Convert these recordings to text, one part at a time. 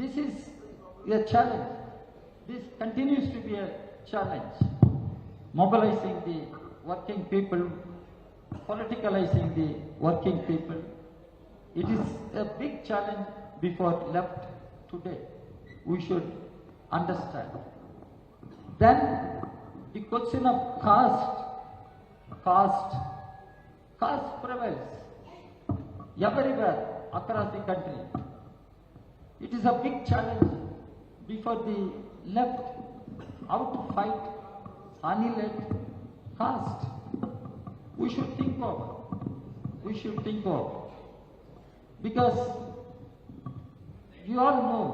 This is a challenge. This continues to be a challenge. Mobilizing the working people, politicalizing the working people. It is a big challenge before left today. We should understand. Then the question of caste prevails everywhere across the country. It is a big challenge before the left. How to fight, annihilate caste. We should think of. We should think of. Because you all know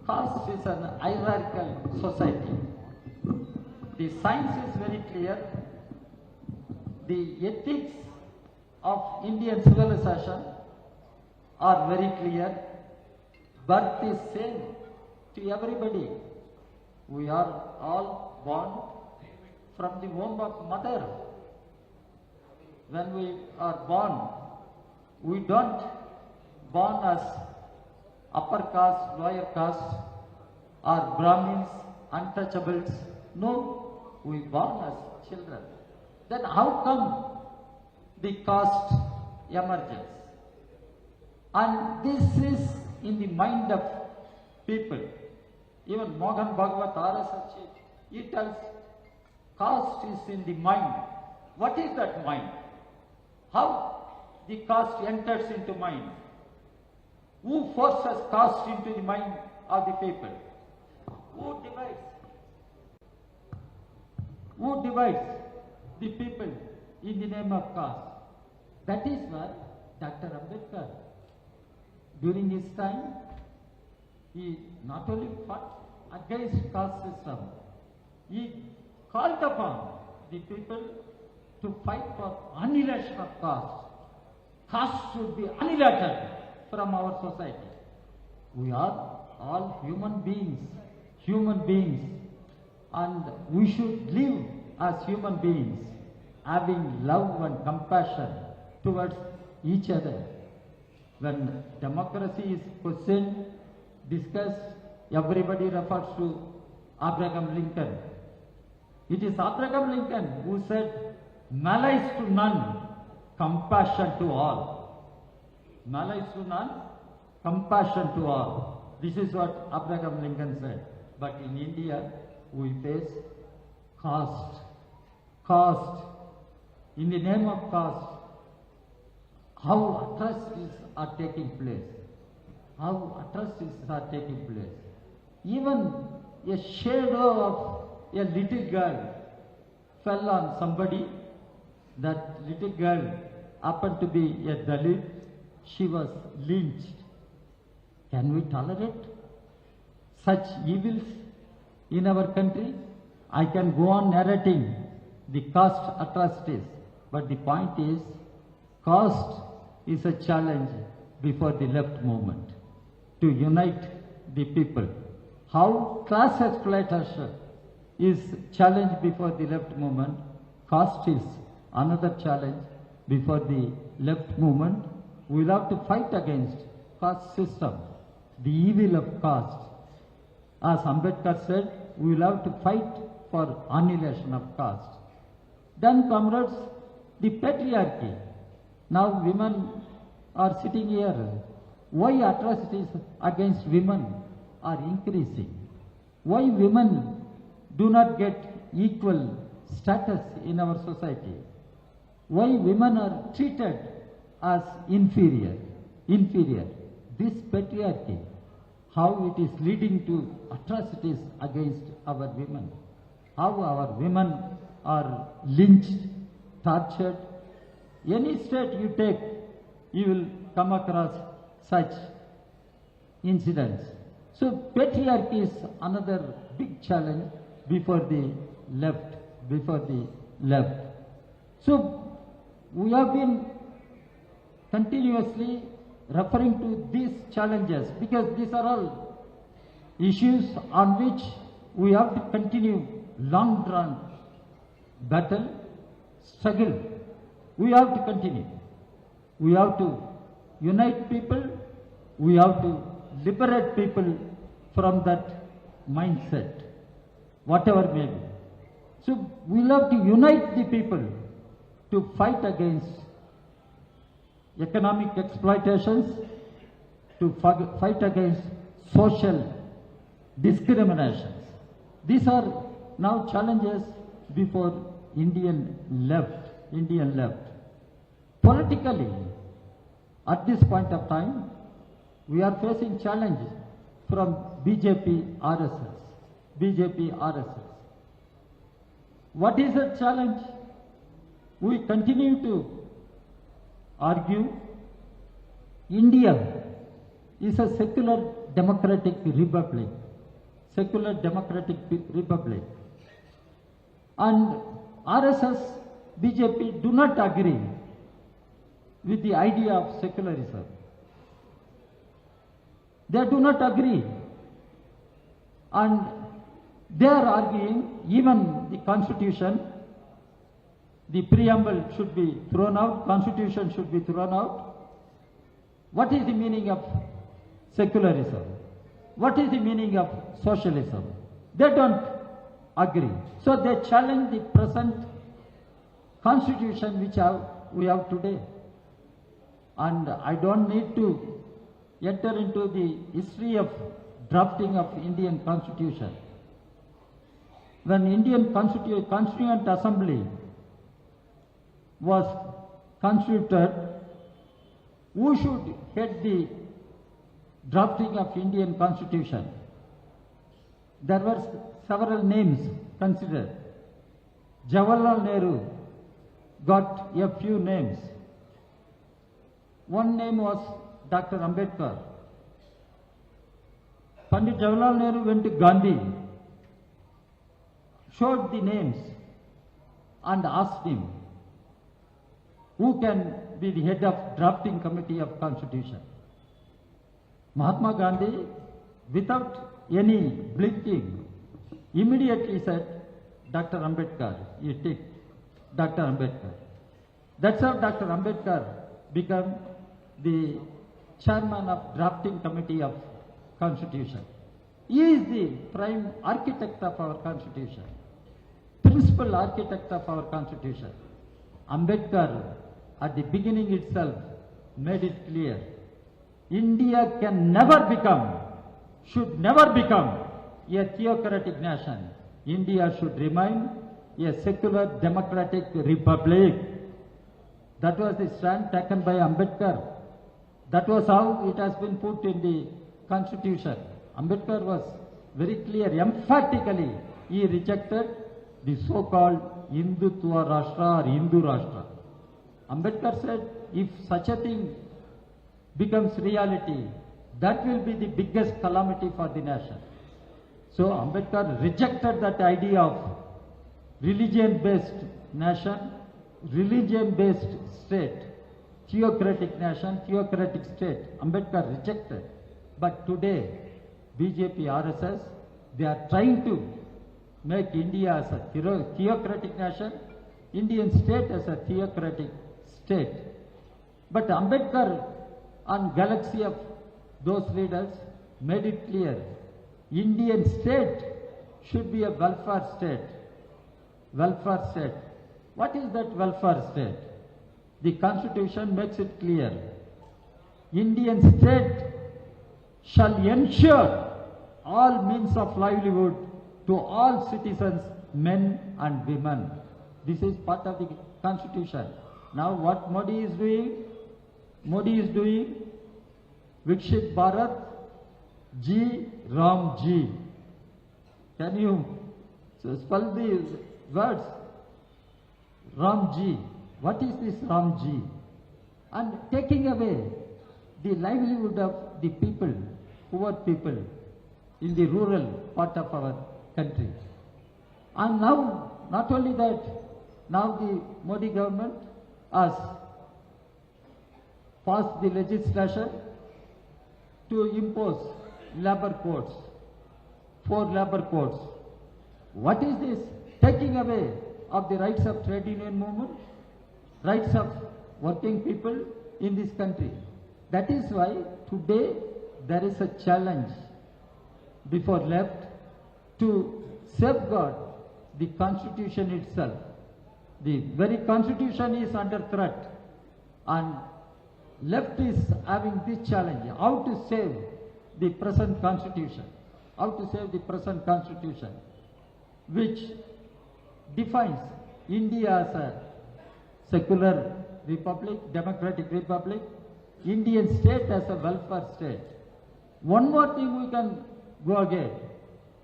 caste is an hierarchical society. The science is very clear. The ethics of Indian civilization are very clear. Birth is same to everybody. We are all born from the womb of mother. When we are born, we don't born as upper caste, lower caste, or Brahmins, untouchables. No, we born as children. Then how come the caste emerges? And this is in the mind of people. Even Mohan Bhagavat RSS, he tells caste is in the mind. What is that mind? How the caste enters into mind? Who forces caste into the mind of the people? Who divides? Who divides the people in the name of caste? That is why Dr. Ambedkar, during his time, he not only fought against caste system, he called upon the people to fight for annihilation of caste. Caste should be annihilated from our society. We are all human beings, and we should live as human beings, having love and compassion towards each other. When democracy is questioned, discussed, everybody refers to Abraham Lincoln. It is Abraham Lincoln who said, malice to none, compassion to all. Malice to none, compassion to all. This is what Abraham Lincoln said. But in India, we face caste. Caste. In the name of caste, how atrocities are taking place. How atrocities are taking place. Even a shadow of a little girl fell on somebody. That little girl happened to be a Dalit. She was lynched. Can we tolerate such evils in our country? I can go on narrating the caste atrocities, but the point is, caste is a challenge before the left movement to unite the people. How class exploitation is challenge before the left movement, caste is another challenge before the left movement. We will have to fight against caste system, the evil of caste. As Ambedkar said, we will have to fight for annihilation of caste. Then, comrades, the patriarchy. Now women are sitting here. Why atrocities against women are increasing? Why women do not get equal status in our society? Why women are treated as inferior? This patriarchy, how it is leading to atrocities against our women. How our women are lynched, tortured. Any state you take, you will come across such incidents. So patriarchy is another big challenge before the left. So we have been continuously referring to these challenges because these are all issues on which we have to continue long drawn battle, struggle. We have to continue. We have to unite people. We have to liberate people from that mindset, whatever may be. So we have to unite the people to fight against economic exploitations, to fight against social discriminations. These are now challenges before Indian left. Politically, at this point of time, we are facing challenge from BJP RSS. What is the challenge? We continue to argue India is a secular democratic republic. And RSS, BJP do not agree with the idea of secularism. They do not agree. And they are arguing even the constitution, the preamble should be thrown out, constitution should be thrown out. What is the meaning of secularism? What is the meaning of socialism? They don't agree. So they challenge the present constitution which we have today. And I don't need to enter into the history of drafting of Indian constitution. When Indian Constituent Assembly was constituted, who should head the drafting of Indian constitution? There were several names considered. Jawaharlal Nehru got a few names. One name was Dr. Ambedkar. Pandit Jawaharlal Nehru went to Gandhi, showed the names and asked him, who can be the head of drafting committee of constitution? Mahatma Gandhi, without any blinking, immediately said, Dr. Ambedkar. He ticked Dr. Ambedkar. That's how Dr. Ambedkar became the chairman of drafting committee of constitution. He is the prime architect of our constitution, principal architect of our constitution. Ambedkar at the beginning itself made it clear, India can never become, should never become a theocratic nation. India should remain a secular democratic republic. That was the stand taken by Ambedkar. That was how it has been put in the constitution. Ambedkar was very clear, emphatically, he rejected the so-called Hindutva Rashtra or Hindu Rashtra. Ambedkar said, if such a thing becomes reality, that will be the biggest calamity for the nation. So Ambedkar rejected that idea of religion-based nation, religion-based state, theocratic nation, theocratic state. Ambedkar rejected. But today, BJP, RSS, they are trying to make India as a theocratic nation, Indian state as a theocratic state. But Ambedkar and galaxy of those leaders made it clear, Indian state should be a welfare state. Welfare state. What is that welfare state? The constitution makes it clear. Indian state shall ensure all means of livelihood to all citizens, men and women. This is part of the constitution. Now what Modi is doing? Modi is doing Vikshit Bharat Ji Ram Ji. Can you spell the words? Ram Ji. What is this Ram Ji? And taking away the livelihood of the people, poor people in the rural part of our country. And now, not only that, now the Modi government has passed the legislation to impose labor codes, 4 labor codes. What is this? Taking away of the rights of trade union movement, rights of working people in this country. That is why today there is a challenge before left to safeguard the constitution itself. The very constitution is under threat, and left is having this challenge, how to save the present constitution, which defines India as a secular republic, democratic republic, Indian state as a welfare state. One more thing we can go again.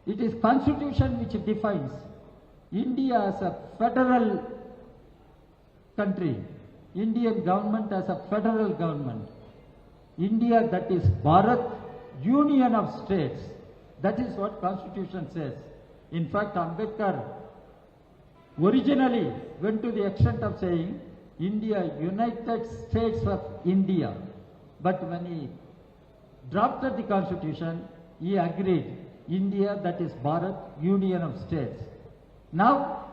It is constitution which defines India as a federal country, Indian government as a federal government. India, that is Bharat, union of states. That is what constitution says. In fact, Ambedkar originally went to the extent of saying India, United States of India. But when he drafted the constitution, he agreed India, that is Bharat, union of states. Now,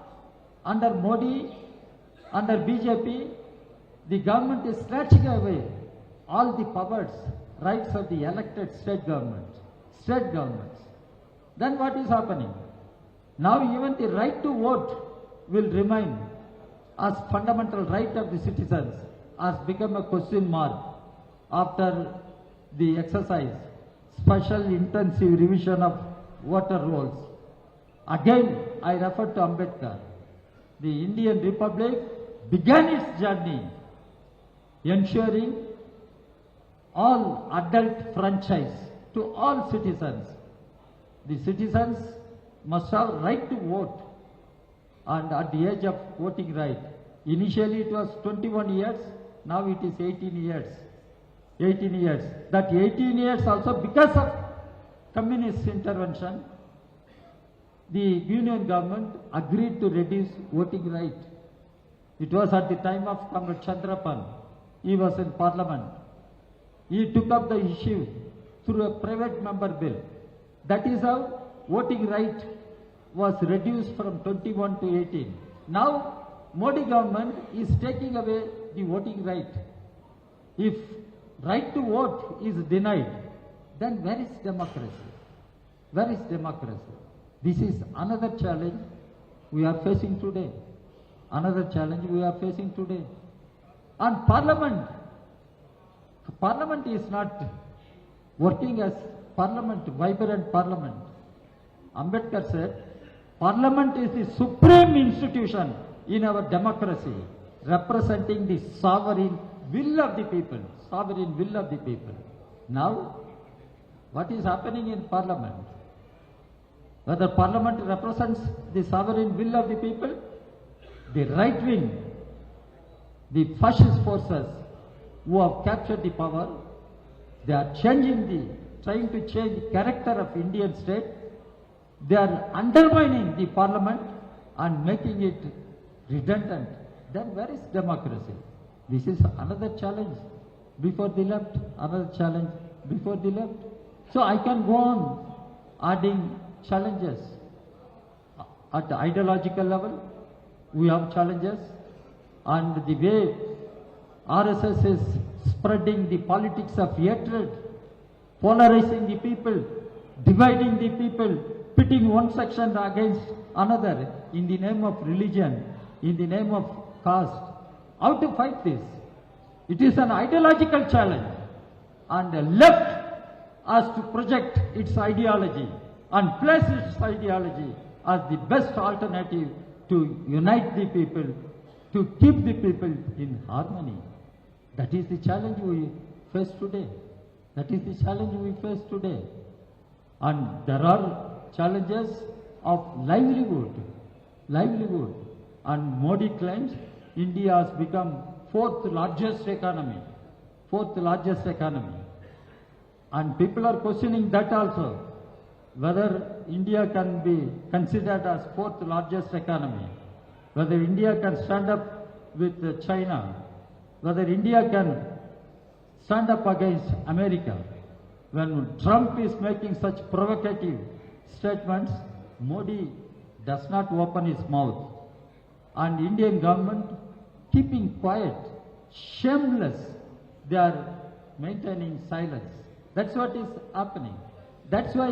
under Modi, under BJP, the government is snatching away all the powers, rights of the elected state governments. Then what is happening? Now even the right to vote will remain as fundamental right of the citizens, has become a question mark after the exercise, special intensive revision of voter rolls. Again, I refer to Ambedkar. The Indian Republic began its journey ensuring all adult franchise to all citizens. The citizens must have right to vote, and at the age of voting right, initially it was 21 years, now it is 18 years. 18 years. That 18 years also, because of communist intervention, the union government agreed to reduce voting right. It was at the time of Comrade Chandrapan. He was in parliament. He took up the issue through a private member bill. That is how voting right was reduced from 21 to 18. Now, Modi government is taking away the voting right. If right to vote is denied, then where is democracy? Where is democracy? This is another challenge we are facing today. Another challenge we are facing today. And Parliament is not working as Parliament, vibrant Parliament. Ambedkar said, Parliament is the supreme institution in our democracy, representing the sovereign will of the people. Sovereign will of the people. Now, what is happening in Parliament? Whether Parliament represents the sovereign will of the people, the right wing, the fascist forces who have captured the power, they are trying to change the character of Indian state. They are undermining the Parliament and making it redundant. Then where is democracy? This is another challenge before the left, another challenge before the left. So I can go on adding challenges. At the ideological level, we have challenges, and the way RSS is spreading the politics of hatred, polarizing the people, dividing the people, pitting one section against another in the name of religion, in the name of caste. How to fight this? It is an ideological challenge, and the left has to project its ideology and place its ideology as the best alternative to unite the people, to keep the people in harmony. That is the challenge we face today. That is the challenge we face today. And there are challenges of livelihood. And Modi claims India has become fourth largest economy. And people are questioning that also, whether India can be considered as fourth largest economy, whether India can stand up with China, whether India can stand up against America. When Trump is making such provocative statements, Modi does not open his mouth. And Indian government keeping quiet, shameless, they are maintaining silence. That's what is happening. That's why,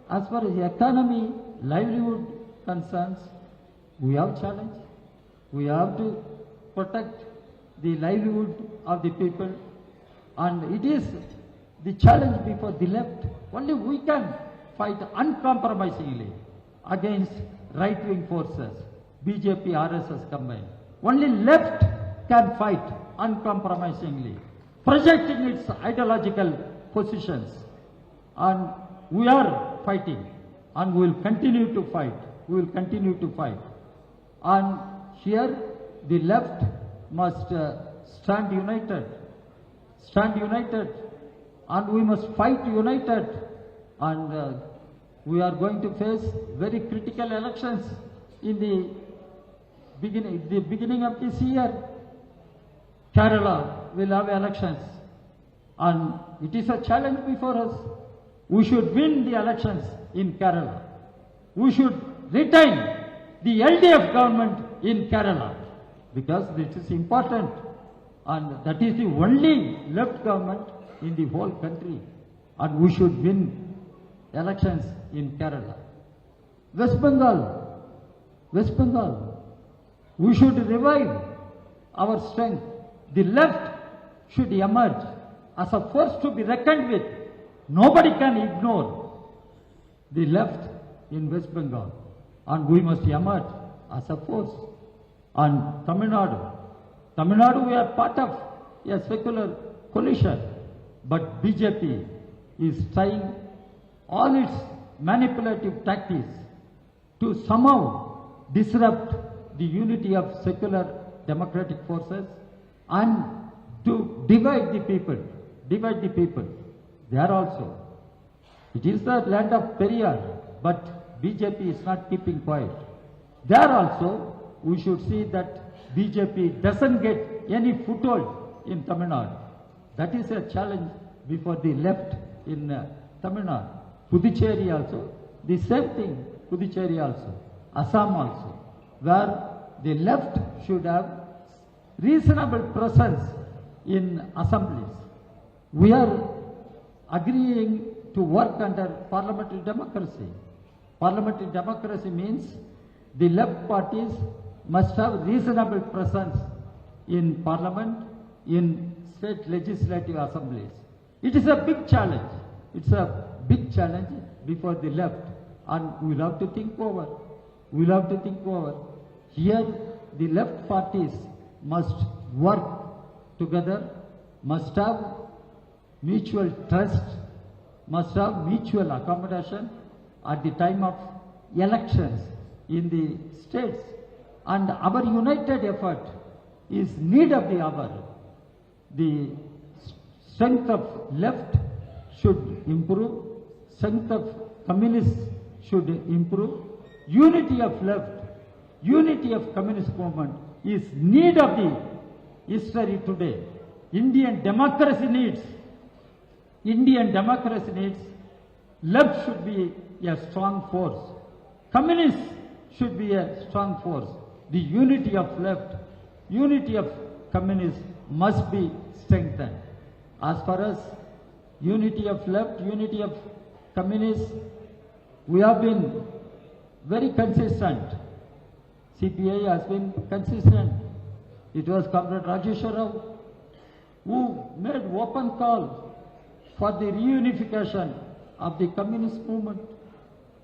as far as the economy, livelihood concerns, we have challenge. We have to protect the livelihood of the people, and it is the challenge before the left. Only we can fight uncompromisingly against right-wing forces, BJP, RSS combined. Only left can fight uncompromisingly, projecting its ideological positions. And we are fighting, and we will continue to fight. We will continue to fight. And here the left must stand united, and we must fight united. And we are going to face very critical elections in the beginning of this year. Kerala will have elections, and it is a challenge before us. We should win the elections in Kerala. We should retain the LDF government in Kerala, because this is important, and that is the only left government in the whole country, and we should win elections in Kerala. West Bengal, we should revive our strength. The left should emerge as a force to be reckoned with. Nobody can ignore the left in West Bengal, and we must emerge as a force. And Tamil Nadu, we are part of a secular coalition, but BJP is trying all its manipulative tactics to somehow disrupt the unity of secular democratic forces and to divide the people. There also, it is the land of Periyar, but BJP is not keeping quiet. There also, we should see that BJP doesn't get any foothold in Tamil Nadu. That is a challenge before the left in Tamil Nadu. Puducherry also, the same thing, Puducherry also, Assam also, where the left should have reasonable presence in assemblies. We are agreeing to work under parliamentary democracy. Parliamentary democracy means the left parties must have reasonable presence in parliament, in state legislative assemblies. It is a big challenge. It's a big challenge before the left, and we'll have to think over. Here, the left parties must work together, must have mutual trust, must have mutual accommodation at the time of elections in the states. And our united effort is need of the hour. The strength of left should improve, strength of communists should improve. Unity of left, unity of communist movement is need of the history today. Indian democracy needs, left should be a strong force. Communists should be a strong force. The unity of left, unity of communists must be strengthened. As far as unity of left, unity of communists, we have been very consistent. CPI has been consistent. It was Comrade Rajeshwar Rao who made open call for the reunification of the communist movement.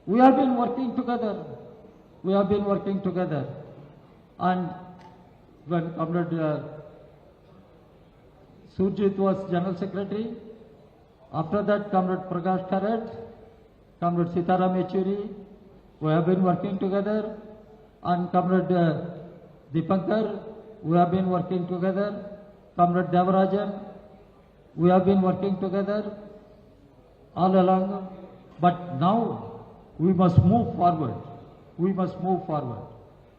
We have been working together. And when Comrade Surjit was General Secretary, after that Comrade Prakash Karat, Comrade Sitaram Yechuri, we have been working together, and Comrade Dipankar, we have been working together, Comrade Devarajan, we have been working together all along. But now we must move forward.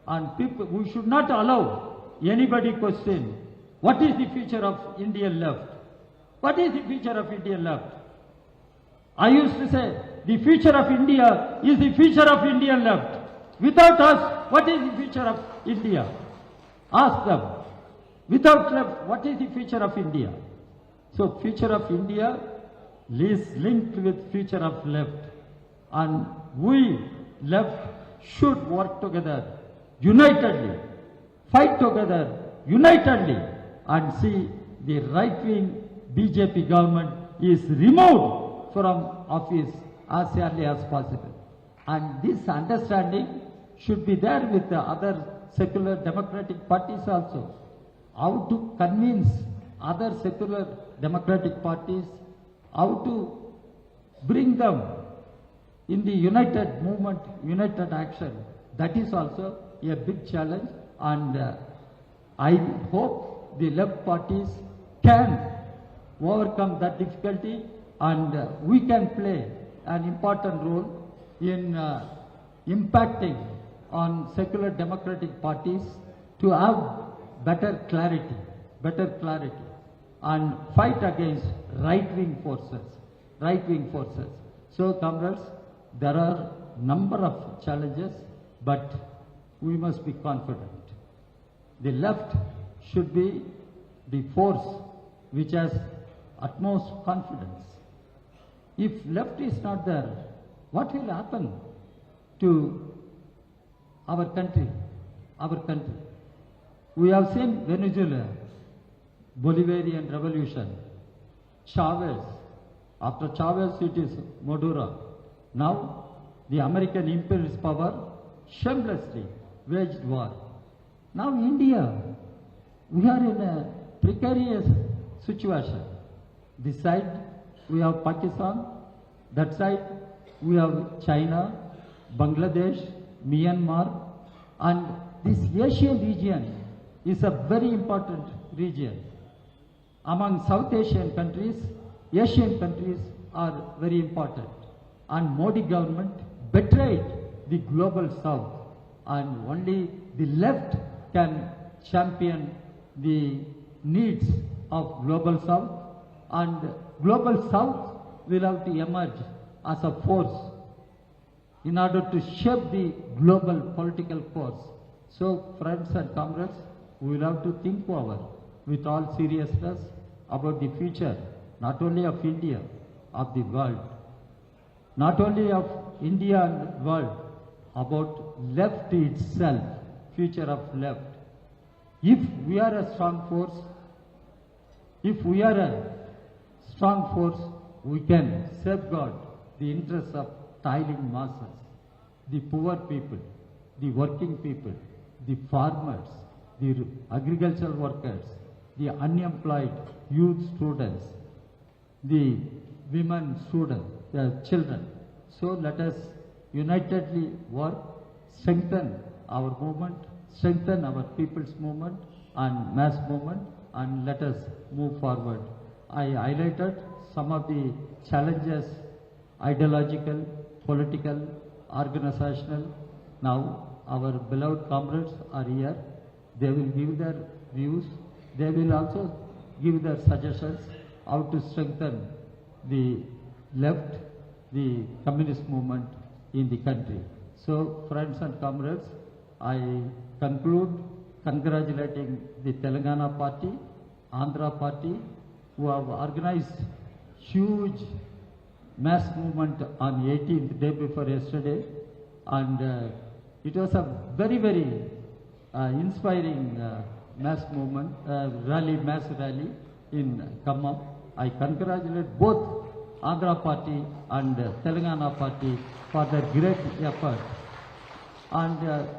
And people, we should not allow anybody question what is the future of Indian left. I used to say the future of India is the future of Indian left. Without us, what is the future of India? Ask them. Without left, what is the future of India? So future of India is linked with future of left, and we left should work together unitedly, fight together unitedly, and see the right-wing BJP government is removed from office as early as possible. And this understanding should be there with the other secular democratic parties also. How to convince other secular democratic parties, how to bring them in the united movement, united action. That is also a big challenge, and I hope the left parties can overcome that difficulty, and we can play an important role in impacting on secular democratic parties to have better clarity, and fight against right-wing forces. So, comrades, there are number of challenges, but we must be confident. The left should be the force which has utmost confidence. If left is not there, what will happen to our country? We have seen Venezuela, Bolivarian revolution, Chavez. After Chavez, it is Maduro. Now, the American imperialist power shamelessly waged war. Now, India, we are in a precarious situation. This side, we have Pakistan. That side, we have China, Bangladesh, Myanmar, and this Asian region is a very important region. Among South Asian countries, Asian countries are very important. And Modi government betrayed the global South, and only the left can champion the needs of global South, and global South will have to emerge as a force in order to shape the global political course. So, friends and comrades, we will have to think over with all seriousness about the future, not only of India, of the world. Not only of India and world, about left itself, future of left. If we are a strong force, we can safeguard the interests of toiling masses, the poor people, the working people, the farmers, the agricultural workers, the unemployed youth students, the women students, the children. So let us unitedly work, strengthen our movement, strengthen our people's movement and mass movement, and let us move forward. I highlighted some of the challenges, ideological, political, organizational. Now our beloved comrades are here. They will give their views. They will also give their suggestions how to strengthen the left, the communist movement in the country. So, friends and comrades, I conclude congratulating the Telangana party, Andhra party, who have organized huge mass movement on 18th, day before yesterday, and it was a very, very inspiring mass movement, mass rally in Khammam. I congratulate both Andhra party and Telangana party for their great effort. And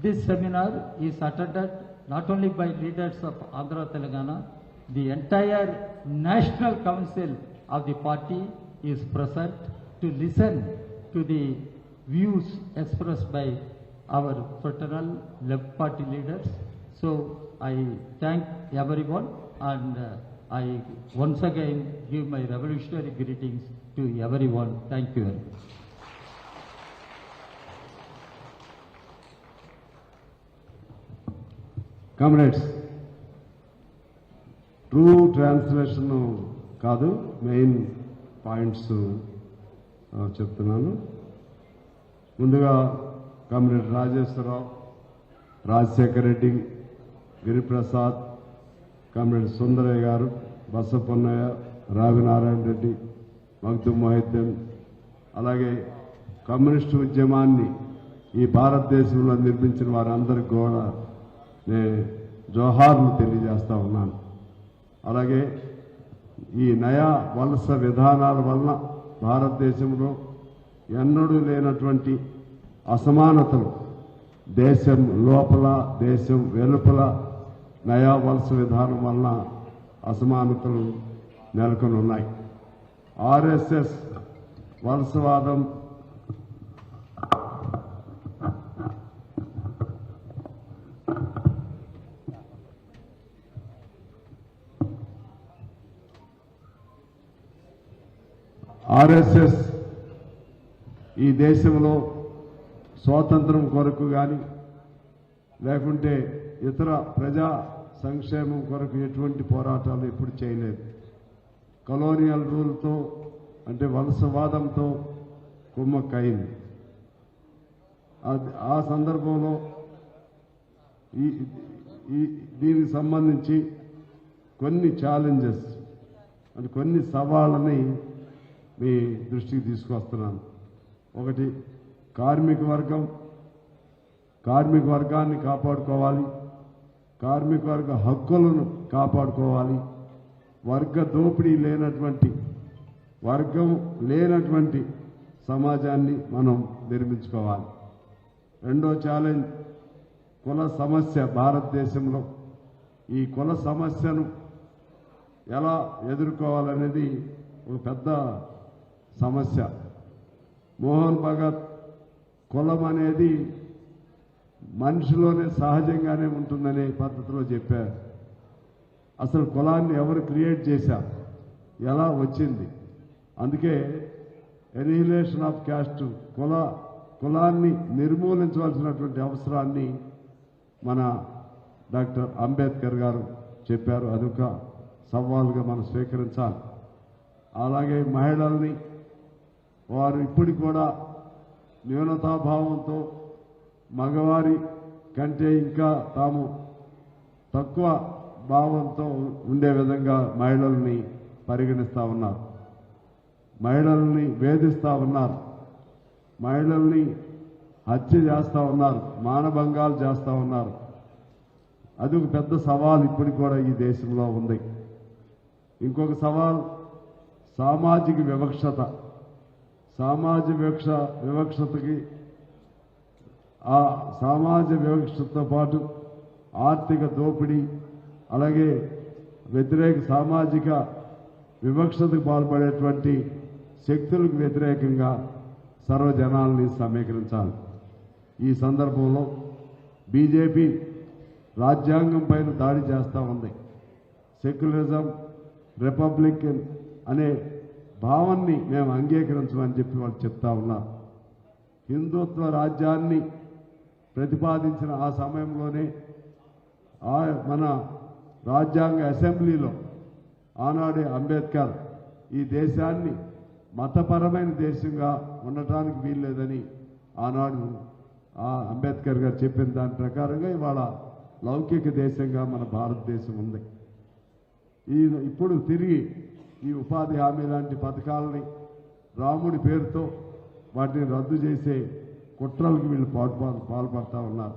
this seminar is attended not only by leaders of Andhra Telangana, the entire National Council of the party is present to listen to the views expressed by our fraternal left party leaders. So I thank everyone, and I once again give my revolutionary greetings to everyone. Thank you very much. Comrades, true translation కాదు, main points చెప్తున్నాను. ముందుగా comrade Rajeswara Rao, Rajasekhar Reddy, Giriprasad, comrade Sundarayya గారు, బసపన్నయ్య, రావినారాయణ రెడ్డి, మగ్దుమ్ మొహిద్దీన్, అలాగే communist ఉద్యమాన్ని ఈ భారతదేశంలో నిర్మించిన వారందరికీ కూడా నేను జోహార్లు తెలియజేస్తా ఉన్నాను. అలాగే ఈ నయా వలస విధానాల వలన భారతదేశంలో ఎన్నడూ లేనటువంటి అసమానతలు దేశం లోపల దేశం వెలుపల నయా వలస విధానం వలన అసమానతలు నెలకొని ఉన్నాయి. ఆర్ఎస్ఎస్ వలసవాదం ఈ దేశంలో స్వాతంత్రం కొరకు కానీ లేకుంటే ఇతర ప్రజా సంక్షేమం కొరకు ఎటువంటి పోరాటాలు ఎప్పుడు చేయలేదు. కలోనియల్ రూల్తో అంటే వలసవాదంతో కుమ్మక్కయింది. ఆ సందర్భంలో దీనికి సంబంధించి కొన్ని ఛాలెంజెస్ అంటే కొన్ని సవాళ్ళని మీ దృష్టికి తీసుకొస్తున్నాను. ఒకటి, కార్మిక వర్గాన్ని కాపాడుకోవాలి, కార్మిక వర్గ హక్కులను కాపాడుకోవాలి, వర్గం లేనటువంటి సమాజాన్ని మనం నిర్మించుకోవాలి. రెండో ఛాలెంజ్ కుల సమస్య. భారతదేశంలో ఈ కుల సమస్యను ఎలా ఎదుర్కోవాలనేది ఒక పెద్ద సమస్య. మోహన్ భగత్ కులం అనేది మనిషిలోనే సహజంగానే ఉంటుందనే పద్ధతిలో చెప్పారు. అసలు కులాన్ని ఎవరు క్రియేట్ చేశారు, ఎలా వచ్చింది? అందుకే ఎనిహిలేషన్ ఆఫ్ క్యాస్ట్, కులాన్ని నిర్మూలించవలసినటువంటి అవసరాన్ని మన డాక్టర్ అంబేద్కర్ గారు చెప్పారు. అదొక సవాలుగా మనం స్వీకరించాలి. అలాగే మహిళల్ని వారు ఇప్పటికి కూడా న్యూనతాభావంతో మగవారి కంటే ఇంకా తాము తక్కువ భావంతో ఉండే విధంగా మహిళల్ని పరిగణిస్తూ ఉన్నారు, మహిళల్ని వేధిస్తూ ఉన్నారు, మహిళల్ని హత్య చేస్తూ ఉన్నారు, మానభంగాలు చేస్తూ ఉన్నారు. అది ఒక పెద్ద సవాల్ ఇప్పటికి కూడా ఈ దేశంలో ఉంది. ఇంకొక సవాల్ సామాజిక వివక్షత. వివక్షతకి ఆ సమాజ వివక్షతతో పాటు ఆర్థిక దోపిడీ, అలాగే వ్యతిరేక సామాజిక వివక్షతకు పాల్పడేటువంటి శక్తులకు వ్యతిరేకంగా సర్వజనాల్ని సమీకరించాలి. ఈ సందర్భంలో బీజేపీ రాజ్యాంగం పైన దాడి చేస్తూ ఉంది. సెక్యులరిజం, రిపబ్లికన్ అనే భావాన్ని మేము అంగీకరించమని చెప్పి వాళ్ళు చెప్తా ఉన్నారు. హిందుత్వ రాజ్యాన్ని ప్రతిపాదించిన ఆ సమయంలోనే మన రాజ్యాంగ అసెంబ్లీలో ఆనాడే అంబేద్కర్ ఈ దేశాన్ని మతపరమైన దేశంగా ఉండటానికి వీల్లేదని ఆనాడు అంబేద్కర్ గారు చెప్పిన దాని ప్రకారంగా ఇవాళ లౌకిక దేశంగా మన భారతదేశం ఉంది. ఇప్పుడు తిరిగి ఈ ఉపాధి హామీ లాంటి పథకాలని రాముడి పేరుతో వాటిని రద్దు చేసే కుట్రలకు వీళ్ళు పాల్పడతా ఉన్నారు.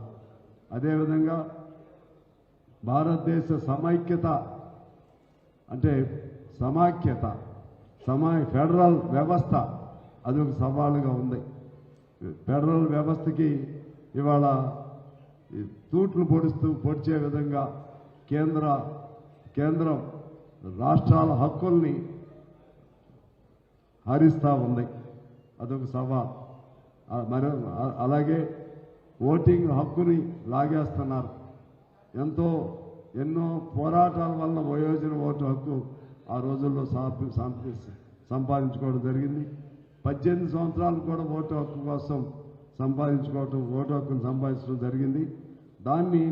అదేవిధంగా భారతదేశ సమైక్యత అంటే ఫెడరల్ వ్యవస్థ అది ఒక సవాలుగా ఉంది. ఫెడరల్ వ్యవస్థకి ఇవాళ తూట్లు పొడిచే విధంగా కేంద్రం రాష్ట్రాల హక్కుల్ని హరిస్తూ ఉంది. అదొక సవాల్. అలాగే ఓటింగ్ హక్కుని లాగేస్తున్నారు. ఎన్నో పోరాటాల వల్ల వయోజన ఓటు హక్కు ఆ రోజుల్లో సంపాదించుకోవడం జరిగింది. 18 సంవత్సరాలు కూడా ఓటు హక్కు కోసం ఓటు హక్కును సంపాదించడం జరిగింది. దాన్ని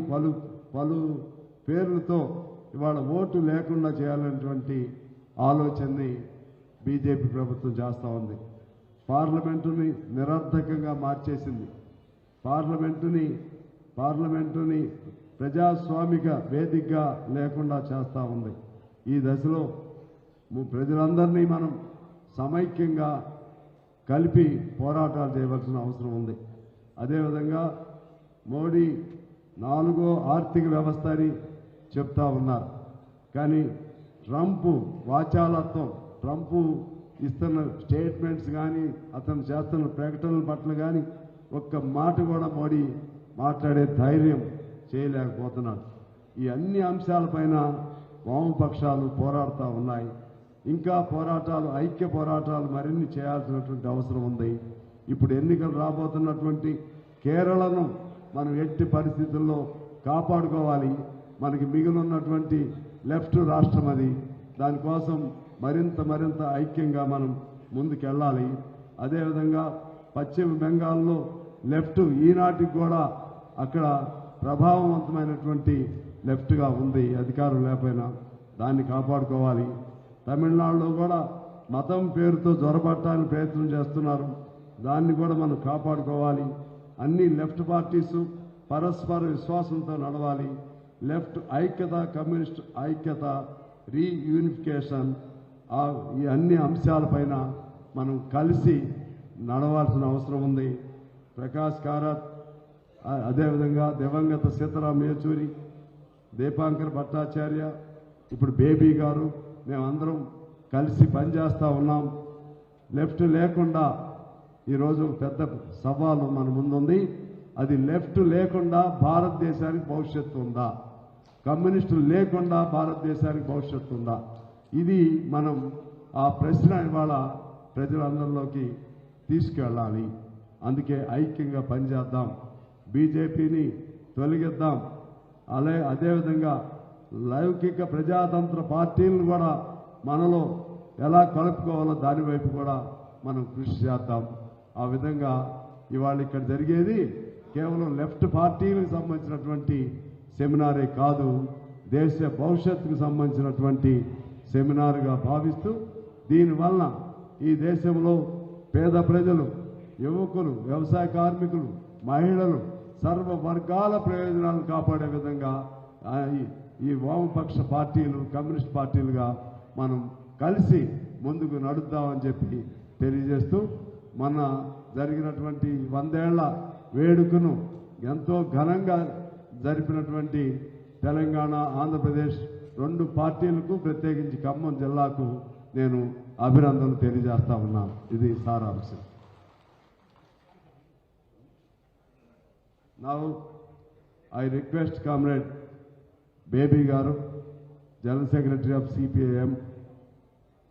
పలు పేర్లతో ఇవాళ ఓటు లేకుండా చేయాలనేటువంటి ఆలోచనని బీజేపీ ప్రభుత్వం చేస్తూ ఉంది. పార్లమెంటుని నిరర్థకంగా మార్చేసింది. పార్లమెంటుని ప్రజాస్వామిక వేదికగా లేకుండా చేస్తూ ఉంది. ఈ దశలో ప్రజలందరినీ మనం సమైక్యంగా కలిపి పోరాటాలు చేయవలసిన అవసరం ఉంది. అదేవిధంగా మోడీ 4వ ఆర్థిక వ్యవస్థ అని చెప్తా ఉన్నారు. కానీ ట్రంప్ వాచాలత్వం, ట్రంప్ ఇస్తున్న స్టేట్మెంట్స్ కానీ అతను చేస్తున్న ప్రకటనల పట్ల కానీ ఒక్క మాట కూడా మోడీ మాట్లాడే ధైర్యం చేయలేకపోతున్నాడు. ఈ అన్ని అంశాలపైన వామపక్షాలు పోరాడుతూ ఉన్నాయి. ఇంకా పోరాటాలు, ఐక్య పోరాటాలు మరిన్ని చేయాల్సినటువంటి అవసరం ఉంది. ఇప్పుడు ఎన్నికలు రాబోతున్నటువంటి కేరళను మనం ఎట్టి పరిస్థితుల్లో కాపాడుకోవాలి. మనకి మిగిలినటువంటి లెఫ్ట్ రాష్ట్రం అది. దానికోసం మరింత ఐక్యంగా మనం ముందుకెళ్ళాలి. అదేవిధంగా పశ్చిమ బెంగాల్లో లెఫ్ట్ ఈనాటికి కూడా అక్కడ ప్రభావవంతమైనటువంటి లెఫ్ట్గా ఉంది, అధికారం లేకపోయినా. దాన్ని కాపాడుకోవాలి. తమిళనాడులో కూడా మతం పేరుతో జొరబట్టడానికి ప్రయత్నం చేస్తున్నారు. దాన్ని కూడా మనం కాపాడుకోవాలి. అన్ని లెఫ్ట్ పార్టీసు పరస్పర విశ్వాసంతో నడవాలి. లెఫ్ట్ ఐక్యత, కమ్యూనిస్ట్ ఐక్యత, రీయూనిఫికేషన్, ఈ అన్ని అంశాలపైన మనం కలిసి నడవాల్సిన అవసరం ఉంది. ప్రకాష్ కారాత్, అదేవిధంగా దివంగత సీతారాం యేచూరి, దీపాంకర్ భట్టాచార్య, ఇప్పుడు బేబీ గారు, మేమందరం కలిసి పనిచేస్తూ ఉన్నాం. లెఫ్ట్ లేకుండా ఈరోజు పెద్ద సవాలు మన ముందుంది. అది లెఫ్ట్ లేకుండా భారతదేశానికి భవిష్యత్తు ఉందా, కమ్యూనిస్టులు లేకుండా భారతదేశానికి భవిష్యత్తు ఉందా? ఇది మనం ఆ ప్రశ్న ఇవాళ ప్రజలందరిలోకి తీసుకెళ్ళాలి. అందుకే ఐక్యంగా పనిచేద్దాం, బీజేపీని తొలగిద్దాం. అదేవిధంగా లౌకిక ప్రజాతంత్ర పార్టీలను కూడా మనలో ఎలా కలుపుకోవాలో దాని వైపు కూడా మనం కృషి చేద్దాం. ఆ విధంగా ఇవాళ ఇక్కడ జరిగేది కేవలం లెఫ్ట్ పార్టీలకు సంబంధించినటువంటి సెమినారే కాదు, దేశ భవిష్యత్తుకు సంబంధించినటువంటి సెమినార్గా భావిస్తూ దీనివల్ల ఈ దేశంలో పేద ప్రజలు, యువకులు, వ్యవసాయ కార్మికులు, మహిళలు, సర్వ వర్గాల ప్రయోజనాలను కాపాడే విధంగా ఈ వామపక్ష పార్టీలు, కమ్యూనిస్ట్ పార్టీలుగా మనం కలిసి ముందుకు నడుద్దామని చెప్పి తెలియజేస్తూ, మొన్న జరిగినటువంటి 100 ఏళ్ల వేడుకను ఎంతో ఘనంగా జరిపినటువంటి తెలంగాణ, ఆంధ్రప్రదేశ్ 2 పార్టీలకు, ప్రత్యేకించి ఖమ్మం జిల్లాకు నేను అభినందనలు తెలియజేస్తా ఉన్నాను. ఇది సారాంశం. Now I request Comrade Baby Garu, General Secretary of CPIM,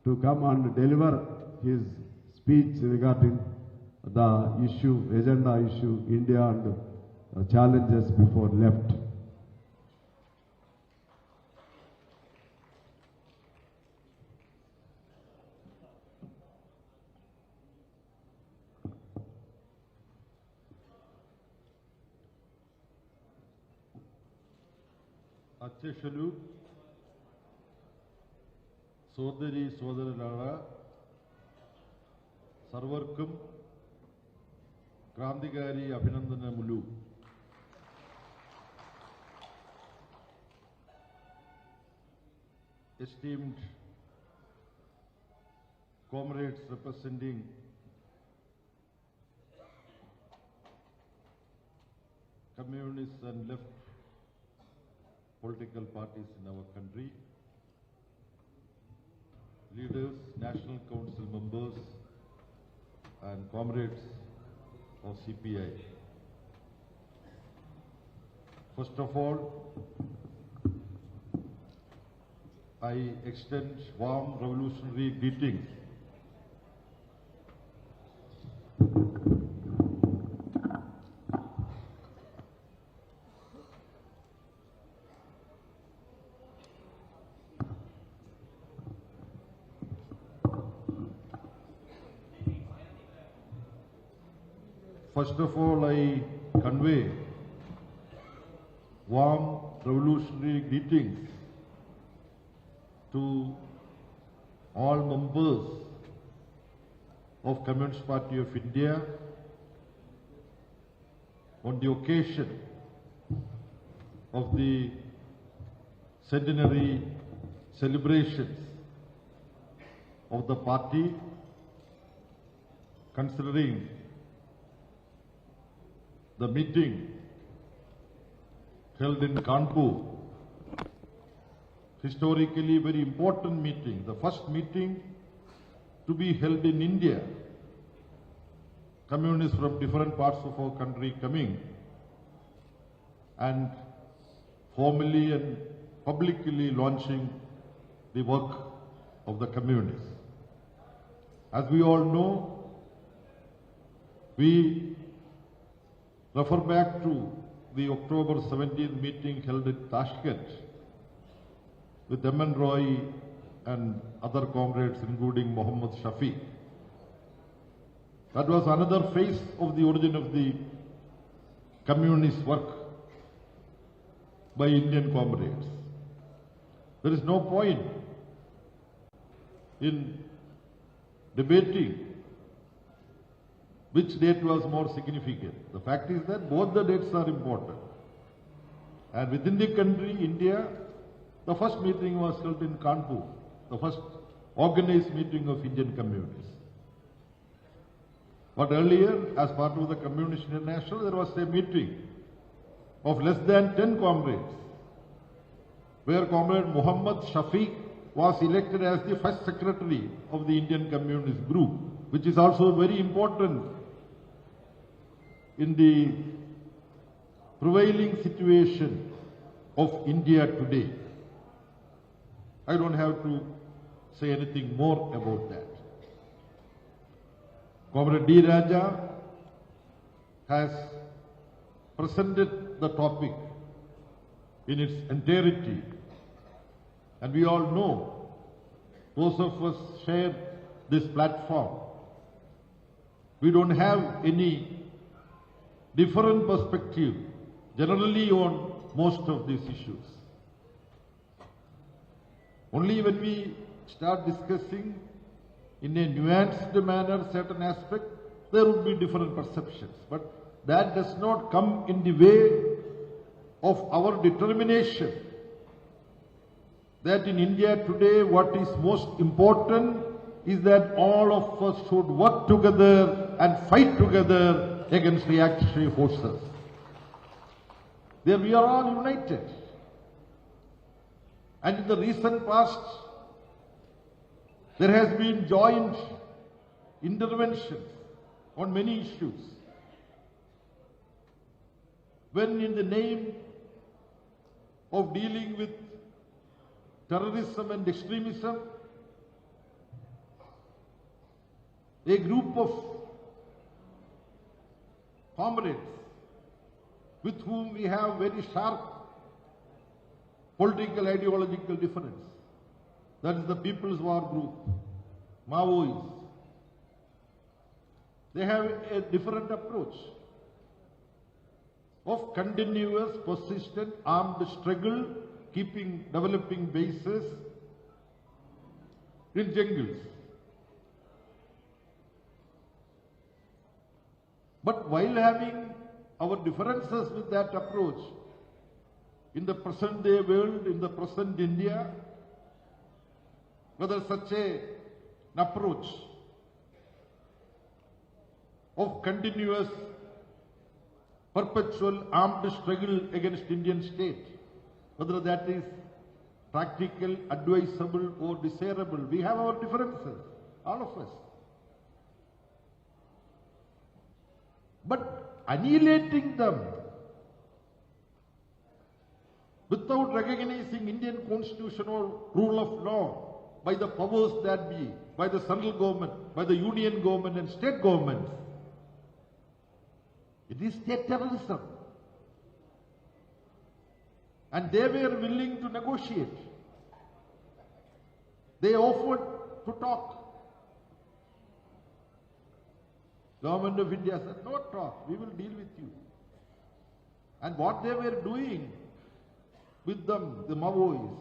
to come and deliver his speech regarding the issue, agenda issue, India and challenges before left. అధ్యక్షులు, సోదరి సోదరులారా, సర్వర్కం క్రాంతిగారి అభినందనములు. Esteemed comrades representing communists and left political parties in our country, leaders, National Council members, and comrades of CPI. First of all, I extend warm revolutionary greetings First of all, I convey warm revolutionary greetings to all members of Communist Party of India on the occasion of the centenary celebrations of the party considering the meeting held in Kanpur, historically very important meeting, the first meeting to be held in India, communists from different parts of our country coming and formally and publicly launching the work of the communists. As we all know, we refer back to the October 17th meeting held in Tashkent with M.N. Roy and other comrades, including Muhammad Shafiq. That was another phase of the origin of the communist work by Indian comrades. There is no point in debating which date was more significant. The fact is that both the dates are important. And within the country, India, the first meeting was held in Kanpur, the first organized meeting of Indian communists. But earlier, as part of the Communist International, there was a meeting of less than 10 comrades, where Comrade Muhammad Shafiq was elected as the first secretary of the Indian Communist Group, which is also very important in the prevailing situation of India today. I don't have to say anything more about that. Comrade D. Raja has presented the topic in its entirety, and we all know, those of us share this platform, we don't have any different perspective generally on most of these issues. Only when we start discussing in a nuanced manner certain aspects, there would be different perceptions. But that does not come in the way of our determination that in India today what is most important is that all of us should work together and fight together against reactionary forces. There we are all united. And in the recent past, there has been joint interventions on many issues. When in the name of dealing with terrorism and extremism, a group of comrades with whom we have very sharp political ideological difference, that is the People's War Group, Maoists, they have a different approach of continuous, persistent, armed struggle, developing bases in jungles. But while having our differences with that approach, in the present day world, in the present India, whether such an approach of continuous, perpetual armed struggle against Indian state, whether that is practical, advisable or desirable, we have our differences, all of us. But annihilating them without recognizing Indian constitution or rule of law by the powers that be, by the central government, by the union government and state governments, it is state terrorism. And they were willing to negotiate. They offered to talk. Government of India said, no talk, we will deal with you. And what they were doing with them, the Maoists,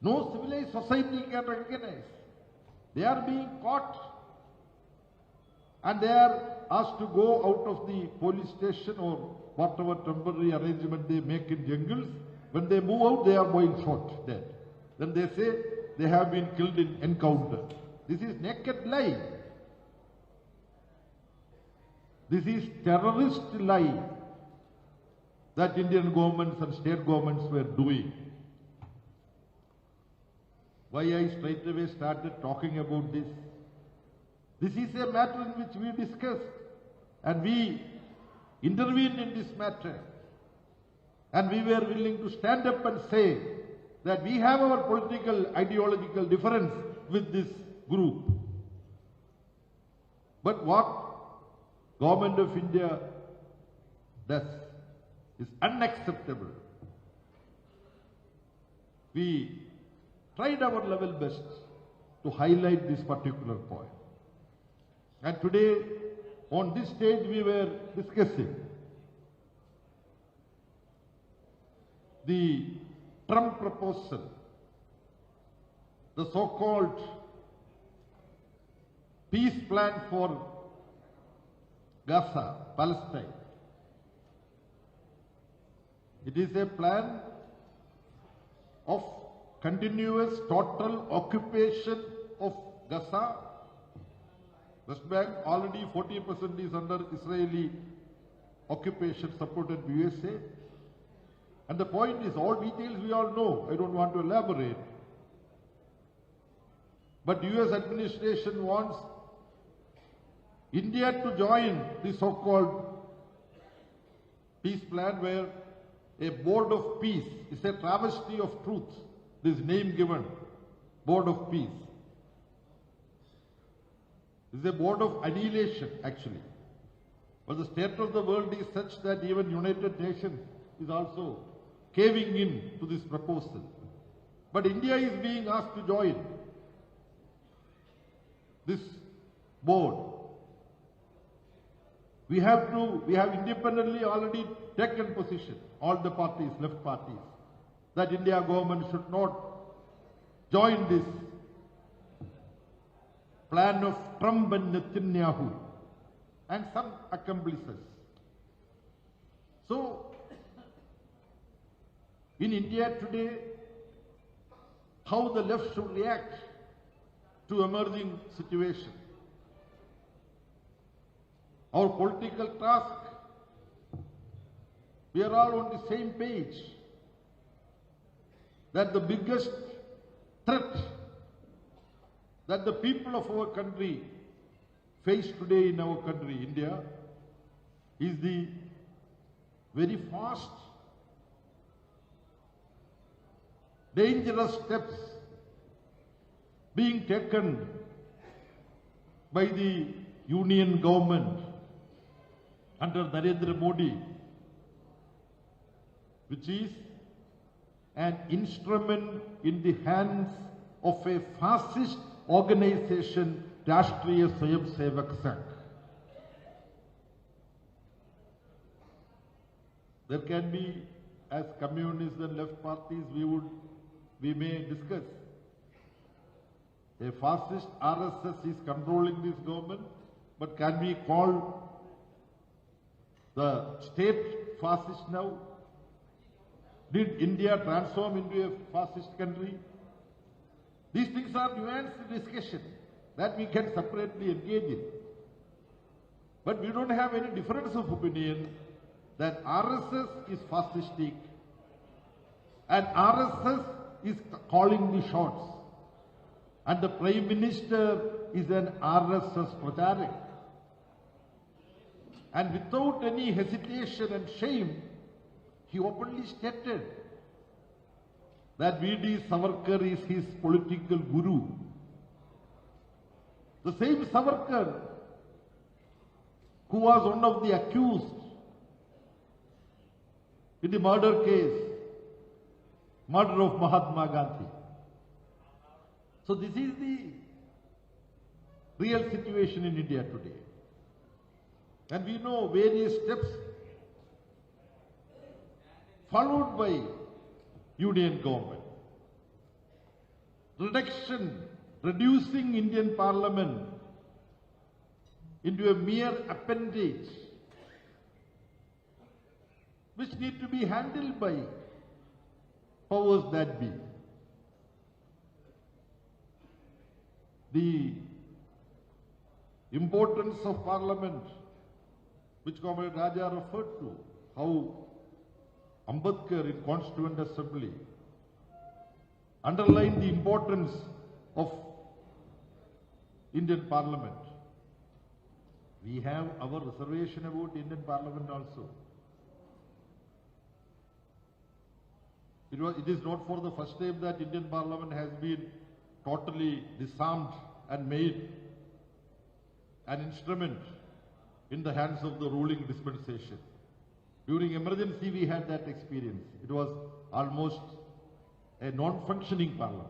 no civilized society can recognize. They are being caught and they are asked to go out of the police station or whatever temporary arrangement they make in jungles. When they move out, they are going shot dead. Then they say they have been killed in encounter. This is naked lie. This is terrorist lie that Indian governments and state governments were doing. Why I straight away started talking about this? This is a matter in which we discussed and we intervened in this matter. And we were willing to stand up and say that we have our political, ideological difference with this group. But what Government of India does is unacceptable. We tried our level best to highlight this particular point. And today, on this stage, we were discussing the Trump proposal, the so-called peace plan for Gaza, Palestine. It is a plan of continuous total occupation of Gaza. West Bank already 40% is under Israeli occupation supported by USA. And the point is, all details we all know. I don't want to elaborate. But US administration wants India to join the so-called peace plan, where a board of peace is a travesty of truth. This name given, board of peace. This is a board of annihilation, actually. But the state of the world is such that even United Nations is also caving in to this proposal. But India is being asked to join this board. We have independently already taken position, all the parties, left parties, that India government should not join this plan of Trump and Netanyahu and some accomplices. So, in India today, how the left should react to emerging situation. Our political task, we are all on the same page, that the biggest threat that the people of our country face today in our country, India, is the very fast, dangerous steps being taken by the union government under Narendra Modi, which is an instrument in the hands of a fascist organization, Rashtriya Swayamsevak Sangh. There can be, as communists and left parties, we may discuss. A fascist RSS is controlling this government, but can we call the state fascist now? Did India transform into a fascist country? These things are nuanced discussion that we can separately engage in. But we don't have any difference of opinion that RSS is fascistic and RSS is calling the shots. And the Prime Minister is an RSS pracharak. And without any hesitation and shame, he openly stated that V.D. Savarkar is his political guru. The same Savarkar who was one of the accused in the murder case, murder of Mahatma Gandhi. So this is the real situation in India today. And we know various steps followed by union government. Reducing Indian Parliament into a mere appendage which need to be handled by powers that be. the importance of Parliament, which Comrade Raja referred to, how Ambedkar in Constituent Assembly underlined the importance of Indian Parliament. We have our reservation about Indian Parliament also. It is not for the first time that Indian Parliament has been totally disarmed and made an instrument in the hands of the ruling dispensation. During emergency, we had that experience. It was almost a non-functioning parliament.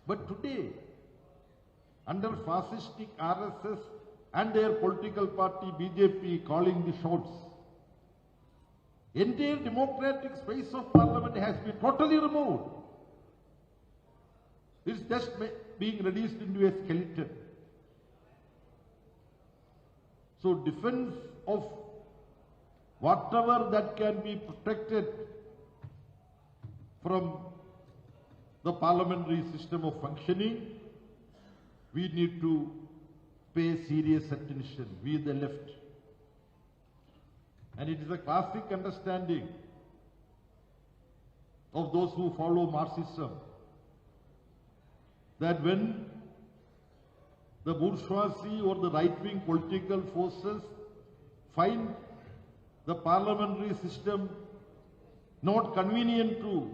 But today, under fascistic RSS and their political party BJP calling the shots, entire democratic space of parliament has been totally removed. It's just being reduced into a skeleton. So defense of whatever that can be protected from the parliamentary system of functioning, we need to pay serious attention, we the left. And it is a classic understanding of those who follow Marxism that when the bourgeoisie or the right-wing political forces find the parliamentary system not convenient to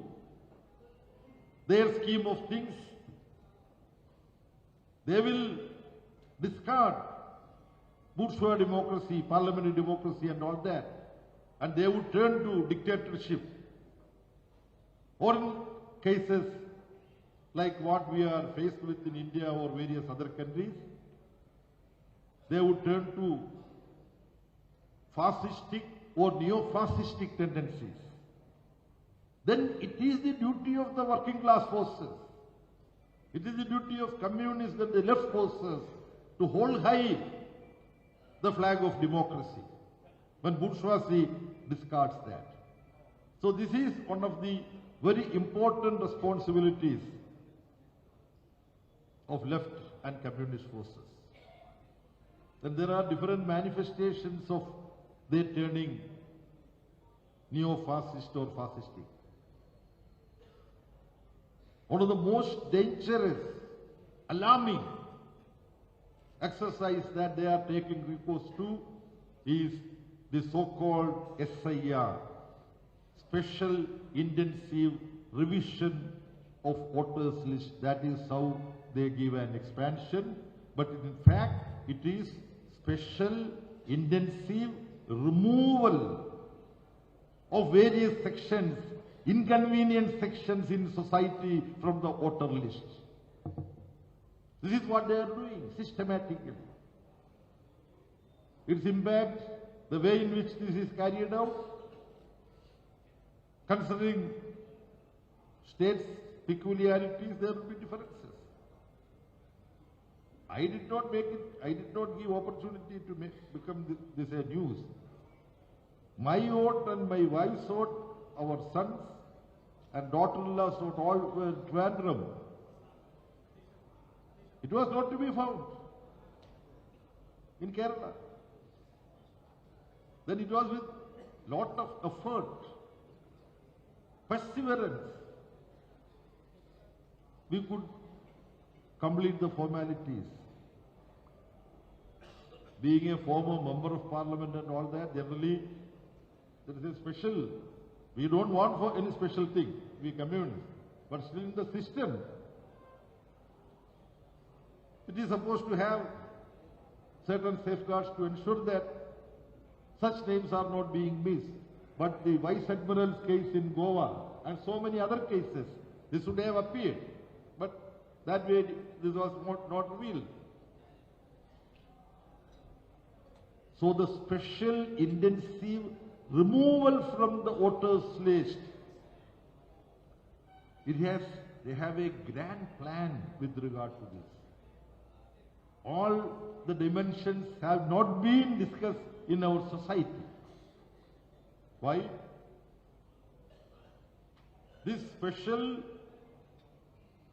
their scheme of things, they will discard bourgeois democracy, parliamentary democracy and all that, and they would turn to dictatorship. Or in cases like what we are faced with in India or various other countries, they would turn to fascistic or neo-fascistic tendencies. Then it is the duty of the working class forces, it is the duty of communists and the left forces to hold high the flag of democracy when bourgeoisie discards that. So this is one of the very important responsibilities of left and communist forces. Then there are different manifestations of their turning neo-fascist or fascistic. One of the most dangerous, alarming exercise that they are taking recourse to is the so-called SIR, Special Intensive Revision of Voters List. That is how they give an expansion, but in fact it is special intensive removal of various sections, inconvenient sections in society from the voter list. This is what they are doing systematically. Its impact, the way in which this is carried out, considering states' peculiarities, there will be differences. I did not give opportunity to become this a news. My vote and my wife's vote, our sons and daughter-in-law's vote, all were Trivandrum. It was not to be found in Kerala. Then it was with lot of effort, perseverance, we could complete the formalities. Being a former member of parliament and all that, generally there is a special, we don't want for any special thing, we communists, but still in the system, it is supposed to have certain safeguards to ensure that such names are not being missed. But the Vice Admiral's case in Goa and so many other cases, this would have appeared. But that way this was not revealed. So the special intensive removal from the voters list, they have a grand plan with regard to this. All the dimensions have not been discussed in our society. Why? This special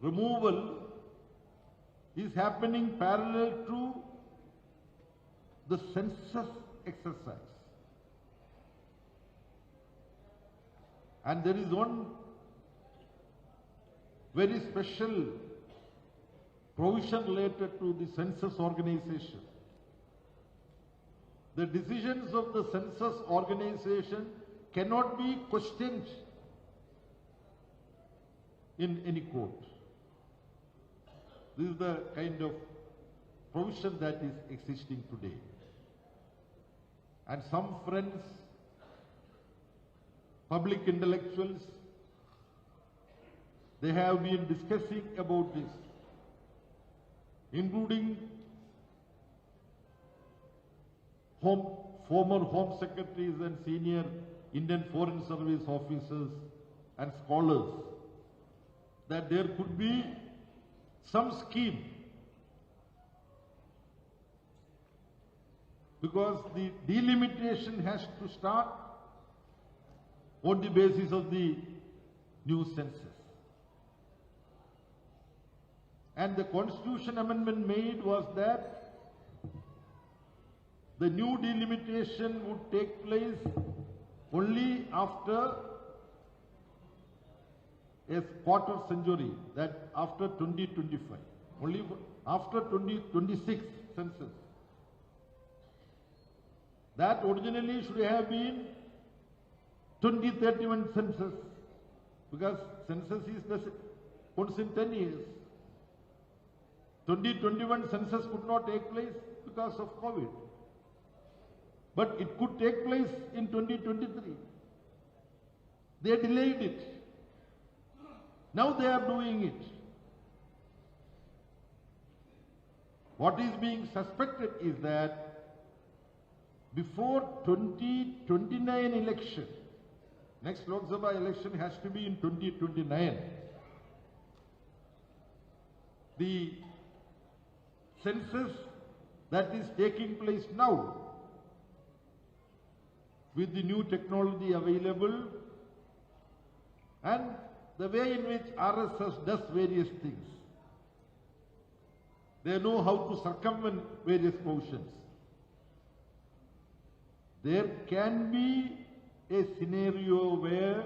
removal is happening parallel to the census exercise. And there is one very special provision related to the census organization. The decisions of the census organization cannot be questioned in any court. This is the kind of provision that is existing today. And some friends, public intellectuals, they have been discussing about this, including former Home Secretaries and senior Indian Foreign Service officers and scholars, that there could be some scheme, because the delimitation has to start on the basis of the new census. And the Constitution amendment made was that the new delimitation would take place only after a quarter century, that after 2025, only after 2026 census. That originally should have been 2031 census, because census is once in 10 years. 2021 census could not take place because of COVID. But it could take place in 2023. They delayed it. Now they are doing it. What is being suspected is that before 2029 election, next Lok Sabha election has to be in 2029, the census that is taking place now, with the new technology available and the way in which RSS does various things, they know how to circumvent various provisions. There can be a scenario where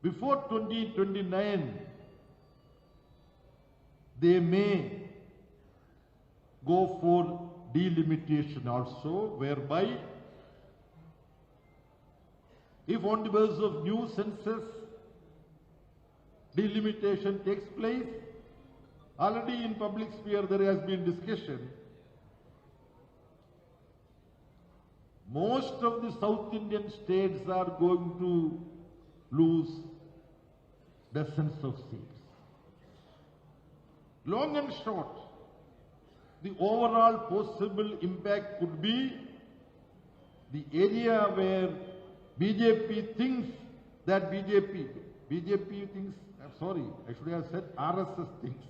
before 2029 they may go for delimitation also, whereby if on the basis of new census delimitation takes place, already in public sphere there has been discussion, most of the South Indian states are going to lose dozens of seats. Long and short, the overall possible impact could be the area where BJP thinks that BJP thinks, I'm sorry, I should have said RSS thinks.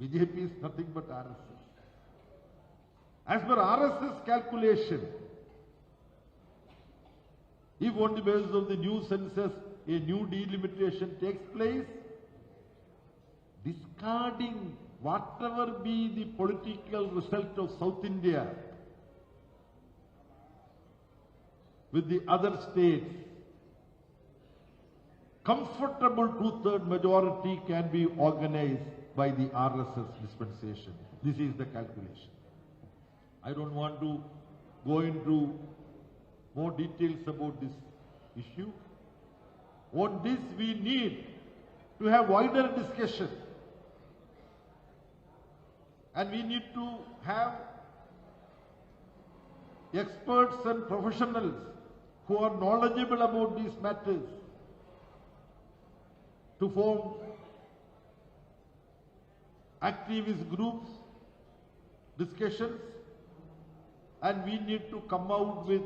BJP is nothing but RSS. As per RSS calculation, if on the basis of the new census a new delimitation takes place, discarding whatever be the political result of South India with the other states, comfortable two-third majority can be organized by the RSS dispensation. This is the calculation. I don't want to go into more details about this issue. On this we need to have wider discussion, and we need to have experts and professionals who are knowledgeable about these matters to form activist groups, discussions, and we need to come out with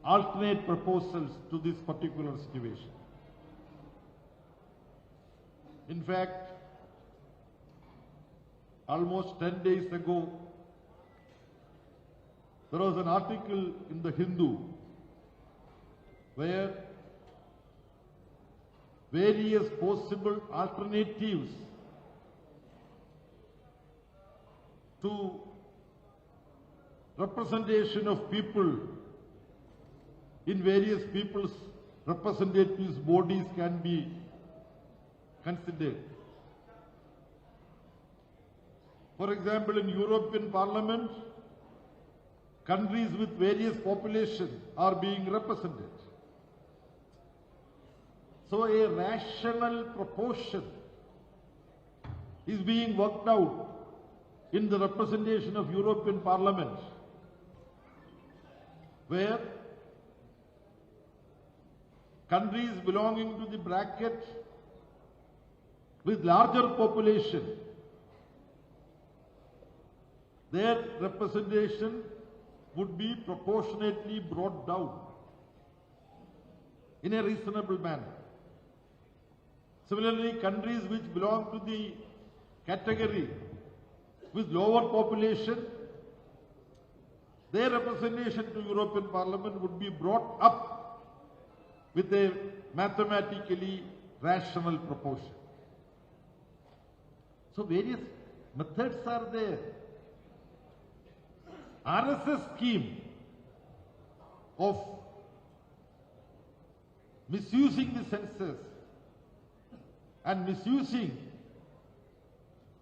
alternate proposals to this particular situation. In fact, almost 10 days ago, there was an article in the Hindu where various possible alternatives to representation of people in various people's representatives bodies can be considered. For example, in European Parliament, countries with various populations are being represented. So a rational proportion is being worked out in the representation of European Parliament, where countries belonging to the bracket with larger population, their representation would be proportionately brought down in a reasonable manner. Similarly, countries which belong to the category with lower population, their representation to European Parliament would be brought up with a mathematically rational proportion. So various methods are there. RSS scheme of misusing the census and misusing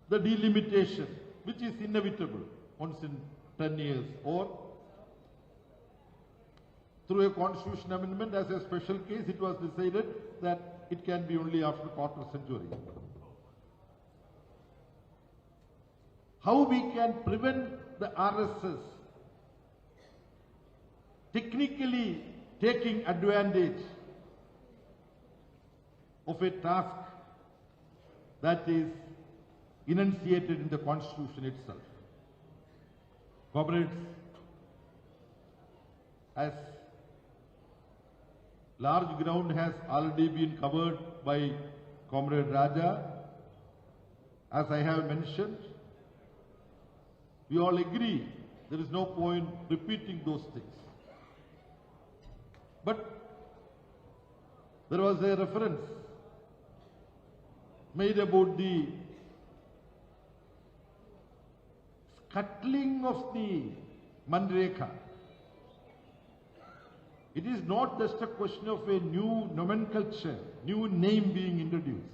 the delimitation, which is inevitable once in 10 years, or through a constitution amendment as a special case, it was decided that it can be only after quarter century. How we can prevent the RSS technically taking advantage of a task that is enunciated in the Constitution itself. Comrades, as large ground has already been covered by Comrade Raja, as I have mentioned, we all agree there is no point repeating those things. But there was a reference made about the scuttling of the Manrekha. It is not just a question of a new nomenclature, new name being introduced.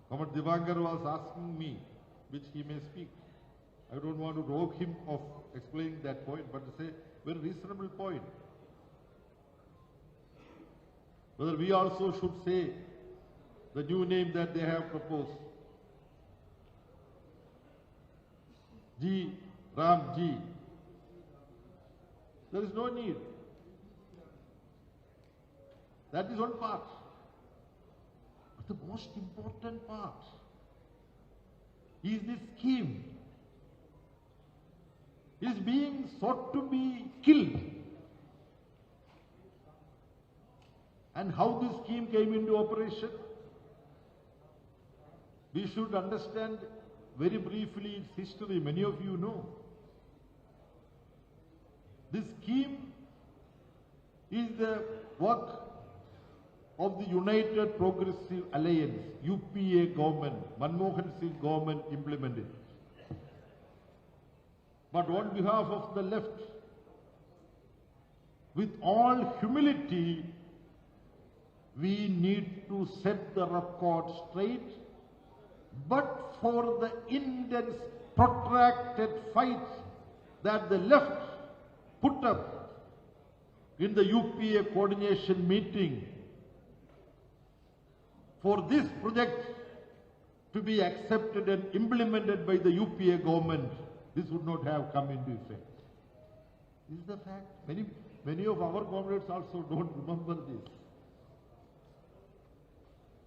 Comrade Divankar was asking me, which he may speak. I don't want to rob him of explaining that point, but to say very reasonable point. Whether we also should say the new name that they have proposed. G, Ram G. There is no need. That is one part. But the most important part is this scheme is being sought to be killed. And how this scheme came into operation? We should understand very briefly its history. Many of you know. This scheme is the work of the United Progressive Alliance, UPA government, Manmohan Singh government implemented. But on behalf of the left, with all humility, we need to set the record straight. But for the intense, protracted fight that the left put up in the UPA coordination meeting, for this project to be accepted and implemented by the UPA government, this would not have come into effect. This is the fact. Many of our comrades also don't remember this.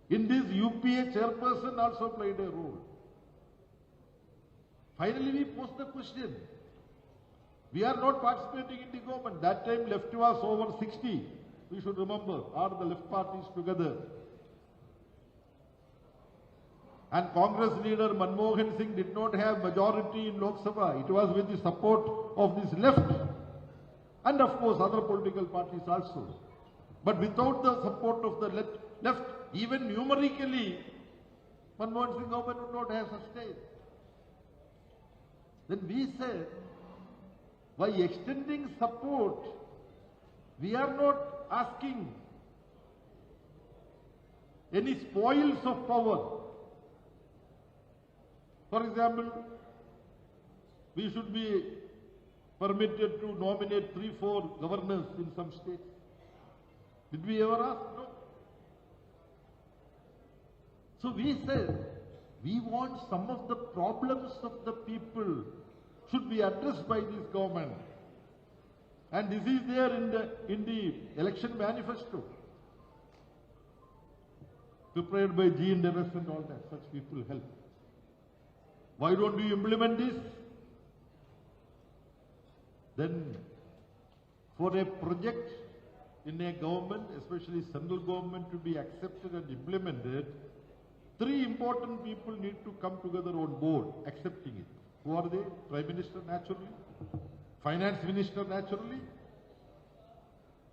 In this, UPA chairperson also played a role. Finally, we posed the question. We are not participating in the government. That time left was over 60. We should remember, are the left parties together. And Congress leader Manmohan Singh did not have majority in Lok Sabha. It was with the support of this left and of course other political parties also. But without the support of the left, even numerically, Manmohan Singh government would not have sustained. Then we said, by extending support, we are not asking any spoils of power. For example, we should be permitted to nominate 3-4 governors in some states. Did we ever ask? No. So we said, we want some of the problems of the people should be addressed by this government. And this is there in the election manifesto, prepared by G. Dennis and all that. Such people help. Why don't you implement this? Then, for a project in a government, especially central government, to be accepted and implemented, 3 important people need to come together on board accepting it. Who are they? Prime Minister naturally, Finance Minister naturally.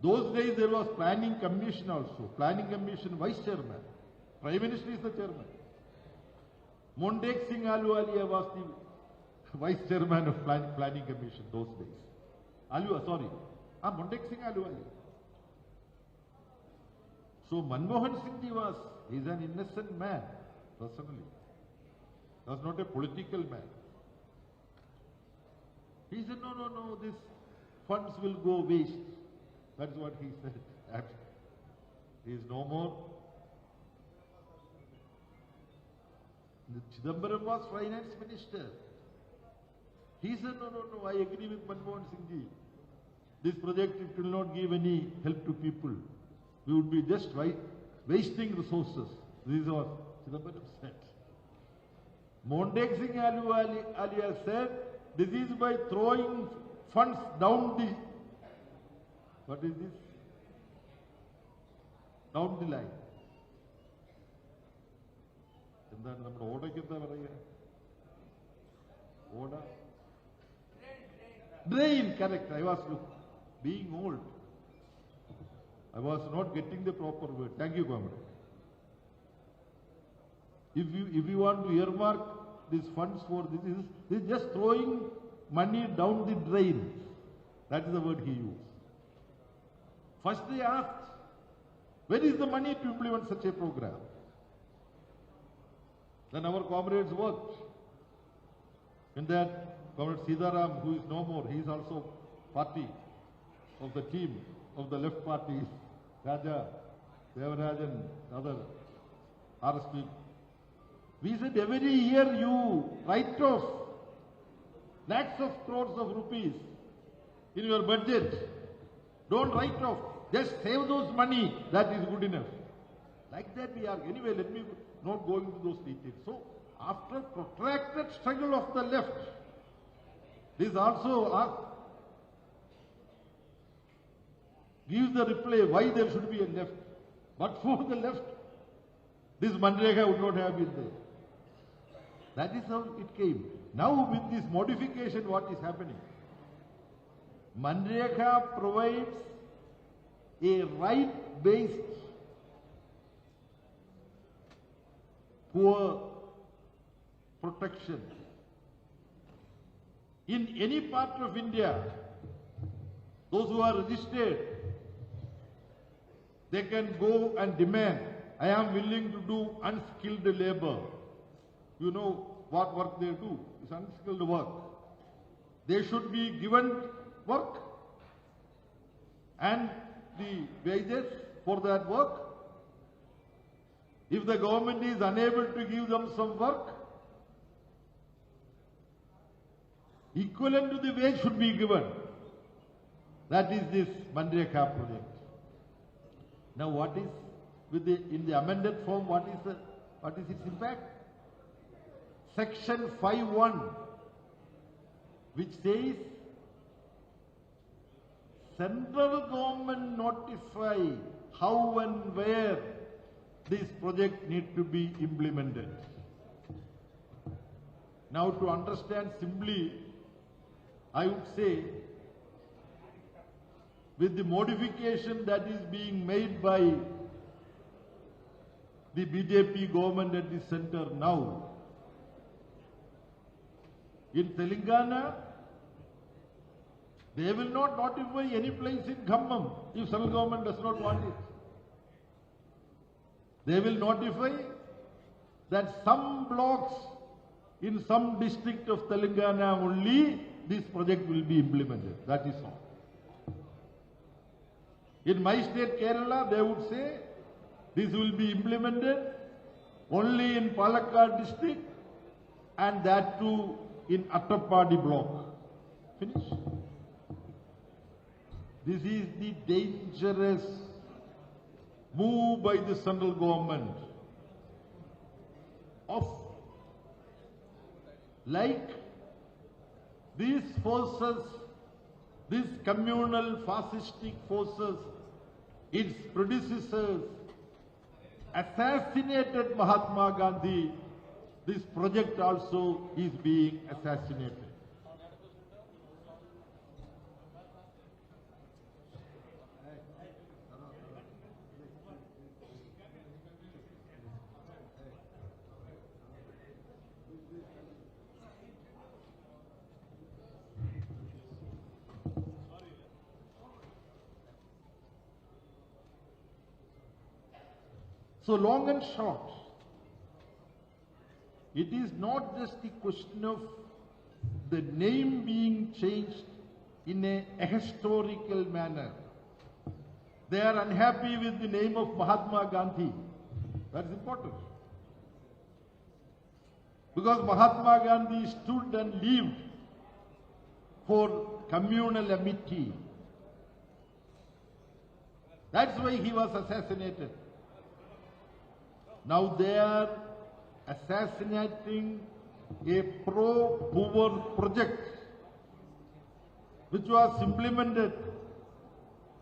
Those days there was Planning Commission also. Planning Commission Vice Chairman. Prime Minister is the Chairman. Montek Singh Ahluwalia was the Vice Chairman of Planning Commission those days. Montek Singh Ahluwalia. So Manmohan Singh he's an innocent man, personally. He was not a political man. He said, no, these funds will go waste. That's what he said. He is no more. Chidambaram was finance minister. He said, no, I agree with Manmohan Singh ji. This project, it will not give any help to people. We would be just wasting resources. This is what Chidambaram said. Montek Singh Ahluwalia said, this is by throwing funds down the, what is this? Down the line. Drain, correct. I was being old. I was not getting the proper word. Thank you, Comrade. If you want to earmark these funds for this is just throwing money down the drain. That is the word he used. First they asked, where is the money to implement such a program? Then our comrades worked. In that, Comrade Sidaram, who is no more, he is also party of the team of the left party, Raja, Devarajan, other RSP. We said every year you write off lakhs of crores of rupees in your budget. Don't write off. Just save those money. That is good enough. Like that we are. Anyway, let me not go into those details. So, after protracted struggle of the left, this also gives the reply why there should be a left. But for the left, this Manrega would not have been there. That is how it came. Now with this modification, what is happening? Manrega provides a right-based poor protection. In any part of India, those who are registered, they can go and demand, I am willing to do unskilled labor. You know what work they do? It's unskilled work. They should be given work and the wages for that work. If the government is unable to give them some work, equivalent to the wage should be given. That is this Manreka project. Now what is in the amended form, what is its impact? Section 5(1), which says central government notify how and where this project need to be implemented. Now to understand simply, I would say, with the modification that is being made by the BJP government at the center now. In Telangana, they will not notify any place in Khammam if central government does not want it. They will notify that some blocks in some district of Telangana only this project will be implemented. That is all. In my state Kerala, they would say this will be implemented only in Palakkad district and that too in Attapadi block. Finish. This is the dangerous move by the central government of like these forces, these communal fascistic forces, its predecessors assassinated Mahatma Gandhi, this project also is being assassinated. So long and short, it is not just the question of the name being changed in a historical manner. They are unhappy with the name of Mahatma Gandhi. That's important. Because Mahatma Gandhi stood and lived for communal amity. That's why he was assassinated. Now they are assassinating a pro-poor project which was implemented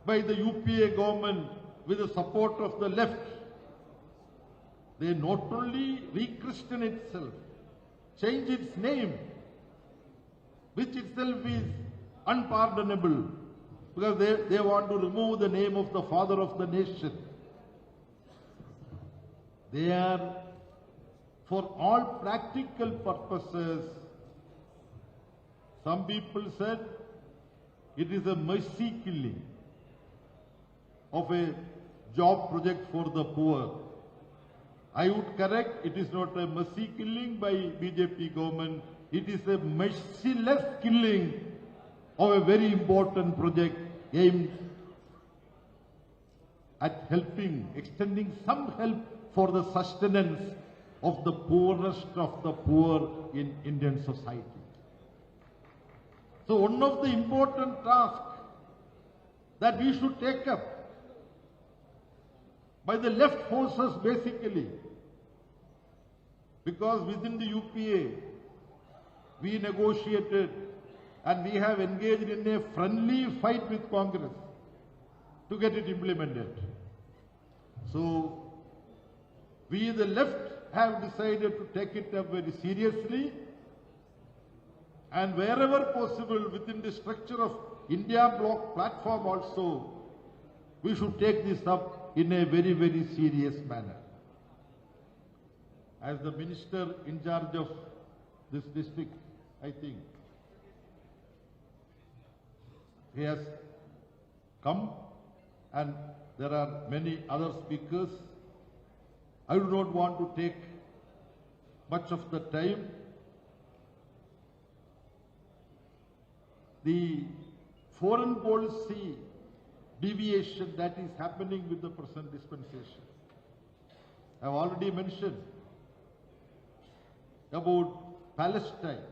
by the UPA government with the support of the left. They not only re-christen itself, change its name, which itself is unpardonable, because they want to remove the name of the father of the nation. They are, for all practical purposes, some people said it is a mercy killing of a job project for the poor. I would correct, it is not a mercy killing by BJP government, it is a merciless killing of a very important project aimed at helping, extending some help for the sustenance of the poorest of the poor in Indian society. So one of the important tasks that we should take up by the left forces basically, because within the UPA we negotiated and we have engaged in a friendly fight with Congress to get it implemented. So we the left have decided to take it up very seriously, and wherever possible within the structure of India Bloc platform also, we should take this up in a very, very serious manner. As the minister in charge of this district, I think, he has come and there are many other speakers. I do not want to take much of the time. The foreign policy deviation that is happening with the present dispensation. I have already mentioned about Palestine.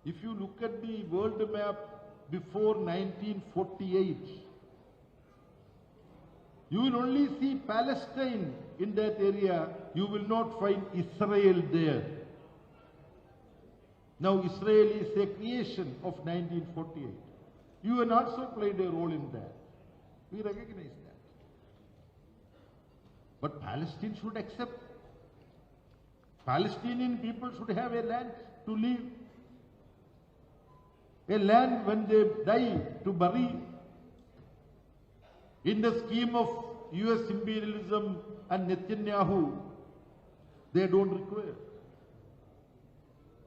If you look at the world map before 1948, you will only see Palestine in that area, you will not find Israel there. Now Israel is a creation of 1948. UN also played a role in that. We recognize that. But Palestine should accept. Palestinian people should have a land to live. A land when they die to bury. In the scheme of US imperialism and Netanyahu, they don't require.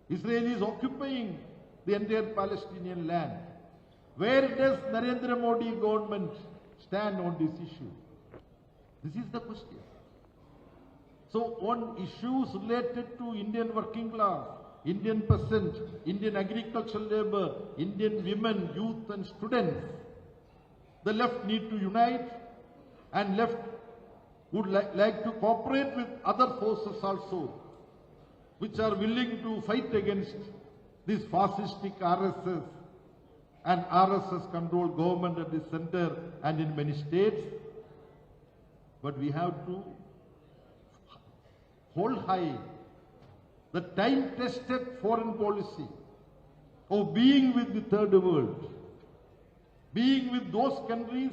Israel is occupying the entire Palestinian land. Where does Narendra Modi government stand on this issue? This is the question. So on issues related to Indian working class, Indian peasant, Indian agricultural labor, Indian women, youth and students, the left need to unite, and left would like to cooperate with other forces also, which are willing to fight against this fascistic RSS and RSS-controlled government at the center and in many states. But we have to hold high the time-tested foreign policy of being with the third world, being with those countries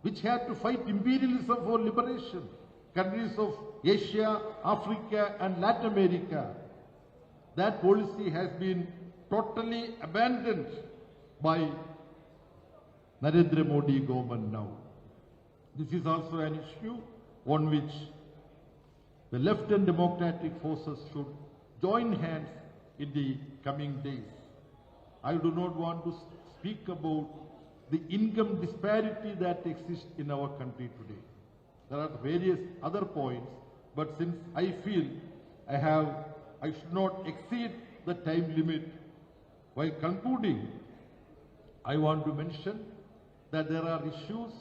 which had to fight imperialism for liberation, countries of Asia, Africa and Latin America. That policy has been totally abandoned by Narendra Modi government now. This is also an issue on which the left and democratic forces should join hands in the coming days. I do not want to speak about the income disparity that exists in our country today. There are various other points, but since I feel I should not exceed the time limit, while concluding, I want to mention that there are issues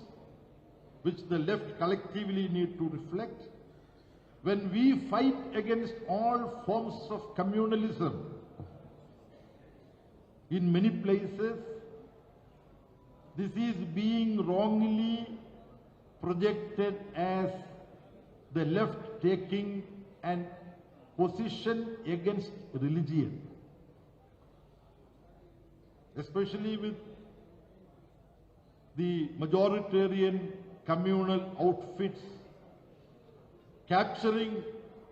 which the left collectively need to reflect. When we fight against all forms of communalism, in many places, this is being wrongly projected as the left taking an position against religion, especially with the majoritarian communal outfits capturing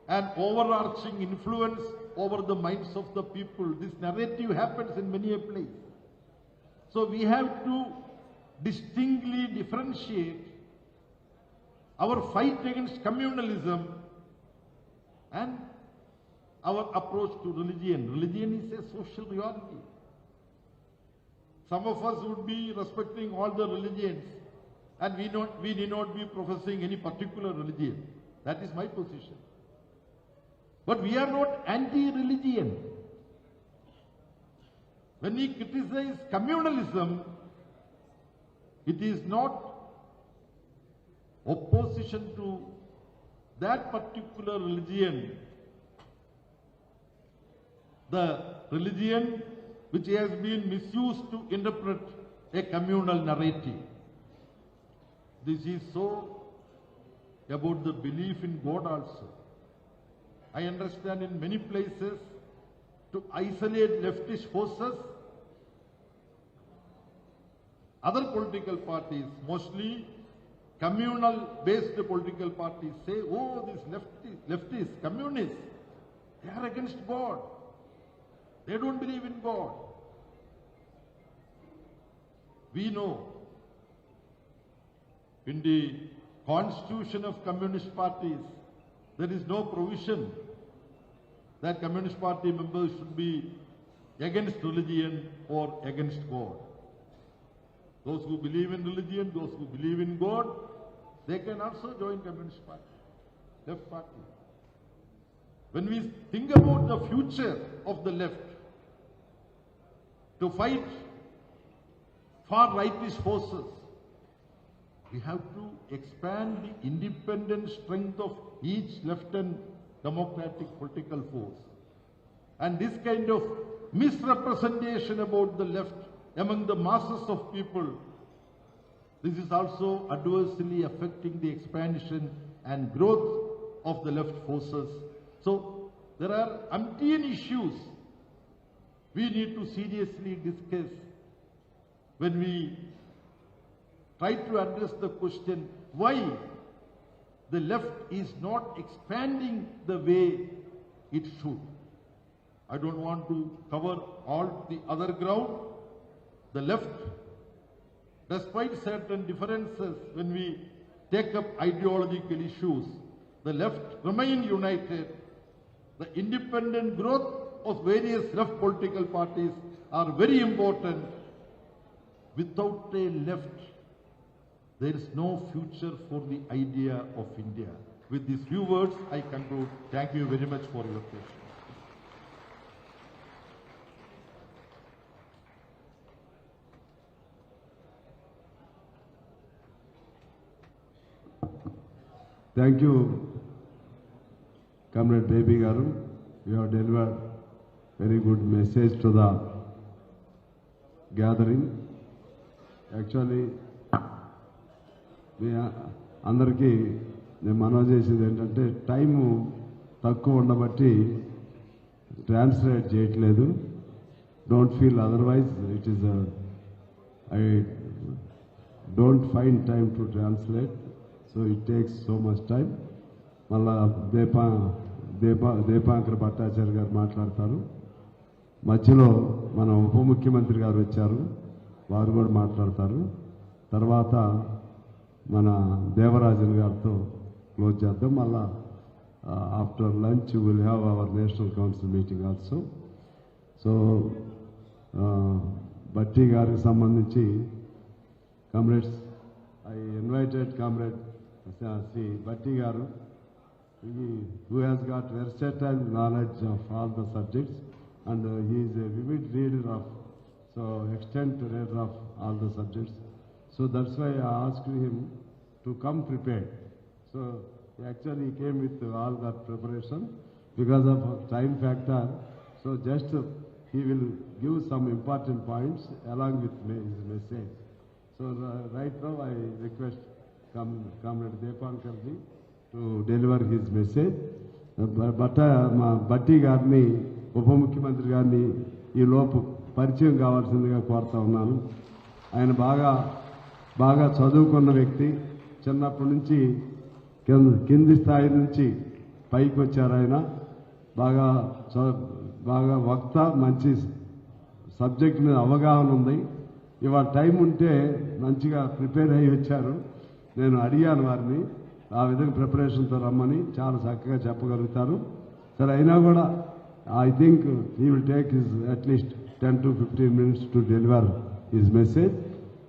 an overarching influence over the minds of the people. This narrative happens in many a place. So we have to distinctly differentiate our fight against communalism and our approach to religion. Religion is a social reality. Some of us would be respecting all the religions, and we need not be professing any particular religion. That is my position. But we are not anti-religion. When we criticize communalism, it is not opposition to that particular religion, the religion which has been misused to interpret a communal narrative. This is so about the belief in God also. I understand in many places to isolate leftist forces, other political parties, mostly communal-based political parties, say, oh, these leftists, communists, they are against God. They don't believe in God. We know in the constitution of communist parties, there is no provision that communist party members should be against religion or against God. Those who believe in religion, those who believe in God, they can also join communist party, left party. When we think about the future of the left, to fight far-rightist forces, we have to expand the independent strength of each left and democratic political force. And this kind of misrepresentation about the left among the masses of people, this is also adversely affecting the expansion and growth of the left forces. So there are umpteen issues we need to seriously discuss when we try to address the question why the left is not expanding the way it should. I don't want to cover all the other ground. The left, despite certain differences when we take up ideological issues, the left remain united. The independent growth of various left political parties are very important. Without a left, there is no future for the idea of India. With these few words, I conclude. Thank you very much for your patience. Thank you, Comrade Baby Garu. You have delivered very good message to the gathering. Actually, మీ అందరికీ నేను మనవి చేసేది ఏంటంటే time తక్కువ ఉండబట్టి translate చేయట్లేదు. Don't feel otherwise it is I don't find time to translate, so it takes so much time. మళ్ళా దీపాంకర్ భట్టాచార్య గారు మాట్లాడతారు. మధ్యలో మన ఉప ముఖ్యమంత్రి గారు వచ్చారు, వారు కూడా మాట్లాడతారు. తర్వాత మన దేవరాజన్ గారితో క్లోజ్ చేద్దాం. మళ్ళా after lunch will have our national council meeting also. So Bhatti గారికి సంబంధించి comrades, I invited comrade Shri Bhatti garu, who has got versatile knowledge of all the subjects, and he is a vivid reader of, so extent reader of all the subjects. So that's why I asked him to come prepared. So actually he came with all that preparation because of time factor. So just he will give some important points along with his message. So right now I request Comrade Deepankar ji to deliver his message. Bhatti గారిని, ఉప ముఖ్యమంత్రి గారిని ఈ లోపు పరిచయం కావాల్సిందిగా కోరుతా ఉన్నాను. ఆయన బాగా చదువుకున్న వ్యక్తి. చిన్నప్పటి నుంచి కింది స్థాయి నుంచి పైకి వచ్చారు. ఆయన బాగా వక్త, మంచి సబ్జెక్ట్ మీద అవగాహన ఉంది. ఇవాళ టైం ఉంటే మంచిగా ప్రిపేర్ అయ్యి వచ్చారు. నేను అడిగాను వారిని ఆ విధంగా ప్రిపరేషన్తో రమ్మని, చాలా చక్కగా చెప్పగలుగుతారు. సరే, అయినా కూడా I think he will take his at least 10 to 15 minutes to deliver his message.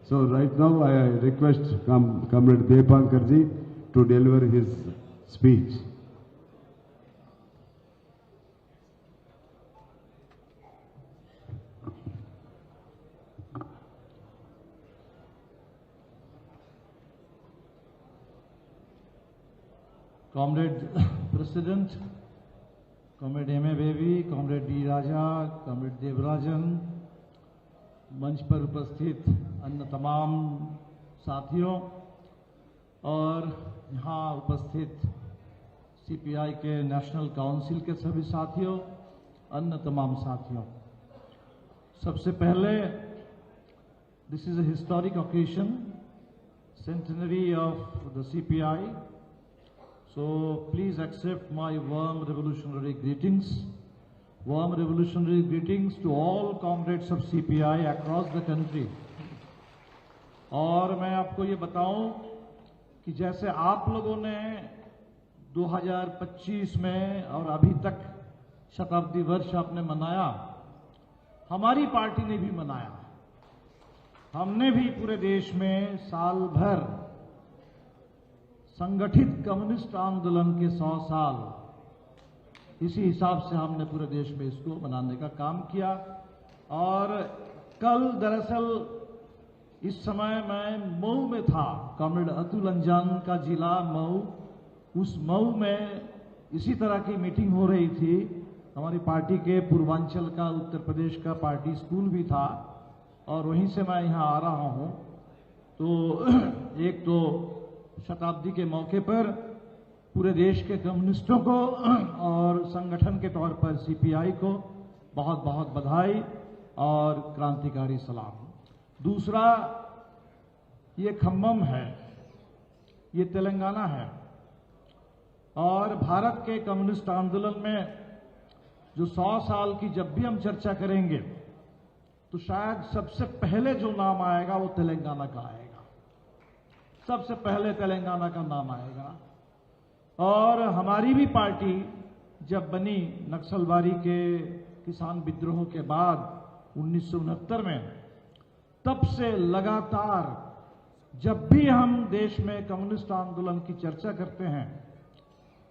So right now I request Comrade Deepankar ji to deliver his speech. Comrade President, Comrade M.A. Baby, Comrade D. Raja, Comrade Devarajan, मंच पर उपस्थित अन्य तमाम साथियों और यहाँ उपस्थित CPI के नेशनल काउंसिल के सभी साथियों, अन्य तमाम साथियों, सबसे पहले this is a historic occasion, centenary of the CPI. So please accept my warm revolutionary greetings. Warm revolutionary greetings to all comrades of CPI across the country. और मैं आपको ये बताऊं कि जैसे आप लोगों ने 2025 में और अभी तक शताब्दी वर्ष आपने मनाया, हमारी पार्टी ने भी मनाया। हमने भी पूरे देश में साल भर संगठित कम्युनिस्ट आंदोलन के 100 साल, इसी हिसाब से हमने पूरे देश में इसको मनाने का काम किया। और कल दरअसल इस समय मैं मऊ में था, कॉमरेड अतुल अंजान का जिला मऊ, उस मऊ में इसी तरह की मीटिंग हो रही थी। हमारी पार्टी के पूर्वांचल का, उत्तर प्रदेश का पार्टी स्कूल भी था और वहीं से मैं यहाँ आ रहा हूँ। तो एक तो शताब्दी के मौके पर पूरे देश के कम्युनिस्टों को और संगठन के तौर पर CPI को बहुत बहुत बधाई और क्रांतिकारी सलाम। दूसरा, ये खम्मम है, ये तेलंगाना है, और भारत के कम्युनिस्ट आंदोलन में जो 100 साल की जब भी हम चर्चा करेंगे तो शायद सबसे पहले जो नाम आएगा वो तेलंगाना का आएगा। सबसे पहले तेलंगाना का नाम आएगा। और हमारी भी पार्टी जब बनी नक्सलवादी के किसान विद्रोह के बाद 1969 में, तब से लगातार जब भी हम देश में कम्युनिस्ट आंदोलन की चर्चा करते हैं,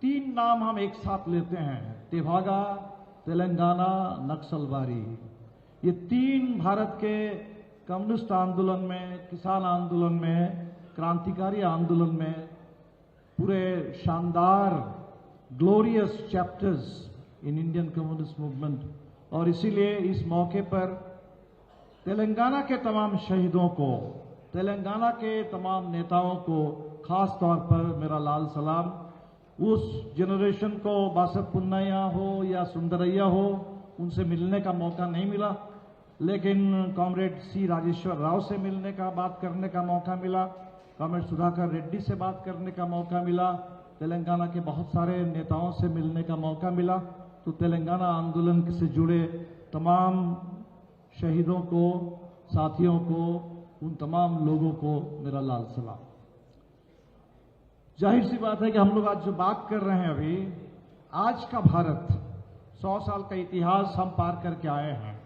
3 नाम हम एक साथ लेते हैं, तेभागा, तेलंगाना, नक्सलवादी। ये 3 भारत के कम्युनिस्ट आंदोलन में, किसान आंदोलन में, क्रांतिकारी आंदोलन में पूरे शानदार glorious chapters in Indian communist movement. और इसीलिए इस मौके पर तेलंगाना के तमाम शहीदों को, तेलंगाना के तमाम नेताओं को खास तौर पर मेरा लाल सलाम। उस जनरेशन को बासव पुन्नैया हो या सुंदरैया हो, उनसे मिलने का मौका नहीं मिला, लेकिन कॉमरेड सी राजेश्वर राव से मिलने का, बात करने का मौका मिला, कॉमरेड सुधाकर रेड्डी से बात करने का मौका मिला, तेलंगाना के बहुत सारे नेताओं से मिलने का मौका मिला। तो तेलंगाना आंदोलन से जुड़े तमाम शहीदों को, साथियों को, उन तमाम लोगों को मेरा लाल सलाम। जाहिर सी बात है कि हम लोग आज जो बात कर रहे हैं अभी, आज का भारत, 100 साल का इतिहास हम पार करके आए हैं।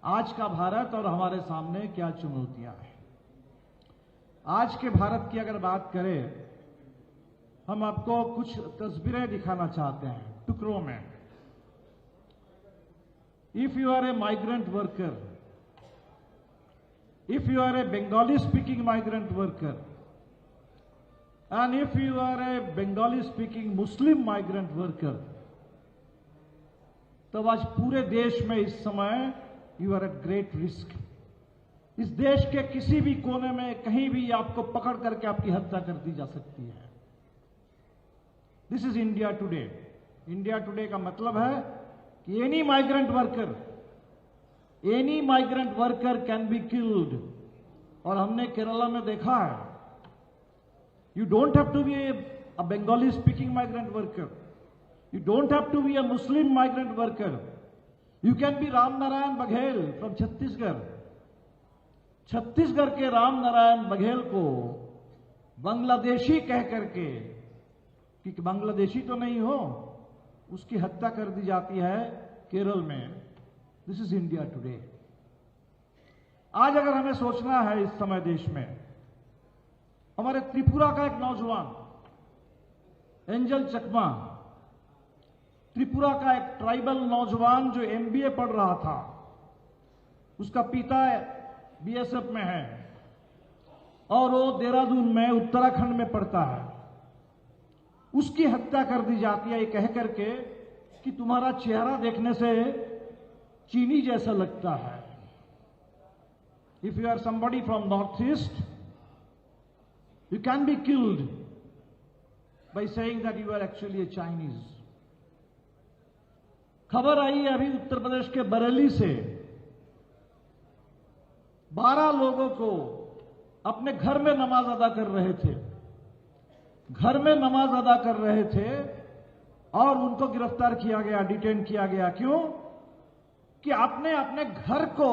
आज का भारत और हमारे सामने क्या चुनौतियां हैं। आज के भारत की अगर बात करें, हम आपको कुछ तस्वीरें दिखाना चाहते हैं टुकड़ों में। If you are a migrant worker, if you are a Bengali speaking migrant worker, and if you are a Bengali speaking Muslim migrant worker, तब आज पूरे देश में इस समय you are at great risk. इस देश के किसी भी कोने में कहीं भी आपको पकड़ करके आपकी हत्या कर दी जा सकती है। This is India today. India today का मतलब है कि any migrant worker can be killed. और हमने केरला में देखा है, you don't have to be a Bengali speaking migrant worker, you don't have to be a Muslim migrant worker, you can be Ram Narayan Baghel from Chhattisgarh. Chhattisgarh के राम नारायण बघेल को बांग्लादेशी कह करके, कि बांग्लादेशी तो नहीं हो, उसकी हत्या कर दी जाती है केरल में। This is India today. आज अगर हमें सोचना है इस समय देश में, हमारे त्रिपुरा का एक नौजवान एंजल चकमा, त्रिपुरा का एक ट्राइबल नौजवान जो एमबीए पढ़ रहा था, उसका पिता बीएसएफ में है और वो देहरादून में, उत्तराखंड में पढ़ता है। उसकी हत्या कर दी जाती है ये कह करके कि तुम्हारा चेहरा देखने से चीनी जैसा लगता है। If you are somebody from Northeast, you can be killed by saying that you are actually a Chinese. खबर आई है अभी उत्तर प्रदेश के बरेली से, 12 लोगों को अपने घर में नमाज अदा कर रहे थे, घर में नमाज अदा कर रहे थे और उनको गिरफ्तार किया गया, डिटेन किया गया। क्यों? कि आपने अपने घर को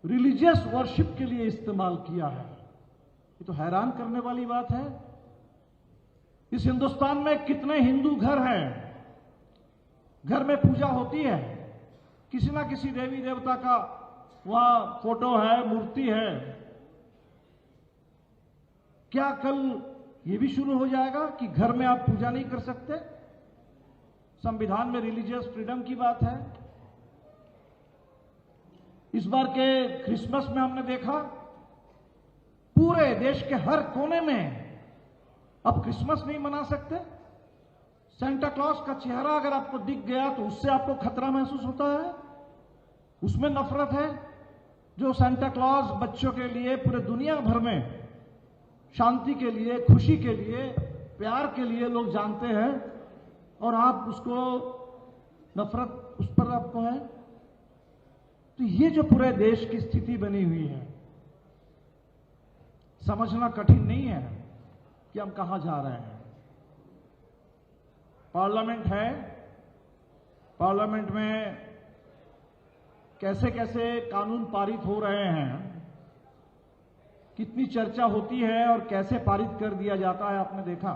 रिलीजियस वर्शिप के लिए इस्तेमाल किया है। ये तो हैरान करने वाली बात है। इस हिंदुस्तान में कितने हिंदू घर हैं, घर में पूजा होती है, किसी ना किसी देवी देवता का वहां फोटो है, मूर्ति है। क्या कल ये भी शुरू हो जाएगा कि घर में आप पूजा नहीं कर सकते? संविधान में रिलीजियस फ्रीडम की बात है। इस बार के क्रिसमस में हमने देखा पूरे देश के हर कोने में अब क्रिसमस नहीं मना सकते। सेंटा क्लॉज का चेहरा अगर आपको दिख गया तो उससे आपको खतरा महसूस होता है, उसमें नफरत है। जो सेंटा क्लॉज बच्चों के लिए पूरे दुनिया भर में शांति के लिए, खुशी के लिए, प्यार के लिए लोग जानते हैं, और आप उसको नफरत उस पर आपको है। तो ये जो पूरे देश की स्थिति बनी हुई है, समझना कठिन नहीं है कि हम कहां जा रहे हैं। पार्लियामेंट है, पार्लियामेंट में कैसे कैसे कानून पारित हो रहे हैं, कितनी चर्चा होती है और कैसे पारित कर दिया जाता है, आपने देखा।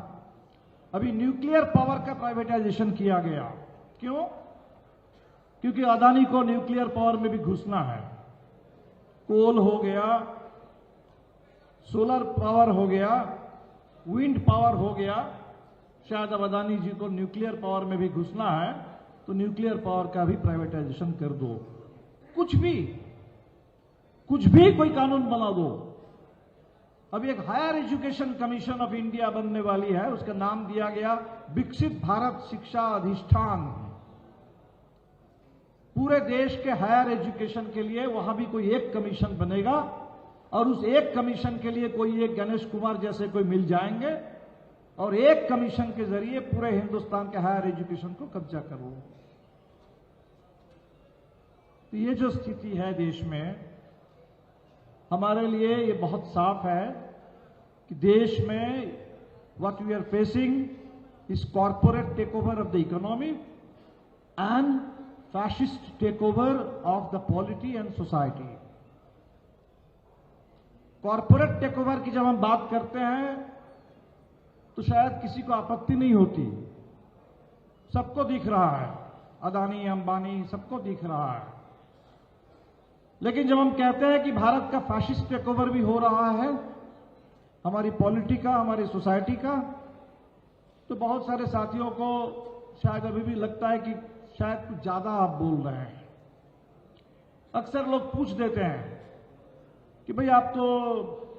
अभी न्यूक्लियर पावर का प्राइवेटाइजेशन किया गया। क्यों? क्योंकि अदानी को न्यूक्लियर पावर में भी घुसना है। कोल हो गया, सोलर पावर हो गया, विंड पावर हो गया। शायद अब अदानी जी को न्यूक्लियर पावर में भी घुसना है, तो न्यूक्लियर पावर का भी प्राइवेटाइजेशन कर दो। कुछ भी कोई कानून बना दो। अभी एक higher education commission of India बनने वाली है, उसका नाम दिया गया विकसित भारत शिक्षा अधिष्ठान। पूरे देश के हायर एजुकेशन के लिए वहां भी कोई एक कमीशन बनेगा और उस एक कमीशन के लिए कोई एक गणेश कुमार जैसे कोई मिल जाएंगे और एक कमीशन के जरिए पूरे हिंदुस्तान के हायर एजुकेशन को कब्जा करो। तो ये जो स्थिति है देश में, हमारे लिए ये बहुत साफ है कि देश में what we are facing is corporate take over of the economy and fascist take over of the polity and society. Corporate take over की जब हम बात करते हैं तो शायद किसी को आपत्ति नहीं होती, सबको दिख रहा है, अदानी अंबानी सबको दिख रहा है। लेकिन जब हम कहते हैं कि भारत का फैशिस्ट टेक ओवर भी हो रहा है, हमारी पॉलिटी का, हमारी सोसाइटी का, तो बहुत सारे साथियों को शायद अभी भी लगता है कि शायद कुछ ज्यादा आप बोल रहे हैं। अक्सर लोग पूछ देते हैं कि भाई आप तो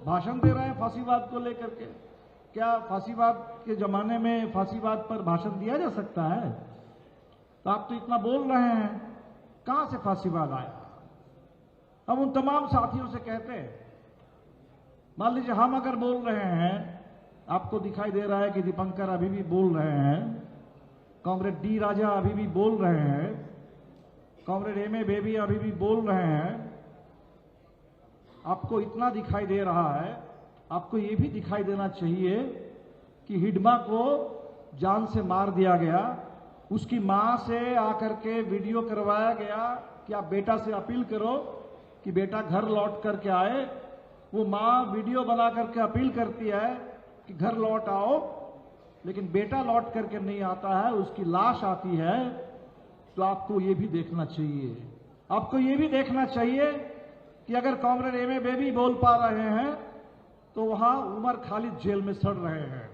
भाषण दे रहे हैं फांसीवाद को लेकर के, क्या फांसीवाद के जमाने में फांसीवाद पर भाषण दिया जा सकता है? तो आप तो इतना बोल रहे हैं, कहां से फांसीवाद आया? हम उन तमाम साथियों से कहते हैं, मान लीजिए हम अगर बोल रहे हैं, आपको दिखाई दे रहा है कि दीपंकर अभी भी बोल रहे हैं, कॉमरेड डी राजा अभी भी बोल रहे हैं, कॉमरेड एम ए बेबी अभी भी बोल रहे हैं, आपको इतना दिखाई दे रहा है, आपको ये भी दिखाई देना चाहिए कि हिडमा को जान से मार दिया गया, उसकी मां से आकर के वीडियो करवाया गया कि आप बेटा से अपील करो कि बेटा घर लौट करके आए। वो मां वीडियो बना करके अपील करती है कि घर लौट आओ, लेकिन बेटा लौट करके नहीं आता है, उसकी लाश आती है। तो आपको ये भी देखना चाहिए, आपको ये भी देखना चाहिए कि अगर कॉमरेड एम ए बेबी बोल पा रहे हैं तो वहां उमर खालिद जेल में सड़ रहे हैं।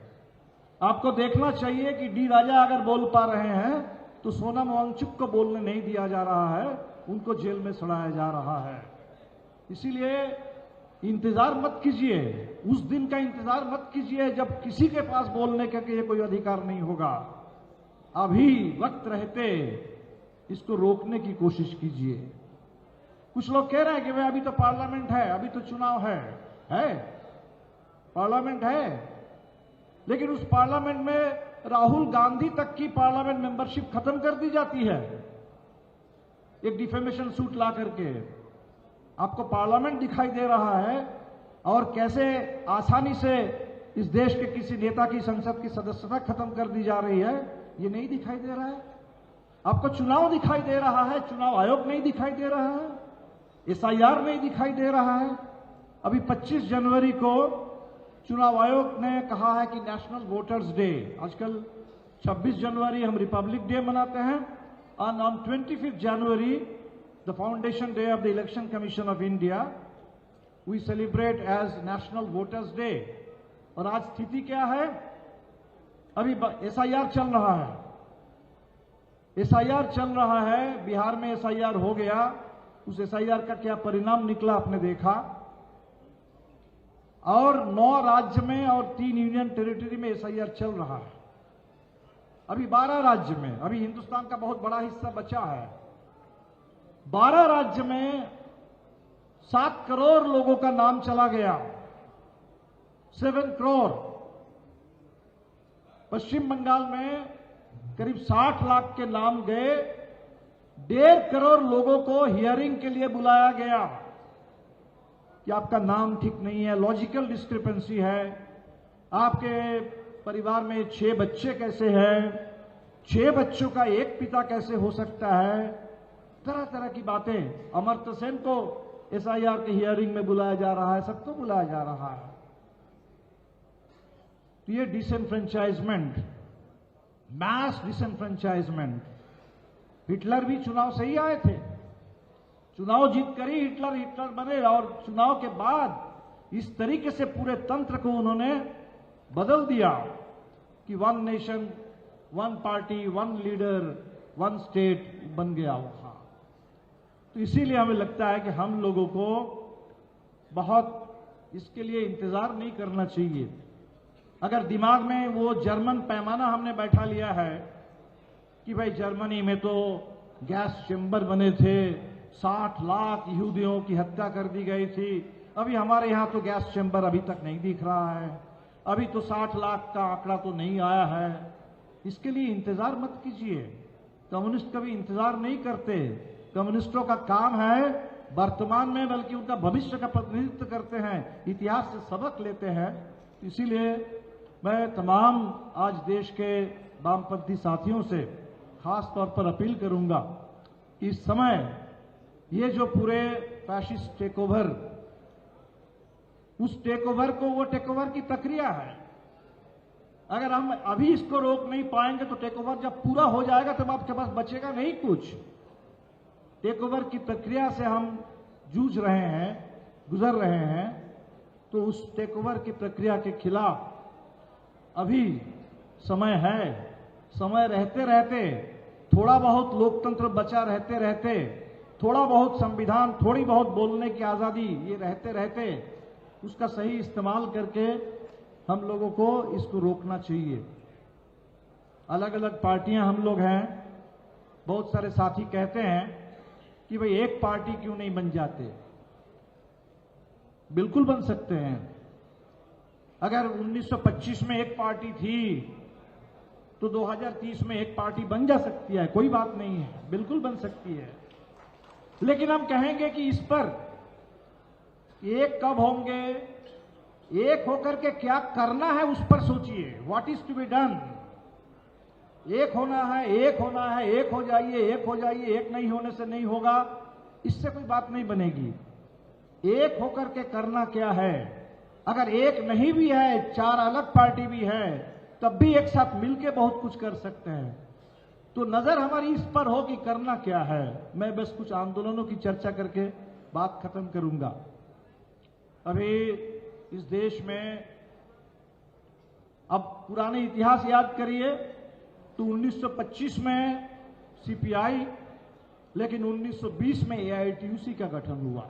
आपको देखना चाहिए कि डी राजा अगर बोल पा रहे हैं तो सोनम वांगचुक को बोलने नहीं दिया जा रहा है, उनको जेल में सड़ाया जा रहा है। इसीलिए इंतजार मत कीजिए, उस दिन का इंतजार मत कीजिए जब किसी के पास बोलने का कोई अधिकार नहीं होगा। अभी वक्त रहते इसको रोकने की कोशिश कीजिए। कुछ लोग कह रहे हैं कि भाई अभी तो पार्लियामेंट है, अभी तो चुनाव है पार्लियामेंट है, लेकिन उस पार्लियामेंट में राहुल गांधी तक की पार्लियामेंट मेंबरशिप खत्म कर दी जाती है एक डिफेमेशन सूट ला करके। आपको पार्लियामेंट दिखाई दे रहा है और कैसे आसानी से इस देश के किसी नेता की संसद की सदस्यता खत्म कर दी जा रही है, ये नहीं दिखाई दे रहा है। आपको चुनाव दिखाई दे रहा है, चुनाव आयोग नहीं दिखाई दे रहा है, एसआईआर नहीं दिखाई दे रहा है। अभी 25 जनवरी को चुनाव आयोग ने कहा है कि नेशनल वोटर्स डे, आजकल 26 जनवरी हम रिपब्लिक डे मनाते हैं, and on 25th January, the foundation day of the Election Commission of India, we celebrate as National Voters Day. और आज स्थिति क्या है? अभी एसआईआर चल रहा है, एसआईआर चल रहा है, बिहार में एसआईआर हो गया। उस एसआईआर का क्या परिणाम निकला आपने देखा। और 9 राज्य में और 3 यूनियन टेरिटरी में एसआईआर चल रहा है। अभी 12 राज्य में, अभी हिंदुस्तान का बहुत बड़ा हिस्सा बचा है, 12 राज्य में 7 करोड़ लोगों का नाम चला गया, 7 करोड़। पश्चिम बंगाल में करीब 60 लाख के नाम गए, 1.5 करोड़ लोगों को हियरिंग के लिए बुलाया गया कि आपका नाम ठीक नहीं है, लॉजिकल डिस्क्रिपेंसी है, आपके परिवार में 6 बच्चे कैसे हैं, 6 बच्चों का एक पिता कैसे हो सकता है, तरह तरह की बातें। अमर्त्य सेन को SIR के हियरिंग में बुलाया जा रहा है, सबको बुलाया जा रहा है। तो ये डिसएनफ्रेंचाइजमेंट, मैस डिसएनफ्रेंचाइजमेंट, हिटलर भी चुनाव से ही आए थे, चुनाव जीत कर ही हिटलर बने, और चुनाव के बाद इस तरीके से पूरे तंत्र को उन्होंने बदल दिया कि one nation, one party, one leader, one state बन गया वहां। तो इसीलिए हमें लगता है कि हम लोगों को बहुत इसके लिए इंतजार नहीं करना चाहिए। अगर दिमाग में वो जर्मन पैमाना हमने बैठा लिया है कि भाई जर्मनी में तो गैस चेंबर बने थे, 60 लाख यहूदियों की हत्या कर दी गई थी, अभी हमारे यहां तो गैस चेंबर अभी तक नहीं दिख रहा है, अभी तो 60 लाख का आंकड़ा तो नहीं आया है। इसके लिए इंतजार मत कीजिए। कम्युनिस्ट कभी इंतजार नहीं करते। कम्युनिस्टों का काम है वर्तमान में, बल्कि उनका भविष्य का प्रतिनिधित्व करते हैं, इतिहास से सबक लेते हैं। इसीलिए मैं तमाम आज देश के वामपंथी साथियों से खास तौर पर अपील करूंगा कि इस समय ये जो पूरे फैशिस्ट टेकओवर, उस टेकओवर को, वो टेकओवर की प्रक्रिया है। अगर हम अभी इसको रोक नहीं पाएंगे तो टेकओवर जब पूरा हो जाएगा तब आपके पास बचेगा नहीं कुछ। टेकओवर की प्रक्रिया से हम जूझ रहे हैं, गुजर रहे हैं, तो उस टेकओवर की प्रक्रिया के खिलाफ अभी समय है। समय रहते रहते, थोड़ा बहुत लोकतंत्र बचा रहते रहते, थोड़ा बहुत संविधान, थोड़ी बहुत बोलने की आजादी, ये रहते रहते उसका सही इस्तेमाल करके हम लोगों को इसको रोकना चाहिए। अलग अलग पार्टियां हम लोग हैं, बहुत सारे साथी कहते हैं कि भाई एक पार्टी क्यों नहीं बन जाते। बिल्कुल बन सकते हैं। अगर 1925 में एक पार्टी थी तो 2030 में एक पार्टी बन जा सकती है, कोई बात नहीं है, बिल्कुल बन सकती है। लेकिन हम कहेंगे कि इस पर एक कब होंगे, एक होकर के क्या करना है उस पर सोचिए। What is to be done. एक होना है, एक होना है, एक हो जाइए, एक हो जाइए, एक नहीं होने से नहीं होगा, इससे कोई बात नहीं बनेगी। एक होकर के करना क्या है। अगर एक नहीं भी है, 4 अलग पार्टी भी है, तब भी एक साथ मिलके बहुत कुछ कर सकते हैं। तो नजर हमारी इस पर हो कि करना क्या है। मैं बस कुछ आंदोलनों की चर्चा करके बात खत्म करूंगा। अभी इस देश में, अब पुराने इतिहास याद करिए तो 1925 में CPI, लेकिन 1920 में AITUC का गठन हुआ।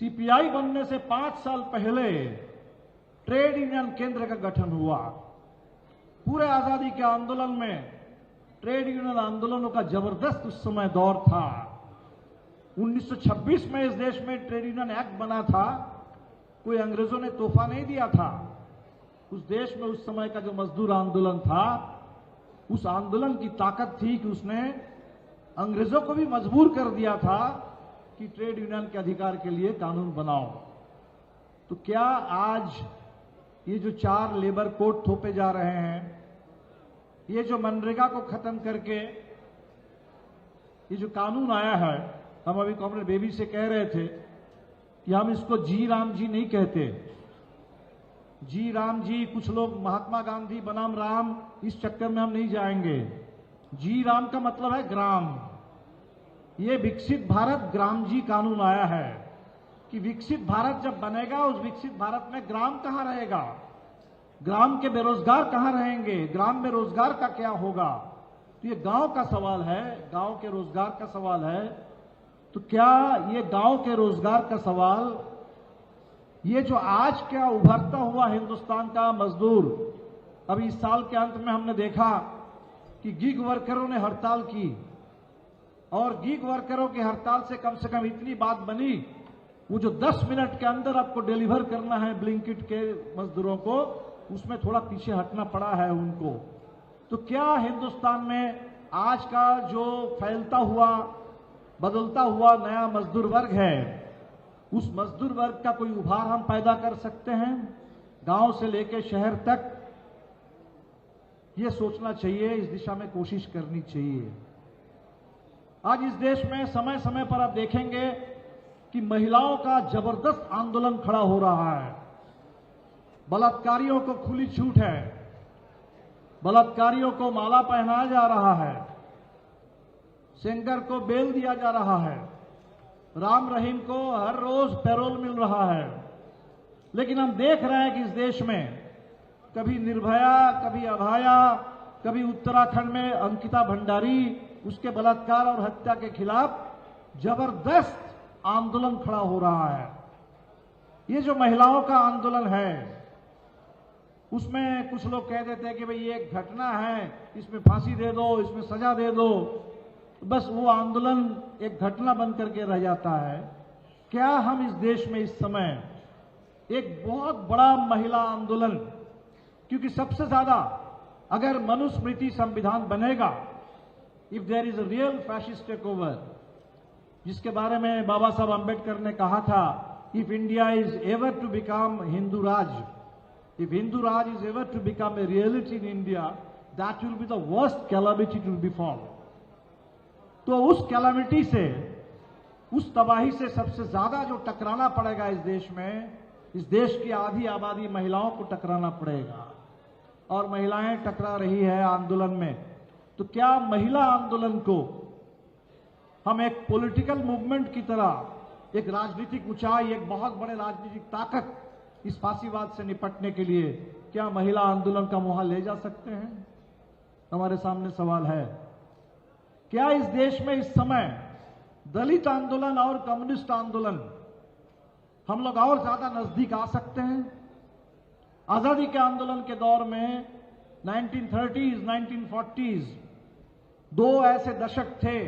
CPI बनने से 5 साल पहले ट्रेड यूनियन केंद्र का गठन हुआ। पूरे आजादी के आंदोलन में ट्रेड यूनियन आंदोलनों का जबरदस्त उस समय दौर था। 1926 में इस देश में ट्रेड यूनियन एक्ट बना था, कोई अंग्रेजों ने तोहफा नहीं दिया था। उस देश में उस समय का जो मजदूर आंदोलन था, उस आंदोलन की ताकत थी कि उसने अंग्रेजों को भी मजबूर कर दिया था कि ट्रेड यूनियन के अधिकार के लिए कानून बनाओ। तो क्या आज ये जो 4 लेबर कोड थोपे जा रहे हैं, ये जो मनरेगा को खत्म करके ये जो कानून आया है, हम अभी कॉमरेड बेबी से कह रहे थे कि हम इसको जी राम जी नहीं कहते। जी राम जी, कुछ लोग महात्मा गांधी बनाम राम, इस चक्कर में हम नहीं जाएंगे। जी राम का मतलब है ग्राम। ये विकसित भारत ग्राम जी कानून आया है कि विकसित भारत जब बनेगा, उस विकसित भारत में ग्राम कहां रहेगा, ग्राम के बेरोजगार कहां रहेंगे, ग्राम में रोजगार का क्या होगा। तो ये गांव का सवाल है, गांव के रोजगार का सवाल है। तो क्या ये गांव के रोजगार का सवाल, ये जो आज क्या उभरता हुआ हिंदुस्तान का मजदूर, अभी इस साल के अंत में हमने देखा कि गिग वर्करों ने हड़ताल की, और गिग वर्करों की हड़ताल से कम इतनी बात बनी, वो जो 10 मिनट के अंदर आपको डिलीवर करना है ब्लिंकिट के मजदूरों को, उसमें थोड़ा पीछे हटना पड़ा है उनको। तो क्या हिंदुस्तान में आज का जो फैलता हुआ, बदलता हुआ नया मजदूर वर्ग है, उस मजदूर वर्ग का कोई उभार हम पैदा कर सकते हैं गांव से लेकर शहर तक? ये सोचना चाहिए, इस दिशा में कोशिश करनी चाहिए। आज इस देश में समय समय पर आप देखेंगे कि महिलाओं का जबरदस्त आंदोलन खड़ा हो रहा है। बलात्कारियों को खुली छूट है, बलात्कारियों को माला पहनाया जा रहा है, सेंगर को बेल दिया जा रहा है, राम रहीम को हर रोज पैरोल मिल रहा है। लेकिन हम देख रहे हैं कि इस देश में कभी निर्भया, कभी अभाया, कभी उत्तराखंड में अंकिता भंडारी, उसके बलात्कार और हत्या के खिलाफ जबरदस्त आंदोलन खड़ा हो रहा है। ये जो महिलाओं का आंदोलन है, उसमें कुछ लोग कह देते हैं कि भाई ये एक घटना है, इसमें फांसी दे दो, इसमें सजा दे दो, बस वो आंदोलन एक घटना बन करके रह जाता है। क्या हम इस देश में इस समय एक बहुत बड़ा महिला आंदोलन, क्योंकि सबसे ज्यादा अगर मनुस्मृति संविधान बनेगा, if there is a real fascist take over, जिसके बारे में बाबा साहब अंबेडकर ने कहा था, if India is ever to become Hindu Raj, if Hindu Raj is ever to become a reality in India, that will be the worst calamity to befall. तो उस calamity से, उस तबाही से सबसे ज्यादा जो टकराना पड़ेगा इस देश में, इस देश की आधी आबादी महिलाओं को टकराना पड़ेगा, और महिलाएं टकरा रही है आंदोलन में। तो क्या महिला आंदोलन को हम एक पॉलिटिकल मूवमेंट की तरह, एक राजनीतिक ऊंचाई, एक बहुत बड़े राजनीतिक ताकत इस फांसीवाद से निपटने के लिए क्या महिला आंदोलन का मुहा ले जा सकते हैं? हमारे सामने सवाल है। क्या इस देश में इस समय दलित आंदोलन और कम्युनिस्ट आंदोलन हम लोग और ज्यादा नजदीक आ सकते हैं? आजादी के आंदोलन के दौर में 1930s, 1940s दो ऐसे दशक थे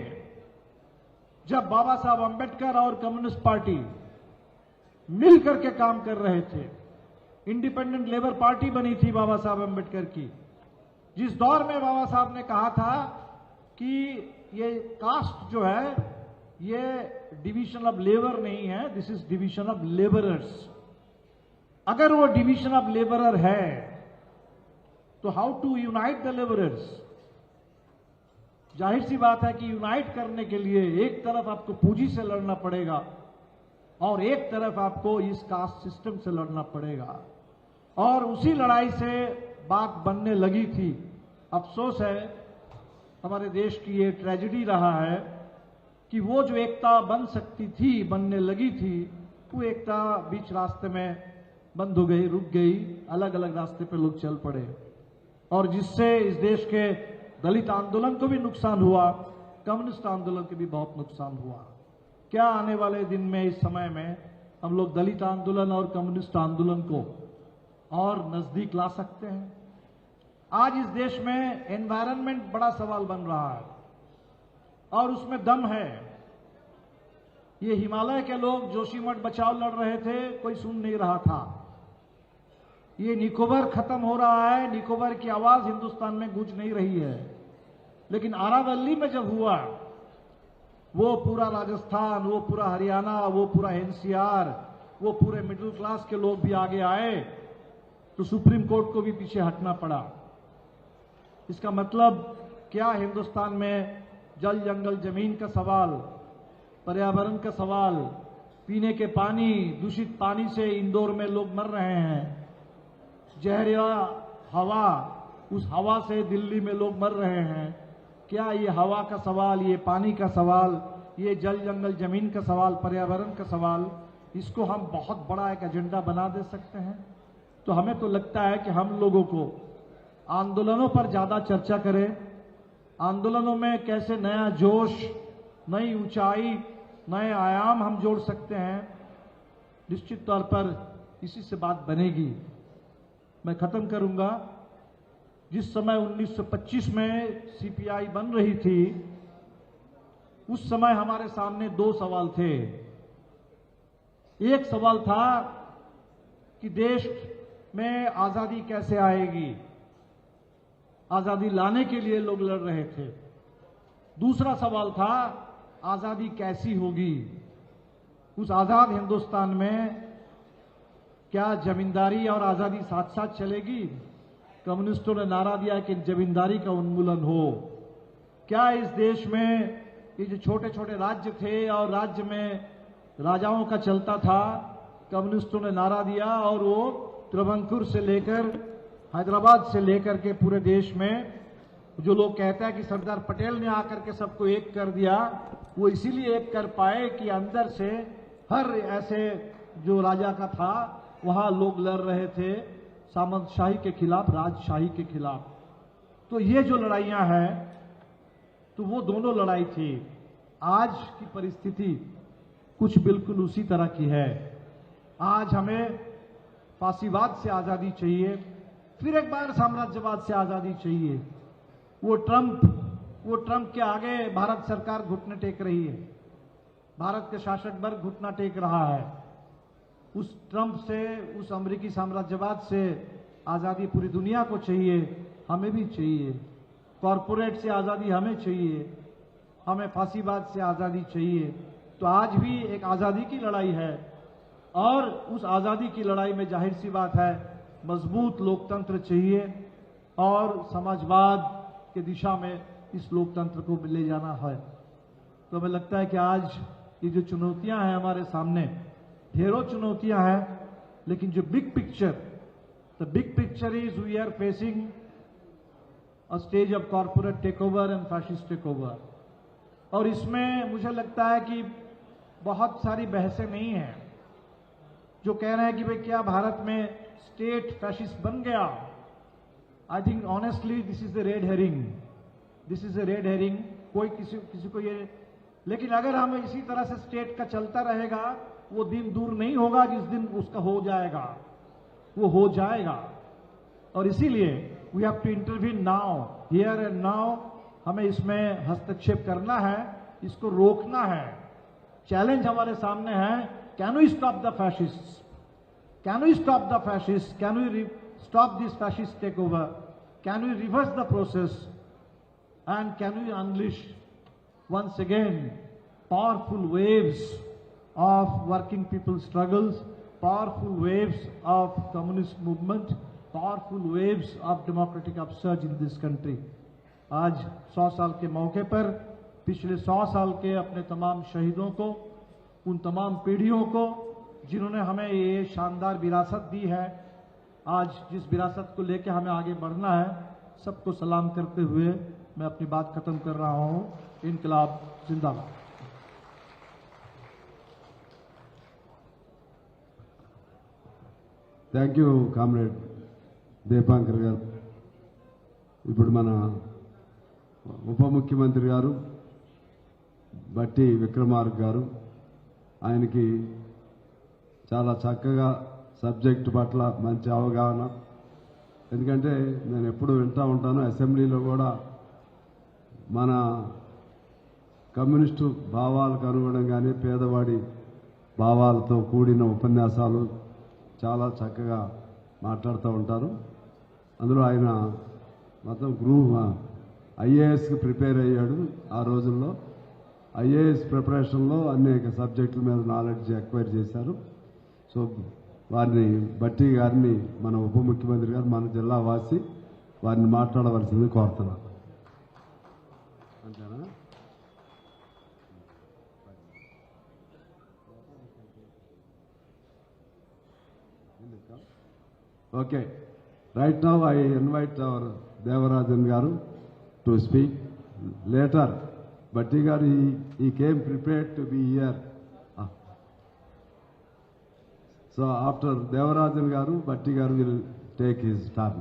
जब बाबा साहब अंबेडकर और कम्युनिस्ट पार्टी मिलकर के काम कर रहे थे। इंडिपेंडेंट लेबर पार्टी बनी थी बाबा साहब अंबेडकर की, जिस दौर में बाबा साहब ने कहा था कि ये कास्ट जो है ये डिवीजन ऑफ लेबर नहीं है, this is division of labourers. अगर वो डिवीजन ऑफ लेबरर है तो how to unite the labourers? जाहिर सी बात है कि यूनाइट करने के लिए एक तरफ आपको पूंजी से लड़ना पड़ेगा और एक तरफ आपको इस कास्ट सिस्टम से लड़ना पड़ेगा, और उसी लड़ाई से बात बनने लगी थी। अफसोस है, हमारे देश की ये ट्रेजेडी रहा है कि वो जो एकता बन सकती थी, बनने लगी थी, वो एकता बीच रास्ते में बंद हो गई, रुक गई, अलग अलग रास्ते पे लोग चल पड़े, और जिससे इस देश के दलित आंदोलन को भी नुकसान हुआ, कम्युनिस्ट आंदोलन को भी बहुत नुकसान हुआ। क्या आने वाले दिन में, इस समय में हम लोग दलित आंदोलन और कम्युनिस्ट आंदोलन को और नजदीक ला सकते हैं? आज इस देश में एनवायरनमेंट बड़ा सवाल बन रहा है और उसमें दम है। ये हिमालय के लोग जोशीमठ बचाओ लड़ रहे थे, कोई सुन नहीं रहा था। ये निकोबार खत्म हो रहा है, निकोबार की आवाज हिंदुस्तान में गूंज नहीं रही है, लेकिन आरावल्ली में जब हुआ, वो पूरा राजस्थान, वो पूरा हरियाणा, वो पूरा एनसीआर, वो पूरे मिडिल क्लास के लोग भी आगे आए, तो सुप्रीम कोर्ट को भी पीछे हटना पड़ा। इसका मतलब क्या हिंदुस्तान में जल जंगल जमीन का सवाल, पर्यावरण का सवाल, पीने के पानी, दूषित पानी से इंदौर में लोग मर रहे हैं, जहरीला हवा, उस हवा से दिल्ली में लोग मर रहे हैं। क्या ये हवा का सवाल, ये पानी का सवाल, ये जल जंगल जमीन का सवाल, पर्यावरण का सवाल, इसको हम बहुत बड़ा एक एजेंडा बना दे सकते हैं? तो हमें तो लगता है कि हम लोगों को आंदोलनों पर ज्यादा चर्चा करें, आंदोलनों में कैसे नया जोश, नई ऊंचाई, नए आयाम हम जोड़ सकते हैं। निश्चित तौर पर इसी से बात बनेगी। मैं खत्म करूंगा। जिस समय 1925 में सीपीआई बन रही थी, उस समय हमारे सामने दो सवाल थे। एक सवाल था कि देश में आजादी कैसे आएगी, आजादी लाने के लिए लोग लड़ रहे थे। दूसरा सवाल था आजादी कैसी होगी, उस आजाद हिंदुस्तान में क्या जमींदारी और आजादी साथ साथ चलेगी? कम्युनिस्टों ने नारा दिया कि जमींदारी का उन्मूलन हो। क्या इस देश में ये जो छोटे छोटे राज्य थे और राज्य में राजाओं का चलता था, कम्युनिस्टों ने नारा दिया और वो त्रवंकुर से लेकर हैदराबाद से लेकर के पूरे देश में जो लोग कहते हैं कि सरदार पटेल ने आकर के सबको एक कर दिया, वो इसीलिए एक कर पाए कि अंदर से हर ऐसे जो राजा का था वहां लोग लड़ रहे थे सामंतशाही के खिलाफ, राजशाही के खिलाफ। तो ये जो लड़ाइयां हैं तो वो दोनों लड़ाई थी। आज की परिस्थिति कुछ बिल्कुल उसी तरह की है। आज हमें फासीवाद से आजादी चाहिए, फिर एक बार साम्राज्यवाद से आजादी चाहिए। वो ट्रंप के आगे भारत सरकार घुटने टेक रही है, भारत के शासक वर्ग घुटना टेक रहा है। उस ट्रंप से, उस अमेरिकी साम्राज्यवाद से आजादी पूरी दुनिया को चाहिए, हमें भी चाहिए। कॉरपोरेट से आजादी हमें चाहिए, हमें फांसीवाद से आजादी चाहिए। तो आज भी एक आजादी की लड़ाई है और उस आजादी की लड़ाई में जाहिर सी बात है मजबूत लोकतंत्र चाहिए और समाजवाद की दिशा में इस लोकतंत्र को ले जाना है। तो हमें लगता है कि आज ये जो चुनौतियां हैं हमारे सामने, ढेरों चुनौतियां हैं, लेकिन जो big picture is we are facing a stage of corporate take over and fascist take over. और इसमें मुझे लगता है कि बहुत सारी बहसें नहीं हैं। जो कह रहे हैं कि भाई क्या भारत में स्टेट फैशिस्ट बन गया, I think honestly this is the red herring, this is the red herring. कोई किसी को ये, लेकिन अगर हम इसी तरह से स्टेट का चलता रहेगा, वो दिन दूर नहीं होगा जिस दिन उसका हो जाएगा, वो हो जाएगा। और इसीलिए we have to intervene now, here and now. हमें इसमें हस्तक्षेप करना है, इसको रोकना है। चैलेंज हमारे सामने है, can we stop the fascists, can we stop the fascist, can we stop this fascist take over, can we reverse the process and can we unleash once again powerful waves of working people struggles, powerful waves of communist movement, powerful waves of democratic upsurge in this country। आज 100 साल के मौके पर पिछले 100 साल के अपने तमाम शहीदों को, उन तमाम पीढ़ियों को जिन्होंने हमें ये शानदार विरासत दी है, आज जिस विरासत को लेकर हमें आगे बढ़ना है, सबको सलाम करते हुए मैं अपनी बात खत्म कर रहा हूं। इनकलाब जिंदाबाद। థ్యాంక్ యూ కామ్రేడ్ దీపాంకర్ గారు. ఇప్పుడు మన ఉప ముఖ్యమంత్రి గారు భట్టి విక్రమార్క గారు, ఆయనకి చాలా చక్కగా సబ్జెక్ట్ పట్ల మంచి అవగాహన. ఎందుకంటే నేను ఎప్పుడు వింటూ ఉంటాను, అసెంబ్లీలో కూడా మన కమ్యూనిస్టు భావాలకు అనుగుణంగానే పేదవాడి భావాలతో కూడిన ఉపన్యాసాలు చాలా చక్కగా మాట్లాడుతూ ఉంటారు. అందులో ఆయన మొత్తం ఐఏఎస్కి ప్రిపేర్ అయ్యాడు. ఆ రోజుల్లో ఐఏఎస్ ప్రిపరేషన్లో అనేక సబ్జెక్టుల మీద నాలెడ్జ్ ఎక్వైర్ చేశారు. సో వారిని భట్టి గారిని మన ఉప ముఖ్యమంత్రి గారు, మన జిల్లా వాసి, వారిని మాట్లాడవలసింది కోరుతున్నారు. అంతేనా? Okay, right now I invite our Devarajan గారు టు స్పీక్. లేటర్ భట్టి గారు he came prepared to be here. So after Devarajan garu, Bhatti garu will take his turn.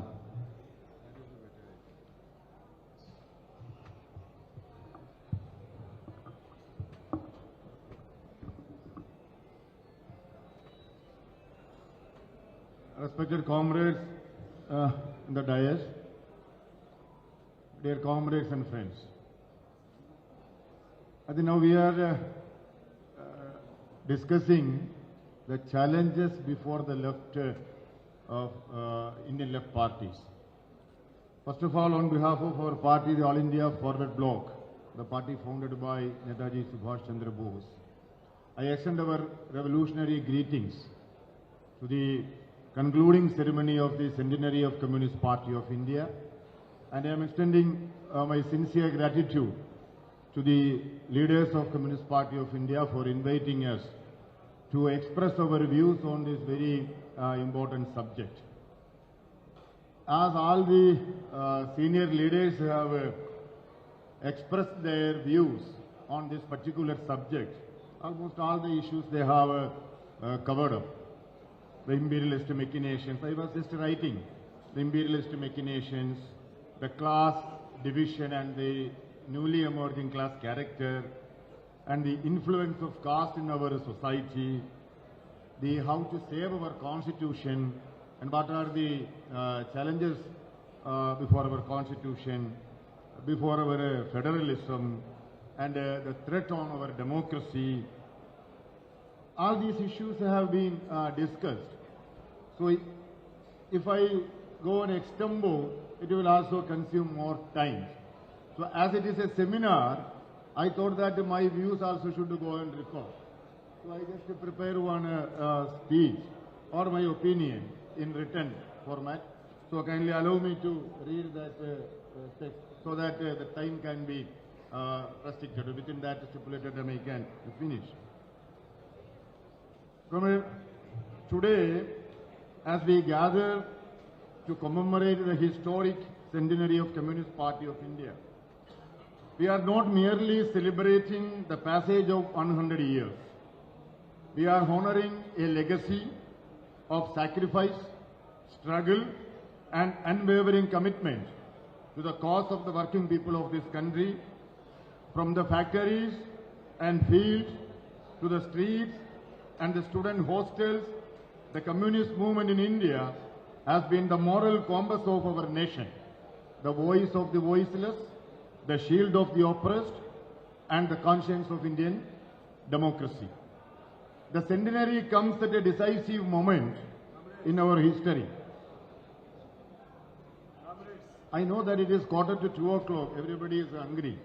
Respected comrades in the dais, dear comrades and friends, I think now we are discussing the challenges before the left of Indian left parties. First of all, on behalf of our party, the All India Forward Bloc, the party founded by Netaji Subhash Chandra Bose, I extend our revolutionary greetings to the concluding ceremony of the Centenary of Communist Party of India, and I am extending my sincere gratitude to the leaders of Communist Party of India for inviting us to express our views on this very important subject. As all the senior leaders have expressed their views on this particular subject, almost all the issues they have covered up. The imperialist machinations, I was just writing, the imperialist machinations, the class division and the newly emerging class character, and the influence of caste in our society, the how to save our constitution, and what are the challenges before our constitution, before our federalism, and the threat on our democracy. All these issues have been discussed. So if I go in extempo, it will also consume more time. So as it is a seminar, I thought that my views also should go and record. So I just prepare one speech or my opinion in written format. So kindly allow me to read that text so that the time can be restricted. Within that stipulated time I can finish. Today, as we gather to commemorate the historic centenary of Communist Party of India, we are not merely celebrating the passage of 100 years. We are honoring a legacy of sacrifice, struggle, and unwavering commitment to the cause of the working people of this country, from the factories and fields to the streets and the student hostels. The communist movement in India has been the moral compass of our nation, the voice of the voiceless, the shield of the oppressed, and the conscience of Indian democracy. The centenary comes at a decisive moment in our history. I know that it is 1:45, everybody is hungry,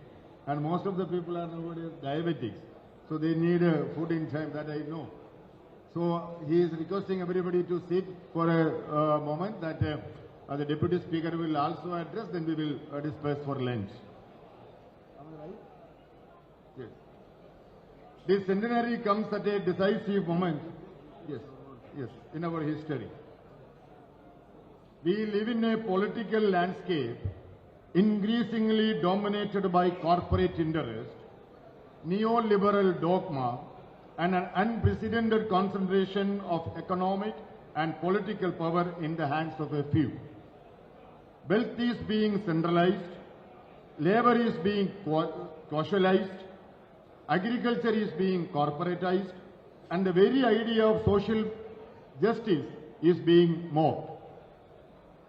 and most of the people are nowadays diabetics, so they need food in time, that I know. So he is requesting everybody to sit for a moment, that the Deputy Speaker will also address, then we will disperse for lunch. Am I right? Yes. This centenary comes at a decisive moment, yes, in our history. We live in a political landscape increasingly dominated by corporate interest, neoliberal dogma, and an unprecedented concentration of economic and political power in the hands of a few. Wealth is being centralized, labor is being socialized, agriculture is being corporatized, and the very idea of social justice is being mocked.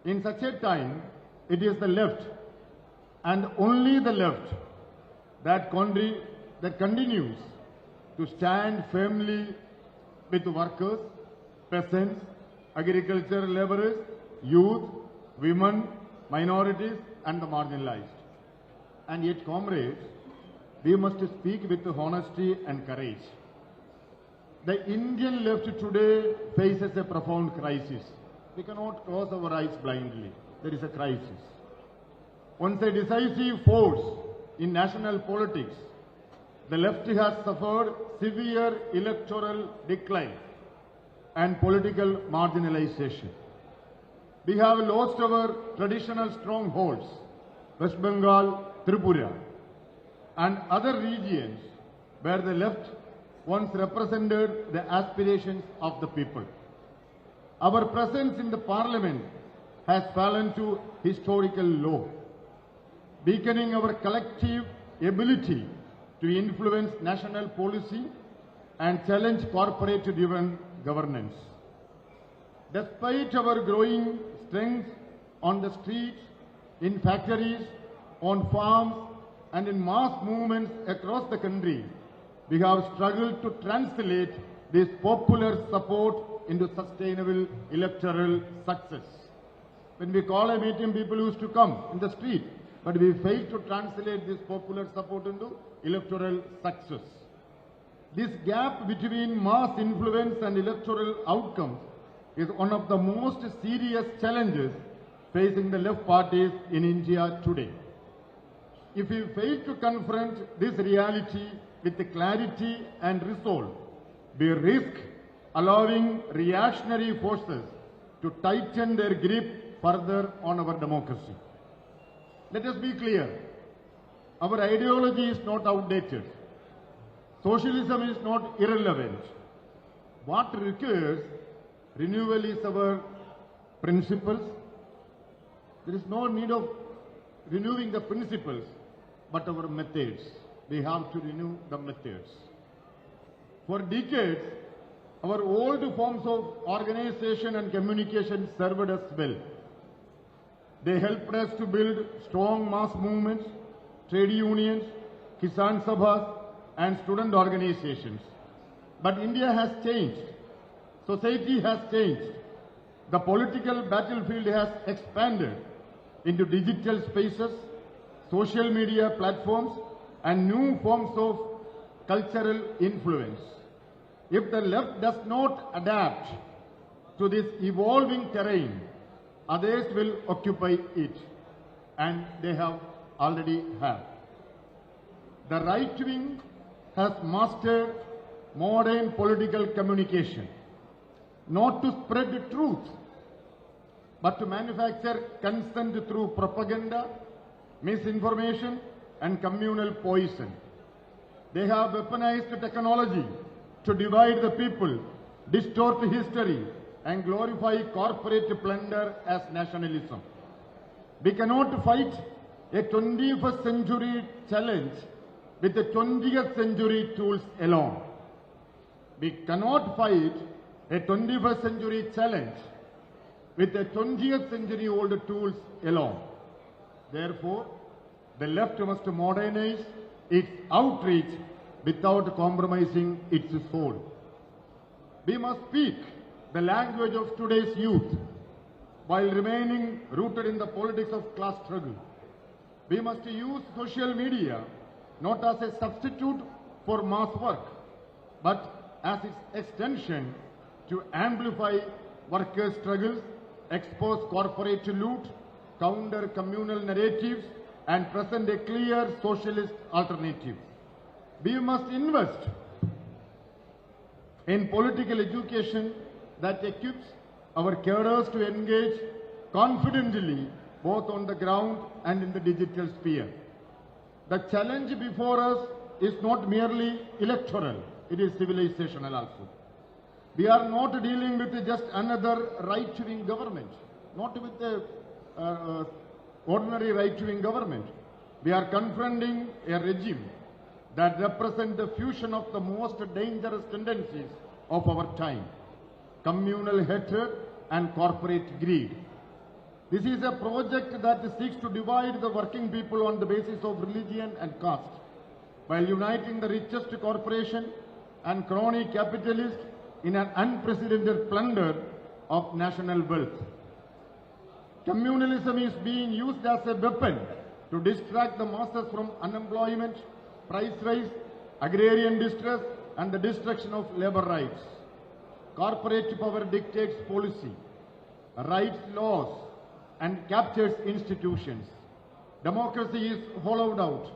In such a time, it is the left, and only the left, that continues to stand firmly with workers, peasants, agricultural laborers, youth, women, minorities, and the marginalized. And yet, comrades, we must speak with honesty and courage. The Indian left today faces a profound crisis. We cannot close our eyes blindly. There is a crisis. Once a decisive force in national politics, the left has suffered severe electoral decline and political marginalization. We have lost our traditional strongholds, West Bengal, Tripura, and other regions where the left once represented the aspirations of the people. Our presence in the parliament has fallen to historical low, weakening our collective ability to influence national policy and challenge corporate-driven governance. Despite our growing strength on the streets, in factories, on farms, and in mass movements across the country, we have struggled to translate this popular support into sustainable electoral success. When we call a meeting, people used to come in the street, but we failed to translate this popular support into electoral success. This gap between mass influence and electoral outcomes is one of the most serious challenges facing the left parties in India today. If we fail to confront this reality with clarity and resolve, we risk allowing reactionary forces to tighten their grip further on our democracy. Let us be clear. Our ideology is not outdated. Socialism is not irrelevant. What requires renewal is our principles. There is no need of renewing the principles, but our methods. We have to renew the methods. For decades, our old forms of organization and communication served us well. They helped us to build strong mass movements, trade unions, Kisan Sabhas, and student organizations. But India has changed. Society has changed. The political battlefield has expanded into digital spaces, social media platforms, and new forms of cultural influence. If the left does not adapt to this evolving terrain, others will occupy it, and they have already have. The right wing has mastered modern political communication, not to spread the truth, but to manufacture consent through propaganda, misinformation, and communal poison. They have weaponized technology to divide the people, distort history, and glorify corporate plunder as nationalism. We cannot fight a 21st century challenge with the 20th century tools alone. We cannot fight a 21st century challenge with the 20th century old tools alone. Therefore, the left must modernize its outreach without compromising its soul. We must speak the language of today's youth while remaining rooted in the politics of class struggle. We must use social media not as a substitute for mass work, but as its extension to amplify workers' struggles, expose corporate loot, counter communal narratives, and present a clear socialist alternative. We must invest in political education that equips our cadres to engage confidently both on the ground and in the digital sphere. The challenge before us is not merely electoral, it is civilizational also. We are not dealing with just another right-wing government, not with the ordinary right-wing government. We are confronting a regime that represents the fusion of the most dangerous tendencies of our time: communal hatred and corporate greed. This is a project that seeks to divide the working people on the basis of religion and caste, while uniting the richest corporation and crony capitalists in an unprecedented plunder of national wealth. Communalism is being used as a weapon to distract the masses from unemployment, price rise, agrarian distress, and the destruction of labor rights. Corporate power dictates policy, writes laws, and captures institutions. Democracy is hollowed out,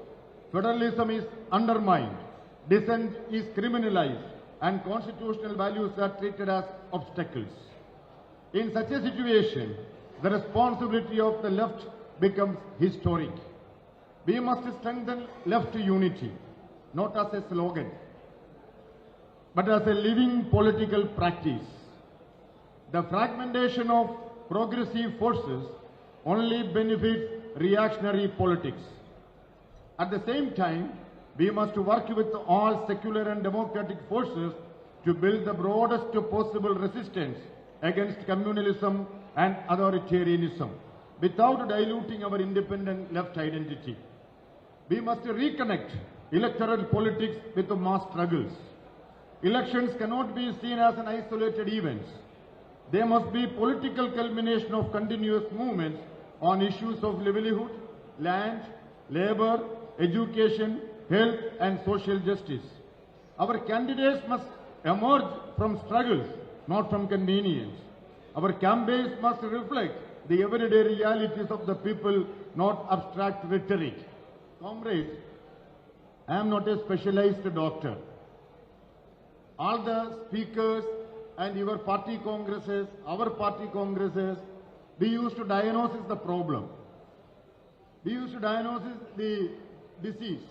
federalism is undermined, dissent is criminalized, and constitutional values are treated as obstacles. In such a situation, the responsibility of the left becomes historic. We must strengthen left unity, not as a slogan, but as a living political practice. The fragmentation of progressive forces only benefits reactionary politics. At the same time, we must work with all secular and democratic forces to build the broadest possible resistance against communalism and authoritarianism without diluting our independent left identity. We must reconnect electoral politics with the mass struggles. Elections cannot be seen as an isolated event. They must be political culmination of continuous movements on issues of livelihood, land, labor, education, health, and social justice. Our candidates must emerge from struggles, not from convenience. Our campaigns must reflect the everyday realities of the people, not abstract rhetoric. Comrades, I am not a specialized doctor. all the speakers and your party congresses, our party congresses, we used to diagnose the problem. We used to diagnose the disease.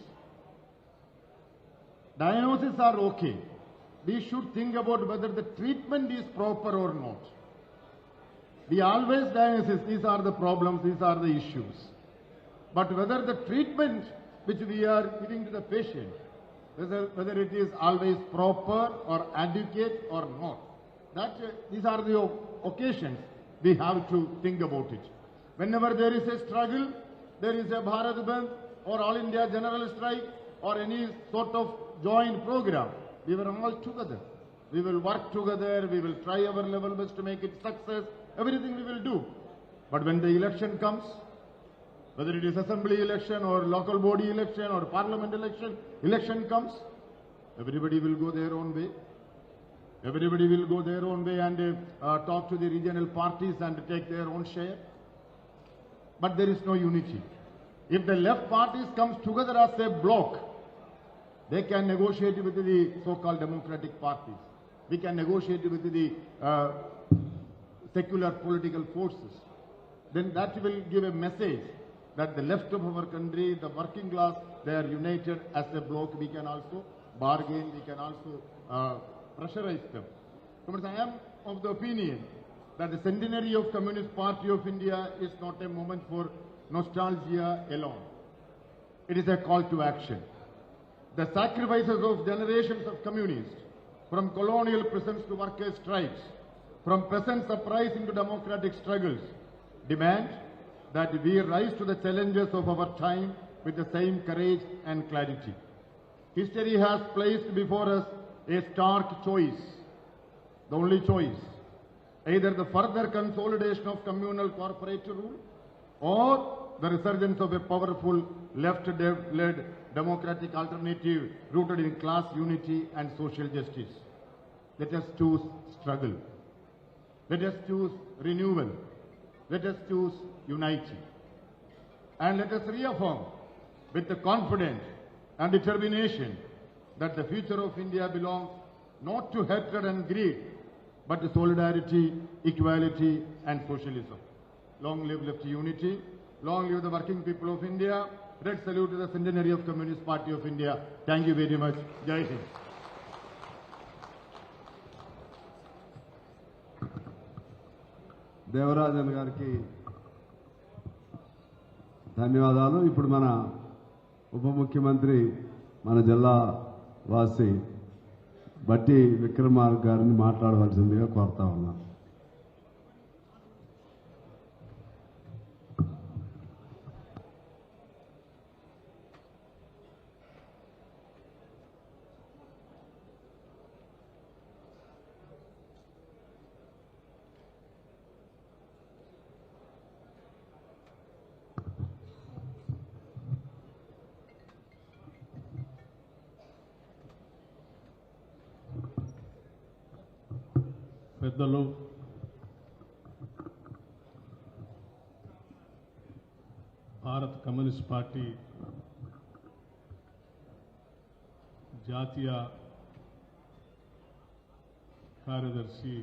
Diagnoses are okay. We should think about whether the treatment is proper or not. We always diagnose these are the problems, these are the issues. But whether the treatment which we are giving to the patient, whether it is always proper or adequate or not, these are the occasions we have to think about it. Whenever there is a struggle, there is a Bharat Bandh or All India General Strike or any sort of joint program, we were all together. We will work together, we will try our level best to make it success, everything we will do. But when the election comes, whether it is assembly election or local body election or parliament election comes, everybody will go their own way. Everybody will go their own way and talk to the regional parties and take their own share. But there is no unity. If the left parties comes together as a bloc, they can negotiate with the so-called democratic parties. We can negotiate with the secular political forces. Then that will give a message that the left of our country, the working class, they are united as a bloc. We can also bargain, we can also pressurize them. So I am of the opinion that the centenary of Communist Party of India is not a moment for nostalgia alone. It is a call to action. The sacrifices of generations of communists, from colonial prisons to workers' strikes, from peasants' uprising to democratic struggles, demand that we rise to the challenges of our time with the same courage and clarity. History has placed before us a stark choice, the only choice, either the further consolidation of communal corporate rule or the resurgence of a powerful left-led democratic alternative rooted in class unity and social justice. Let us choose struggle. Let us choose renewal. Let us choose unity. And let us reaffirm with the confidence and determination that the future of India belongs not to hatred and greed, but to solidarity, equality and socialism. Long live left unity. Long live the working people of India. Red salute to the centenary of Communist Party of India. Thank you very much. Jai Hind. Devarajan గారికి ధన్యవాదాలు. ఇప్పుడు మన ఉప ముఖ్యమంత్రి మన జిల్లా వాసి భట్టి విక్రమార్క గారిని మాట్లాడవలసిందిగా కోరుతా ఉన్నాను. పెద్దలు, భారత కమ్యూనిస్ట్ పార్టీ జాతీయ కార్యదర్శి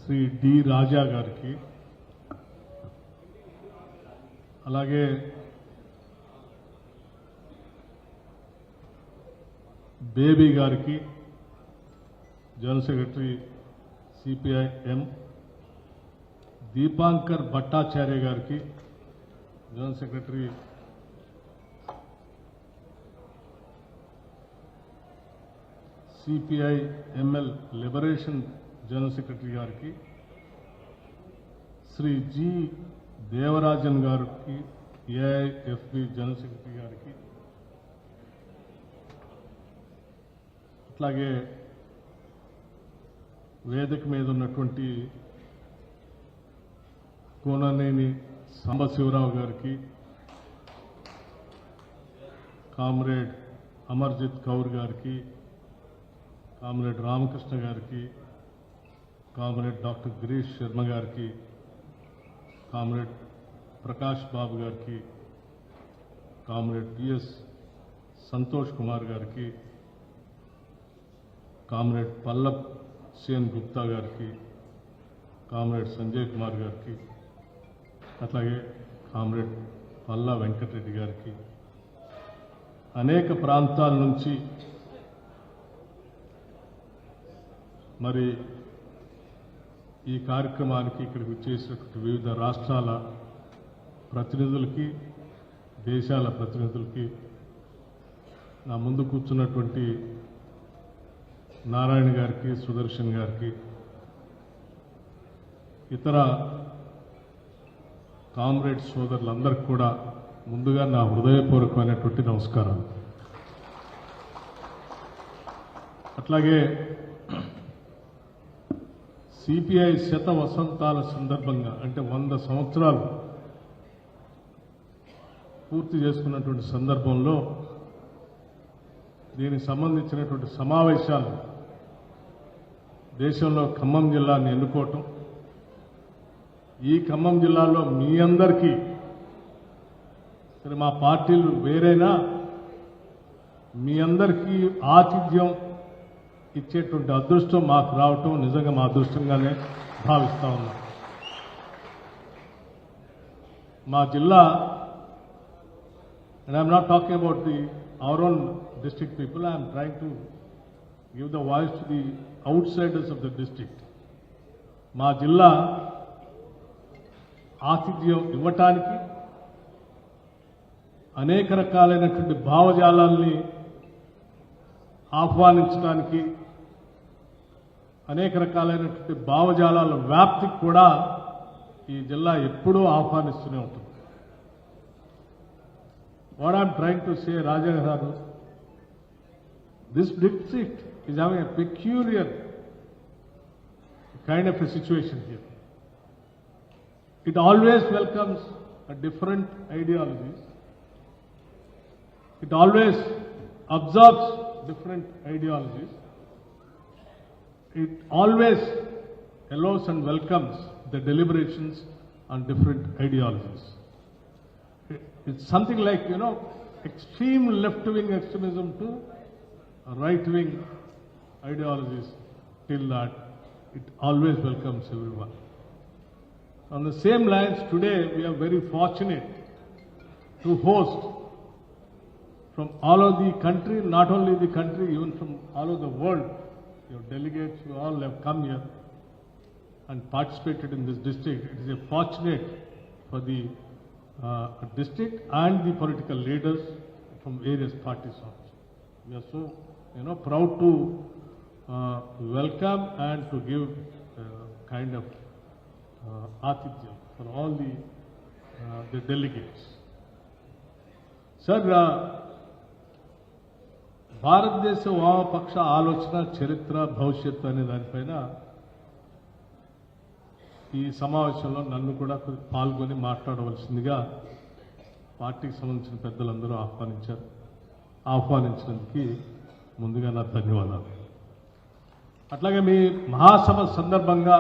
శ్రీ డి రాజా గారికి, అలాగే బేబీ గారికి, general secretary CPI M, Dipankar Bhattacharya गार की general secretary CPI ML liberation general secretary गार की, श्री जी देवराजन गार की AIFB जनरल सेक्रेटरी गार की, अట్లాగే వేదిక మీద ఉన్నటువంటి కోననేని సాంబశివరావు గారికి, కామ్రేడ్ అమర్జిత్ కౌర్ గారికి, కామ్రేడ్ రామకృష్ణ గారికి, కామ్రేడ్ డాక్టర్ గిరీష్ శర్మ గారికి, కామ్రేడ్ ప్రకాష్ బాబు గారికి, కామ్రేడ్ PS సంతోష్ కుమార్ గారికి, కామ్రేడ్ పల్లబ్ సిఎన్ గుప్తా గారికి, కామ్రేడ్ సంజయ్ కుమార్ గారికి, అట్లాగే కామ్రేడ్ పల్లా వెంకటరెడ్డి గారికి, అనేక ప్రాంతాల నుంచి మరి ఈ కార్యక్రమానికి ఇక్కడికి వచ్చేసినటువంటి వివిధ రాష్ట్రాల ప్రతినిధులకి, దేశాల ప్రతినిధులకి, నా ముందు కూర్చున్నటువంటి నారాయణ గారికి, సుదర్శన్ గారికి, ఇతర కామ్రేడ్ సోదరులందరికీ కూడా ముందుగా నా హృదయపూర్వకమైనటువంటి నమస్కారాలు. అట్లాగే సిపిఐ శత వసంతాల సందర్భంగా, అంటే 100 సంవత్సరాలు పూర్తి చేసుకున్నటువంటి సందర్భంలో దీనికి సంబంధించినటువంటి సమావేశాలు దేశంలో ఖమ్మం జిల్లాని ఎన్నుకోవటం, ఈ ఖమ్మం జిల్లాలో మీ అందరికీ, సరే మా పార్టీలు వేరైనా మీ అందరికీ ఆతిథ్యం ఇచ్చేటువంటి అదృష్టం మాకు రావటం నిజంగా మా అదృష్టంగానే భావిస్తా ఉన్నాం. మా జిల్లా, and I'm not talking about our own district people, I'm trying to give the voice to the outsiders of the district. మా జిల్లా ఆతిథ్యం ఇవ్వటానికి, అనేక రకాలైనటువంటి భావజాలాల్ని ఆహ్వానించడానికి, అనేక రకాలైనటువంటి భావజాలాల వ్యాప్తికి కూడా ఈ జిల్లా ఎప్పుడూ ఆహ్వానిస్తూనే ఉంటుంది. What I'm trying to say, Raja garu, this district is having a peculiar kind of a situation here. It always welcomes a different ideologies. It always absorbs different ideologies. It always allows and welcomes the deliberations on different ideologies. It's something like, extreme left-wing extremism to right-wing ideologies, till that it always welcomes everyone. On the same lines, today we are very fortunate to host from all over the country, not only the country, even from all over the world. Your delegates, you all have come here and participated in this district. It is a fortunate for the district and the political leaders from various parties also. We are so, proud to welcome and to give kind of atithya for all the delegates. Sir, భారతదేశ వామపక్ష ఆలోచన, చరిత్ర, భవిష్యత్తు అనే దానిపైన ఈ సమావేశంలో నన్ను కూడా పాల్గొని మాట్లాడవలసిందిగా పార్టీకి సంబంధించిన పెద్దలందరూ ఆహ్వానించారు. ఆహ్వానించినందుకు ముందుగా నా ధన్యవాదాలు. అట్లాగే మీ మహాసభ సందర్భంగా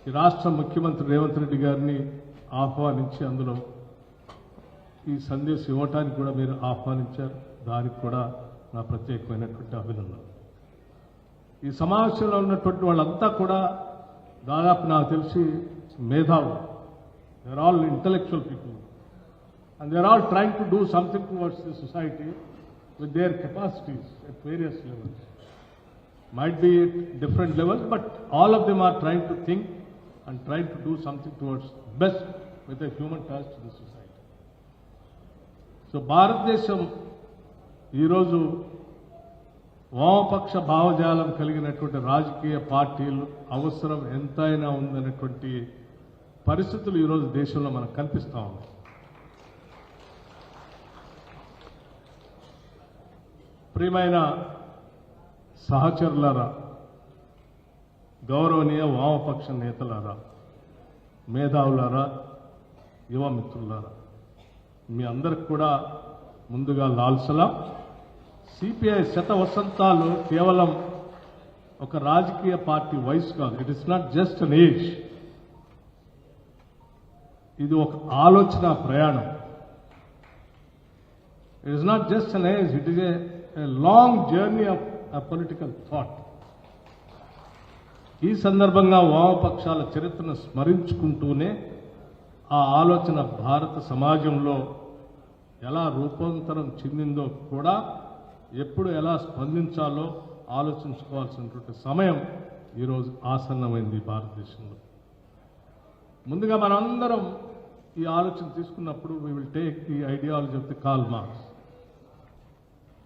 ఈ రాష్ట్ర ముఖ్యమంత్రి రేవంత్ రెడ్డి గారిని ఆహ్వానించి అందులో ఈ సందేశం ఇవ్వటానికి కూడా మీరు ఆహ్వానించారు. దానికి కూడా నా ప్రత్యేకమైనటువంటి అభినందనలు. ఈ సమావేశంలో ఉన్నటువంటి వాళ్ళంతా కూడా దాదాపు నాకు తెలిసి మేధావులు. They are all intellectual people and they are all trying to do something towards the society with their capacities at various levels. Might be at different levels, but all of them are trying to think and trying to do something towards best with a human touch to the society. So, భారతదేశం ఈరోజు వామపక్ష భావజాలం కలిగినటువంటి రాజకీయ పార్టీలు అవసరం ఎంతైనా ఉందనేటువంటి పరిస్థితులు ఈరోజు దేశంలో మనకు కనిపిస్తూ ఉన్నాయి. ప్రియమైన సహచరులారా, గౌరవనీయ వామపక్ష నేతలారా, మేధావులారా, యువ మిత్రులారా, మీ అందరికి కూడా ముందుగా లాల్ సలాం. సిపిఐ శత వసంతాలు కేవలం ఒక రాజకీయ పార్టీ వయసు కాదు. It is not just an age. ఇది ఒక ఆలోచన ప్రయాణం. It is not just an age. It is a long journey of a political thought. ఈ సందర్భంగా వామపక్షాల చరిత్రను స్మరించుకుంటూనే ఆ ఆలోచన భారత సమాజంలో ఎలా రూపాంతరం చెందిందో కూడా ఎప్పుడు ఎలా స్పందించాలో ఆలోచించుకోవాల్సినటువంటి సమయం ఈరోజు ఆసన్నమైంది భారతదేశంలో. ముందుగా మనందరం ఈ ఆలోచన తీసుకున్నప్పుడు we will take the ideology of the Karl Marx.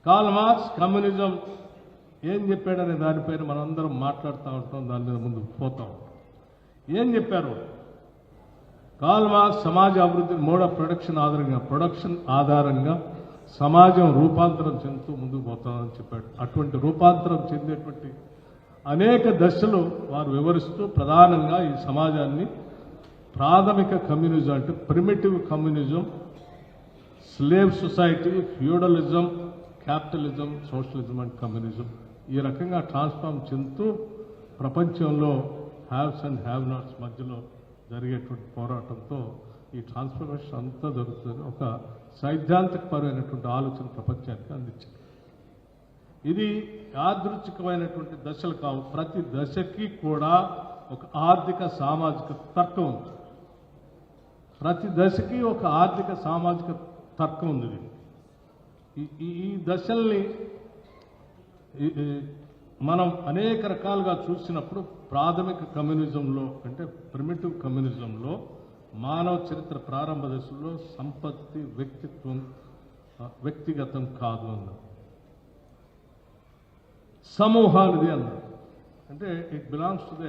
Karl Marx communism ఏం చెప్పాడనే దానిపైన మనందరం మాట్లాడుతూ ఉంటాం, దాని మీద ముందుకు పోతాం. ఏం చెప్పారు? కార్ల్ మార్క్స్ సమాజ అభివృద్ధి మోడ్ ఆఫ్ ప్రొడక్షన్ ఆధారంగా సమాజం రూపాంతరం చెందుతూ ముందుకు పోతామని చెప్పాడు. అటువంటి రూపాంతరం చెందేటువంటి అనేక దశలు వారు వివరిస్తూ ప్రధానంగా ఈ సమాజాన్ని ప్రాథమిక కమ్యూనిజం అంటే primitive communism, slave society, feudalism, capitalism, socialism and communism ఈ రకంగా ట్రాన్స్ఫార్మ్ చెందుతూ ప్రపంచంలో హ్యావ్స్ అండ్ హ్యావ్ నాట్స్ మధ్యలో జరిగేటువంటి పోరాటంతో ఈ ట్రాన్స్ఫర్మేషన్ అంతా జరుగుతుంది. ఒక సైద్ధాంతికపరమైనటువంటి ఆలోచన ప్రపంచానికి అందించింది. ఇది యాదృచ్ఛికమైనటువంటి దశలు కావు, ప్రతి దశకి కూడా ఒక ఆర్థిక సామాజిక తర్కం ఉంది. ప్రతి దశకి ఒక ఆర్థిక సామాజిక తర్కం ఉంది. ఈ దశల్ని మనం అనేక రకాలుగా చూసినప్పుడు ప్రాథమిక కమ్యూనిజంలో అంటే ప్రిమిటివ్ కమ్యూనిజంలో మానవ చరిత్ర ప్రారంభ దశలో సంపత్తి వ్యక్తిగతం కాదు అన్నారు, సమూహానిది అన్నారు. అంటే ఇట్ బిలాంగ్స్ టు ది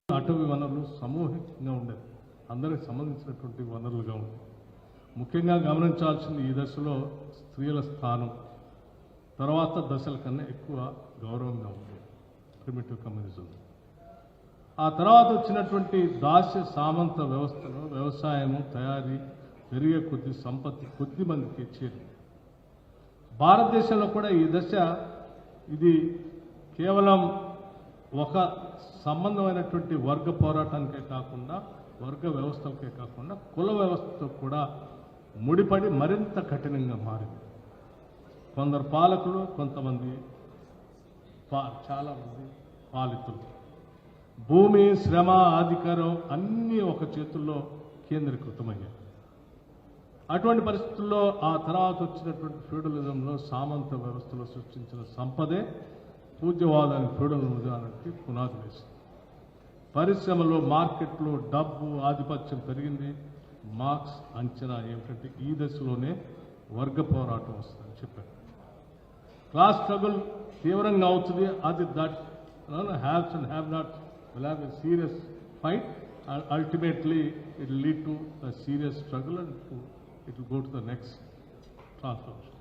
అటవీ వనరులు సమూహికంగా ఉండేది, అందరికి సంబంధించినటువంటి వనరులుగా ఉండేది. ముఖ్యంగా గమనించాల్సింది ఈ దశలో స్త్రీల స్థానం తర్వాత దశల కన్నా ఎక్కువ గౌరవంగా ఉండేది ప్రిమిటివ్ కమ్యూనిజం. ఆ తర్వాత వచ్చినటువంటి దాస్య సామంత వ్యవస్థలో వ్యవసాయము తయారీ పెరిగే కొద్ది సంపత్తి కొద్ది మందికి చేరింది. భారతదేశంలో కూడా ఈ దశ ఇది కేవలం ఒక సంబంధమైనటువంటి వర్గ పోరాటానికే కాకుండా వర్గ వ్యవస్థలకే కాకుండా కుల వ్యవస్థతో కూడా ముడిపడి మరింత కఠినంగా మారింది. కొందరు పాలకులు, కొంతమంది చాలామంది పాలితులు, భూమి శ్రమ అధికారం అన్నీ ఒక చేతుల్లో కేంద్రీకృతమయ్యాయి. అటువంటి పరిస్థితుల్లో ఆ తర్వాత వచ్చినటువంటి ఫ్యూడలిజంలో సామంత వ్యవస్థలో సృష్టించిన సంపదే పూజ్యవాదానికి ఫ్యూడలిజానికి పునాది వేసింది. పరిశ్రమలో మార్కెట్లో డబ్బు ఆధిపత్యం పెరిగింది. మార్క్స్ అంచనా ఏమిటంటే ఈ దశలోనే వర్గ పోరాటం వస్తుందని చెప్పారు. క్లాస్ స్ట్రగుల్ తీవ్రంగా అవుతుంది. అది that haves and have not will have a serious fight and ultimately it will lead to a serious struggle and it will go to the next transformation.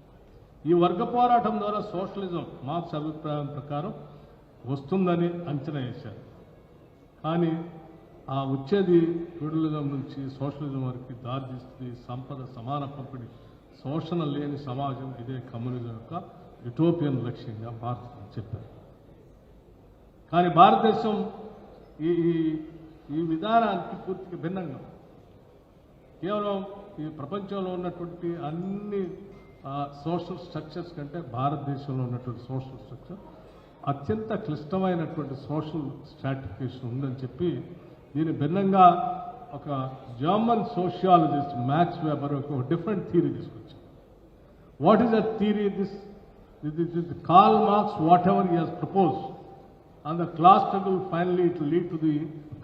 ఈ వర్గ పోరాటం ద్వారా సోషలిజం మార్క్స్ అభిప్రాయం ప్రకారం వస్తుందని అంచనా వేశారు. కానీ ఆ వచ్చేది ఫ్యూడలిజం నుంచి సోషలిజం వరకు దారితీస్తుంది. సంపద సమాన పంపిణీ, శోషణ లేని సమాజం ఇదే కమ్యూనిజం యొక్క యుటోపియన్ లక్ష్యంగా భారతదేశం చెప్పారు. కానీ భారతదేశం ఈ విధానానికి పూర్తిగా భిన్నంగా కేవలం ఈ ప్రపంచంలో ఉన్నటువంటి అన్ని సోషల్ స్ట్రక్చర్స్ కంటే భారతదేశంలో ఉన్నటువంటి సోషల్ స్ట్రక్చర్ అత్యంత క్లిష్టమైనటువంటి సోషల్ స్ట్రాటిఫికేషన్ ఉందని చెప్పి దీని భిన్నంగా ఒక జర్మన్ సోషియాలజిస్ట్ మ్యాక్స్ వెబర్ ఒక డిఫరెంట్ థియరీ తీసుకొచ్చారు. What is that theory? This Karl Marx what ever he has proposed and the class struggle finally it will lead to the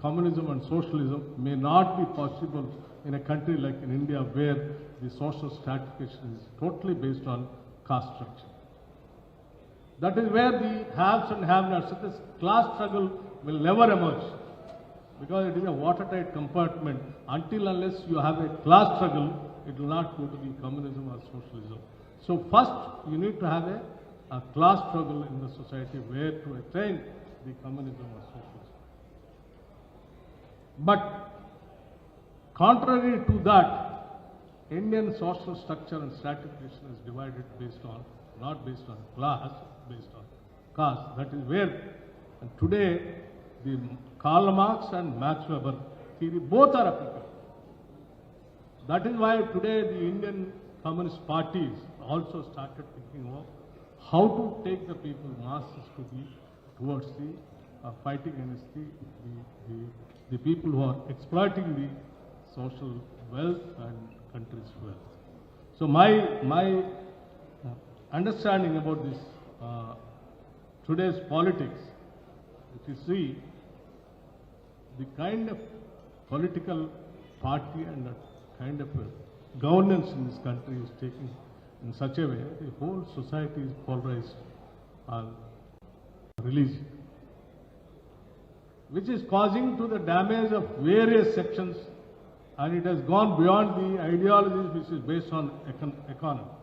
communism and socialism may not be possible in a country like in India where the social stratification is totally based on caste structure. That is where the haves and have-nots, so this class struggle will never emerge because it is a watertight compartment. Until unless you have a class struggle, it will not go to the communism or socialism. So first you need to have a class struggle in the society where to attain the communism or socialism. But contrary to that, Indian social structure and stratification is divided based on, not based on class, based on caste. That is where, and today, the Karl Marx and Max Weber theory, both are applicable. That is why today the Indian Communist parties also started thinking of how to take the people, masses, to be towards the fighting against the people who are exploiting the social wealth and country's wealth. So my understanding about this today's politics, if you see the kind of political party and the kind of governance in this country is taking in such a way, the whole society is polarized on religion, which is causing to the damage of various sections, and it has gone beyond the ideologies which is based on economy.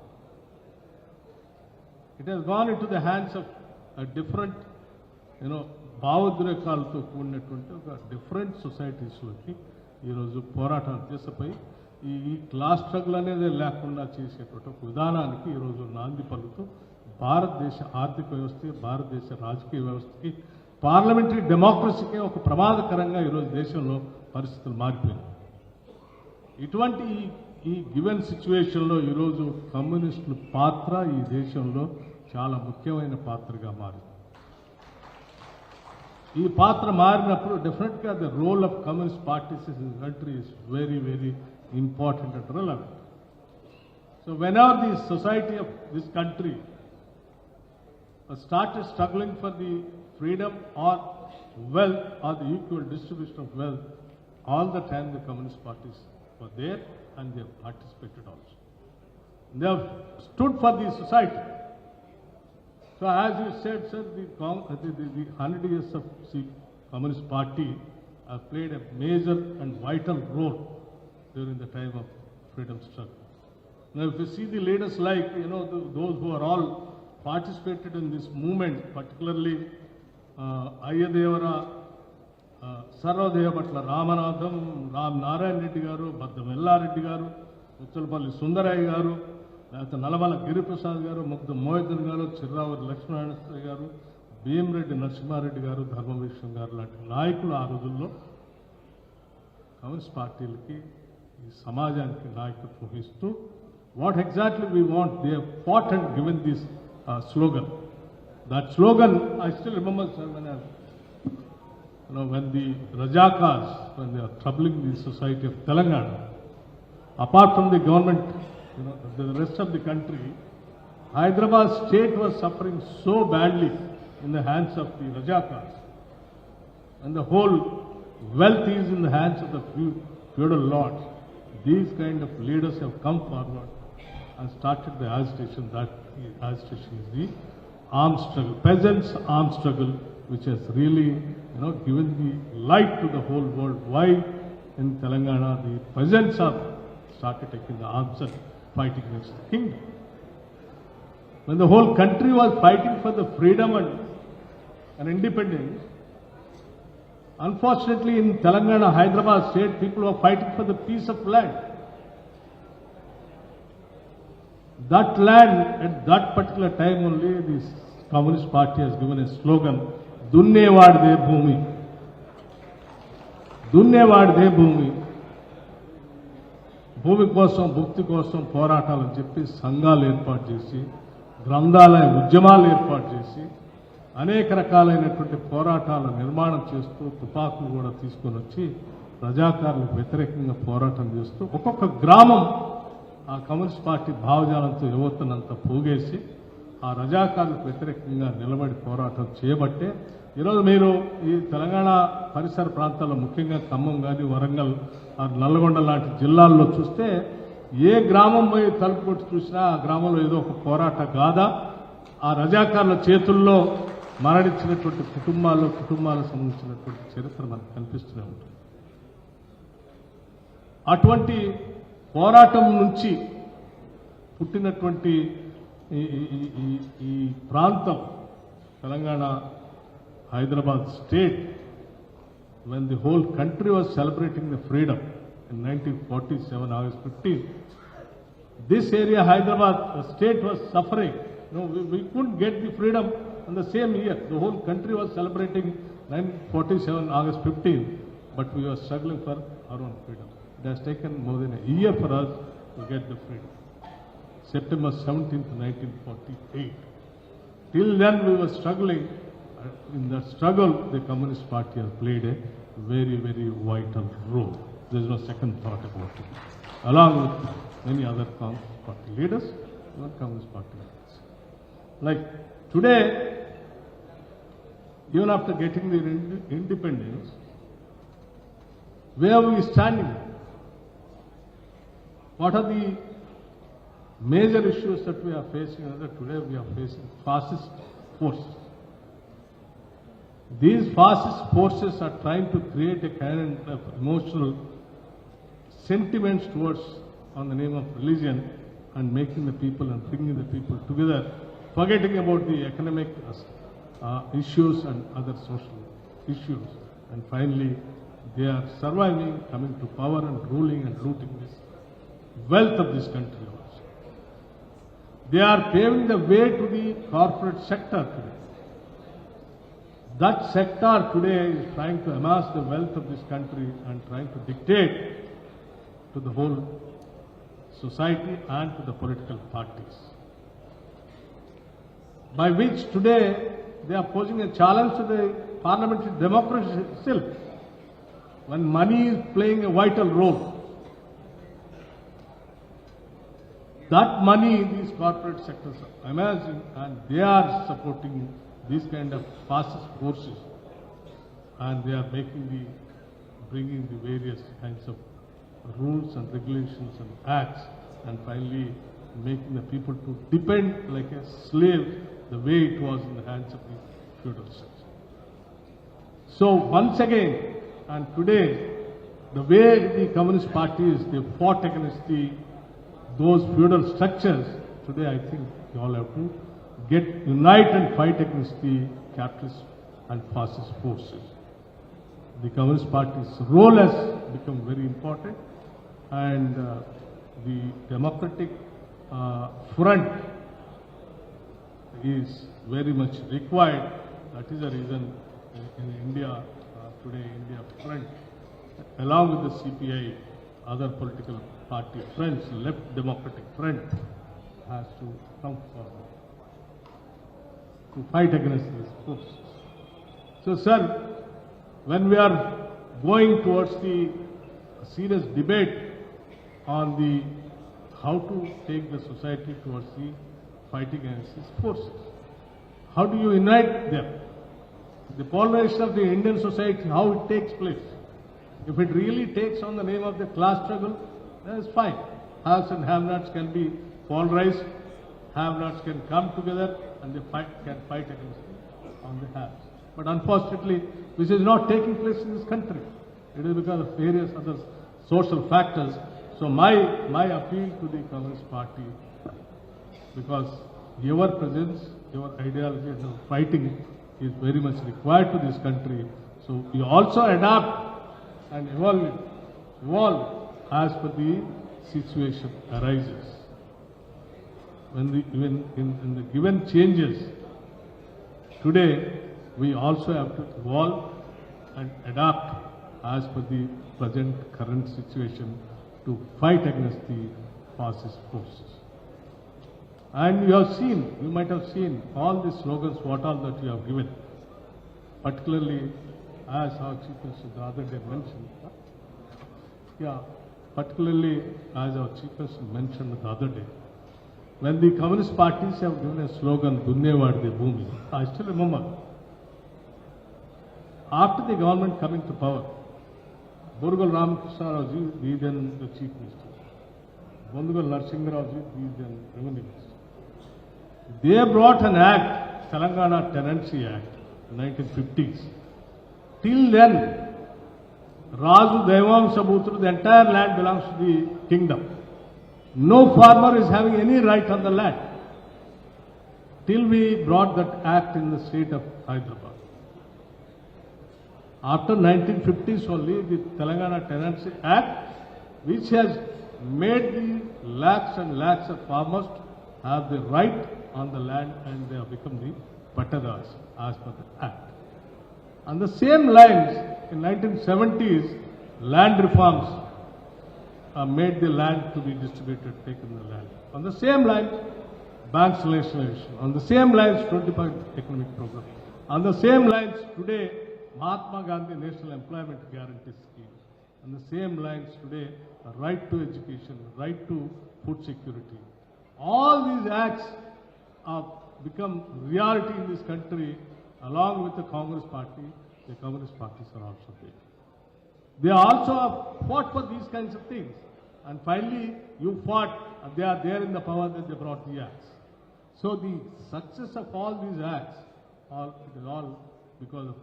It has gone into the hands of a different, భావోద్రేకాలతో కూడినటువంటి ఒక different సొసైటీస్లోకి ఈరోజు పోరాటం చేసపై ఈ class struggle అనేది లేకుండా చేసేటువంటి ఒక విధానానికి ఈరోజు నాంది పలుకుతూ భారతదేశ ఆర్థిక వ్యవస్థకి, భారతదేశ రాజకీయ వ్యవస్థకి, పార్లమెంటరీ డెమోక్రసీకి ఒక ప్రమాదకరంగా ఈరోజు దేశంలో పరిస్థితులు మారిపోయినాయి. ఇటువంటి ఈ గివెన్ సిచ్యువేషన్లో ఈరోజు కమ్యూనిస్టుల పాత్ర ఈ దేశంలో చాలా ముఖ్యమైన పాత్రగా మారింది. ఈ పాత్ర మారినప్పుడు డెఫినెట్గా the role of communist parties in this country is very very important and relevant. So whenever the society of this country started struggling for the freedom or wealth or the equal distribution of wealth, all the time the communist parties were there and they have participated also. They have stood for the society. So as you said, sir, the 100 years of Communist Party have played a major and vital role during the time of freedom struggle. Now if you see the leaders like, those who are all participated in this movement, particularly Ayyadevara, Sarvodaya Bhatla Ramanatham, Ram Narayan Reddy garu, Baddamella Reddy garu, Uchalpalli Sundaraya garu, Nalamala Giriprasad garu, Mukta Mohidan garu, Chirravari Lakshmanarayana garu, Bhim Reddy Narasimha Reddy garu, Dharma Vishnu garu లాంటి నాయకులు ఆ రోజుల్లో communist పార్టీలకి ఈ సమాజానికి నాయకత్వం ఇస్తూ what exactly we want, they have fought and given this slogan. That slogan, I still remember, sir, when the Rajakars, when they are troubling the society of Telangana, apart from the government, the rest of the country, Hyderabad state was suffering so badly in the hands of the Rajakars, and the whole wealth is in the hands of the feudal lords. These kind of leaders have come forward and started the agitation. That agitation is the armed struggle, peasants' armed struggle, which has really, given the light to the whole world. Why in Telangana the peasants have started taking the arms and fighting against the kingdom. When the whole country was fighting for the freedom and independence, unfortunately, in Telangana, Hyderabad state, people were fighting for the piece of land. That land, at that particular time only, this Communist Party has given a slogan, Dunnevadde Bhumi. Dunnevadde Bhumi. భూమి కోసం, భుక్తి కోసం పోరాటాలని చెప్పి సంఘాలు ఏర్పాటు చేసి, గ్రంథాలయ ఉద్యమాలు ఏర్పాటు చేసి, అనేక రకాలైనటువంటి పోరాటాల నిర్మాణం చేస్తూ, తుపాకులు కూడా తీసుకొని వచ్చి రజాకారులకు వ్యతిరేకంగా పోరాటం చేస్తూ, ఒక్కొక్క గ్రామం ఆ కమ్యూనిస్ట్ పార్టీ భావజాలంతో యువతనంతా పోగేసి ఆ రజాకారులకు వ్యతిరేకంగా నిలబడి పోరాటం చేయబట్టే ఈరోజు మీరు ఈ తెలంగాణ పరిసర ప్రాంతాల్లో, ముఖ్యంగా ఖమ్మం కానీ, వరంగల్, నల్గొండ లాంటి జిల్లాల్లో చూస్తే ఏ గ్రామం పోయి తలుపు కొట్టి చూసినా ఆ గ్రామంలో ఏదో ఒక పోరాట గాథ, ఆ రజాకారుల చేతుల్లో మరణించినటువంటి కుటుంబాలకు సంబంధించినటువంటి చరిత్ర మనకు కనిపిస్తూనే ఉంటుంది. అటువంటి పోరాటం నుంచి పుట్టినటువంటి ఈ ప్రాంతం Telangana, Hyderabad state, when the whole country was celebrating the freedom in 1947, August 15, this area, Hyderabad state, was suffering. We couldn't get the freedom in the same year. The whole country was celebrating 1947, August 15. but we were struggling for our own freedom. It has taken more than a year for us to get the freedom. September 17th, 1948. Till then we were struggling. In that struggle, the Communist Party has played a very, very vital role. There is no second thought about it. Along with many other Communist Party leaders, even Communist Party leaders. Like today, even after getting the independence, where are we standing? What are the major issues that we are facing? Today we are facing fascist forces. These fascist forces are trying to create a kind of emotional sentiments towards, on the name of religion, and making the people and bringing the people together, forgetting about the economic issues and other social issues. And finally, they are surviving, coming to power and ruling and looting this wealth of this country also. They are paving the way to the corporate sector today. That sector today is trying to amass the wealth of this country and trying to dictate to the whole society and to the political parties. By which today they are posing a challenge to the parliamentary democracy itself. When money is playing a vital role, that money these corporate sectors are amassing, and they are supporting these kind of fascist forces, and they are bringing the various kinds of rules and regulations and acts, and finally making the people to depend like a slave the way it was in the hands of the feudal system. So once again, and today, the way the Communist Party is, they fought against those feudal structures. Today I think we all have to unite and fight against the capitalist and fascist forces. The Communist Party's role has become very important, and the democratic front is very much required. That is the reason in India, today India front, along with the CPI, other political party friends, left democratic front, has to come forward to fight against these forces. So sir, when we are going towards the serious debate on the how to take the society towards the fighting against these forces, how do you unite them? The polarization of the Indian society, how it takes place. If it really takes on the name of the class struggle, that is fine. Haves and have-nots can be polarized, have-nots can come together, and they can fight against on the haves. But unfortunately, this is not taking place in this country. It is because of various other social factors. So my appeal to the Communist Party, because your presence, your ideology and your fighting is very much required to this country. So you also adapt and evolve as per the situation arises. When in the given changes, today we also have to evolve and adapt as per the present current situation to fight against the fascist forces. And you might have seen all the slogans, what all that you have given, particularly as our Chief Minister the other day mentioned. Particularly as our Chief Minister mentioned the other day, when the Communist parties have given a slogan, Dunnevadi Bhumi, I still remember, after the government coming to power, Borugal Ramakrishna Rao ji, then the Chief Minister, Bondugal Narsingh Rao ji, then Revenue Minister. They brought an act, Telangana Tenancy Act, 1950s. Till then, Raju Devam Sabutru, the entire land belongs to the kingdom. No farmer is having any right on the land. Till we brought that act in the state of Hyderabad. After 1950s only, the Telangana Tenancy Act, which has made the lakhs and lakhs of farmers have the right on the land, and they have become the patadas as per the act. On the same lines, in 1970s, land reforms made the land to be distributed, taken the land. On the same line, banks nationalization. On the same lines, 20-point economic program. On the same lines, today, Mahatma Gandhi National Employment Guarantee Scheme. On the same lines, today, a right to education, right to food security. All these acts have become reality in this country along with the Congress Party. The Communist parties are also there. They also have fought for these kinds of things. And finally, you fought, they are there in the power that they brought the acts. So the success of all these acts, it is all because of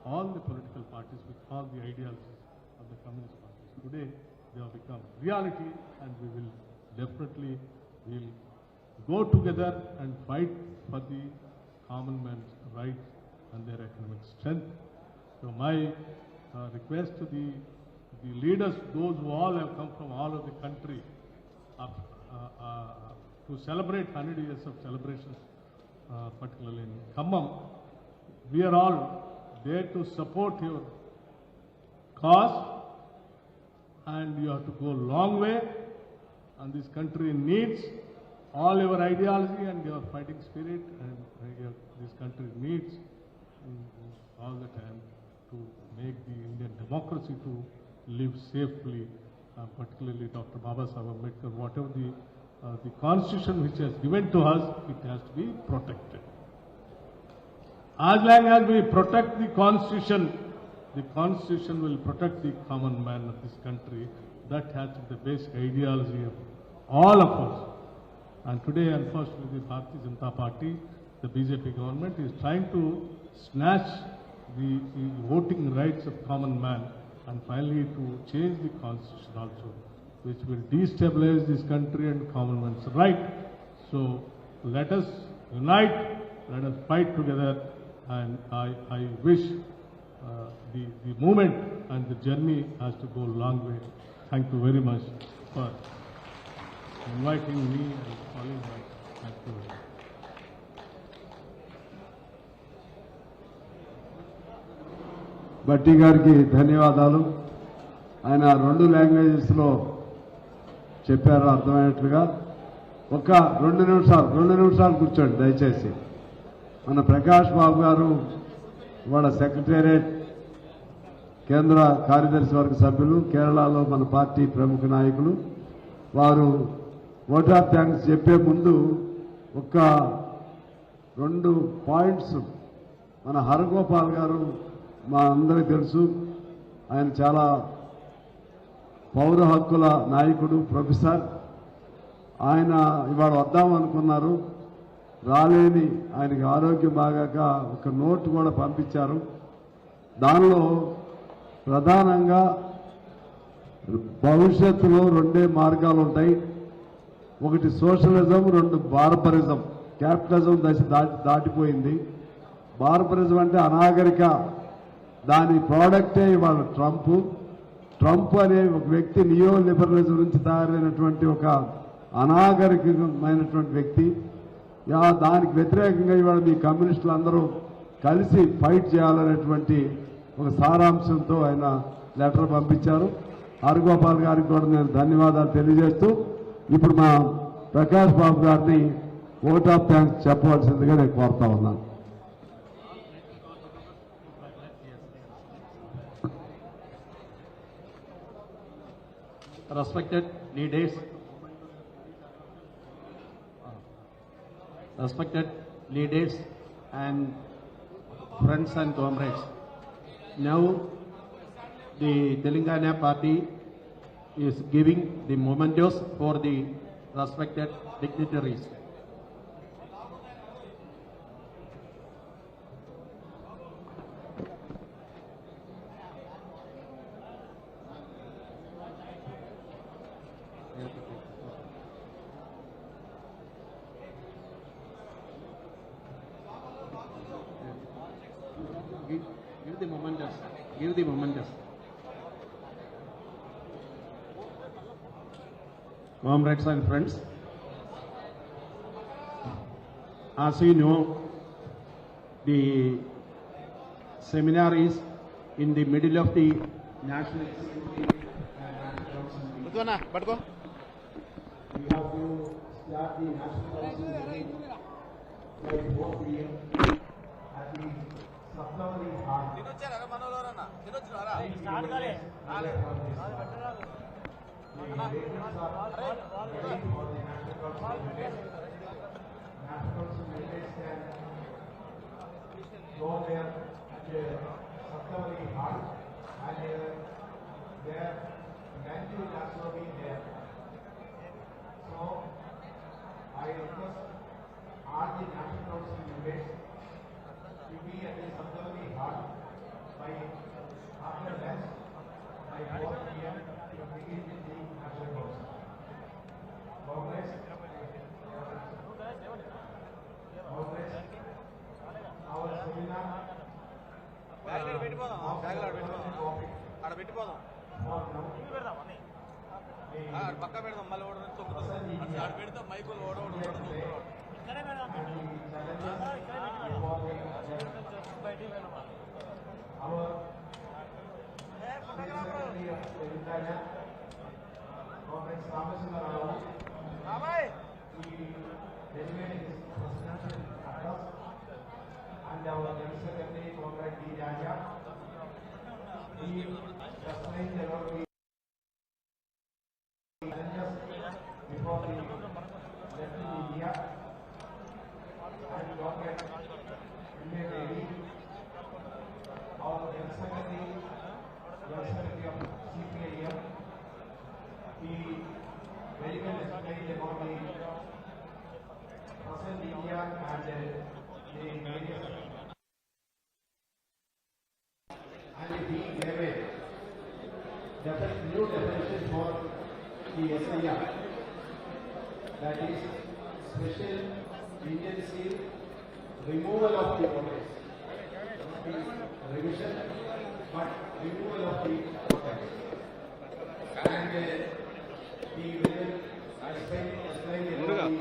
all the political parties with all the ideologies of the Communist parties. Today, they have become reality, and we will definitely go together and fight for the common man's rights and their economic strength. So my request to the leaders, those who all have come from all over the country to celebrate 100 years of celebrations, particularly in Khammam, we are all there to support your cause, and you have to go a long way, and this country needs all your ideology and your fighting spirit, and this country needs all the time to make the Indian democracy to live safely, particularly Dr. Baba Sahib Ambedkar, whatever the constitution which has given to us, it has to be protected. As long as we protect the constitution will protect the common man of this country. That has to be the basic ideology of all of us. And today, unfortunately, the Bharatiya Janata Party, the BJP government, is trying to snatch the voting rights of common man, and finally to change the constitution also, which will destabilize this country and common man's right. So let us unite, let us fight together, and I wish the movement and the journey has to go a long way. Thank you very much for inviting me and calling me. Thank you very much. Bhatti గారికి ధన్యవాదాలు. ఆయన 2 లాంగ్వేజెస్లో చెప్పారు అర్థమయ్యేట్లుగా. ఒక 2 నిమిషాలు కూర్చోండి దయచేసి. మన ప్రకాష్ బాబు గారు వాళ్ళ సెక్రటేరియట్ కేంద్ర కార్యదర్శి వర్గ సభ్యులు, కేరళలో మన పార్టీ ప్రముఖ నాయకులు, వారు ఓట్ ఆఫ్ థ్యాంక్స్ చెప్పే ముందు ఒక 2 పాయింట్స్. మన హరగోపాల్ గారు మా అందరికీ తెలుసు, ఆయన చాలా పౌర హక్కుల నాయకుడు, ప్రొఫెసర్. ఆయన ఇవాళ వద్దామనుకున్నారు, రాలేని, ఆయనకి ఆరోగ్యం బాగాక ఒక నోటు కూడా పంపించారు. దానిలో ప్రధానంగా భవిష్యత్తులో 2 మార్గాలు ఉంటాయి. ఒకటి సోషలిజం, 2 బార్బరిజం. క్యాపిటలిజం దశ దాటిపోయింది. బార్బరిజం అంటే అనాగరిక, దాని ప్రోడక్టే ఇవాళ ట్రంప్ అనే ఒక వ్యక్తి నియో లిబరలిజం నుంచి తయారైనటువంటి ఒక అనాగరికమైనటువంటి వ్యక్తి. దానికి వ్యతిరేకంగా ఇవాళ మీ కమ్యూనిస్టులు అందరూ కలిసి ఫైట్ చేయాలనేటువంటి ఒక సారాంశంతో ఆయన లెటర్ పంపించారు. హరగోపాల్ గారికి కూడా నేను ధన్యవాదాలు తెలియజేస్తూ, ఇప్పుడు మా ప్రకాష్ బాబు గారిని ఓట్ ఆఫ్ థ్యాంక్స్ చెప్పవలసిందిగా నేను కోరుతా ఉన్నాను. Respected leaders and friends and comrades, now the Telangana party is giving the mementos for the respected dignitaries. Give the mementos. Comrades and friends, as you know, the seminar is in the middle of the national security and national council meeting. We have to start the national council meeting by 4 p.m. at the supplementary hall. Go there at the supplementary hall and their venue will also be there. So I request all the national council members to be at the supplementary hall by after lunch by 4 p.m. to begin with the national council. Congress, our seminar పక్క పెడదాం మళ్ళీ మైకులు and our General Secretary, Comrade D. Raja, he explained about the challenges before the left in India, and Comrade Imperialism, our General Secretary of CPI, he very well explained about the present India and the various. And he gave a new definition for the SIR, that is special intensive removal of the voters, not the revision but removal of the voters. And he will explain about the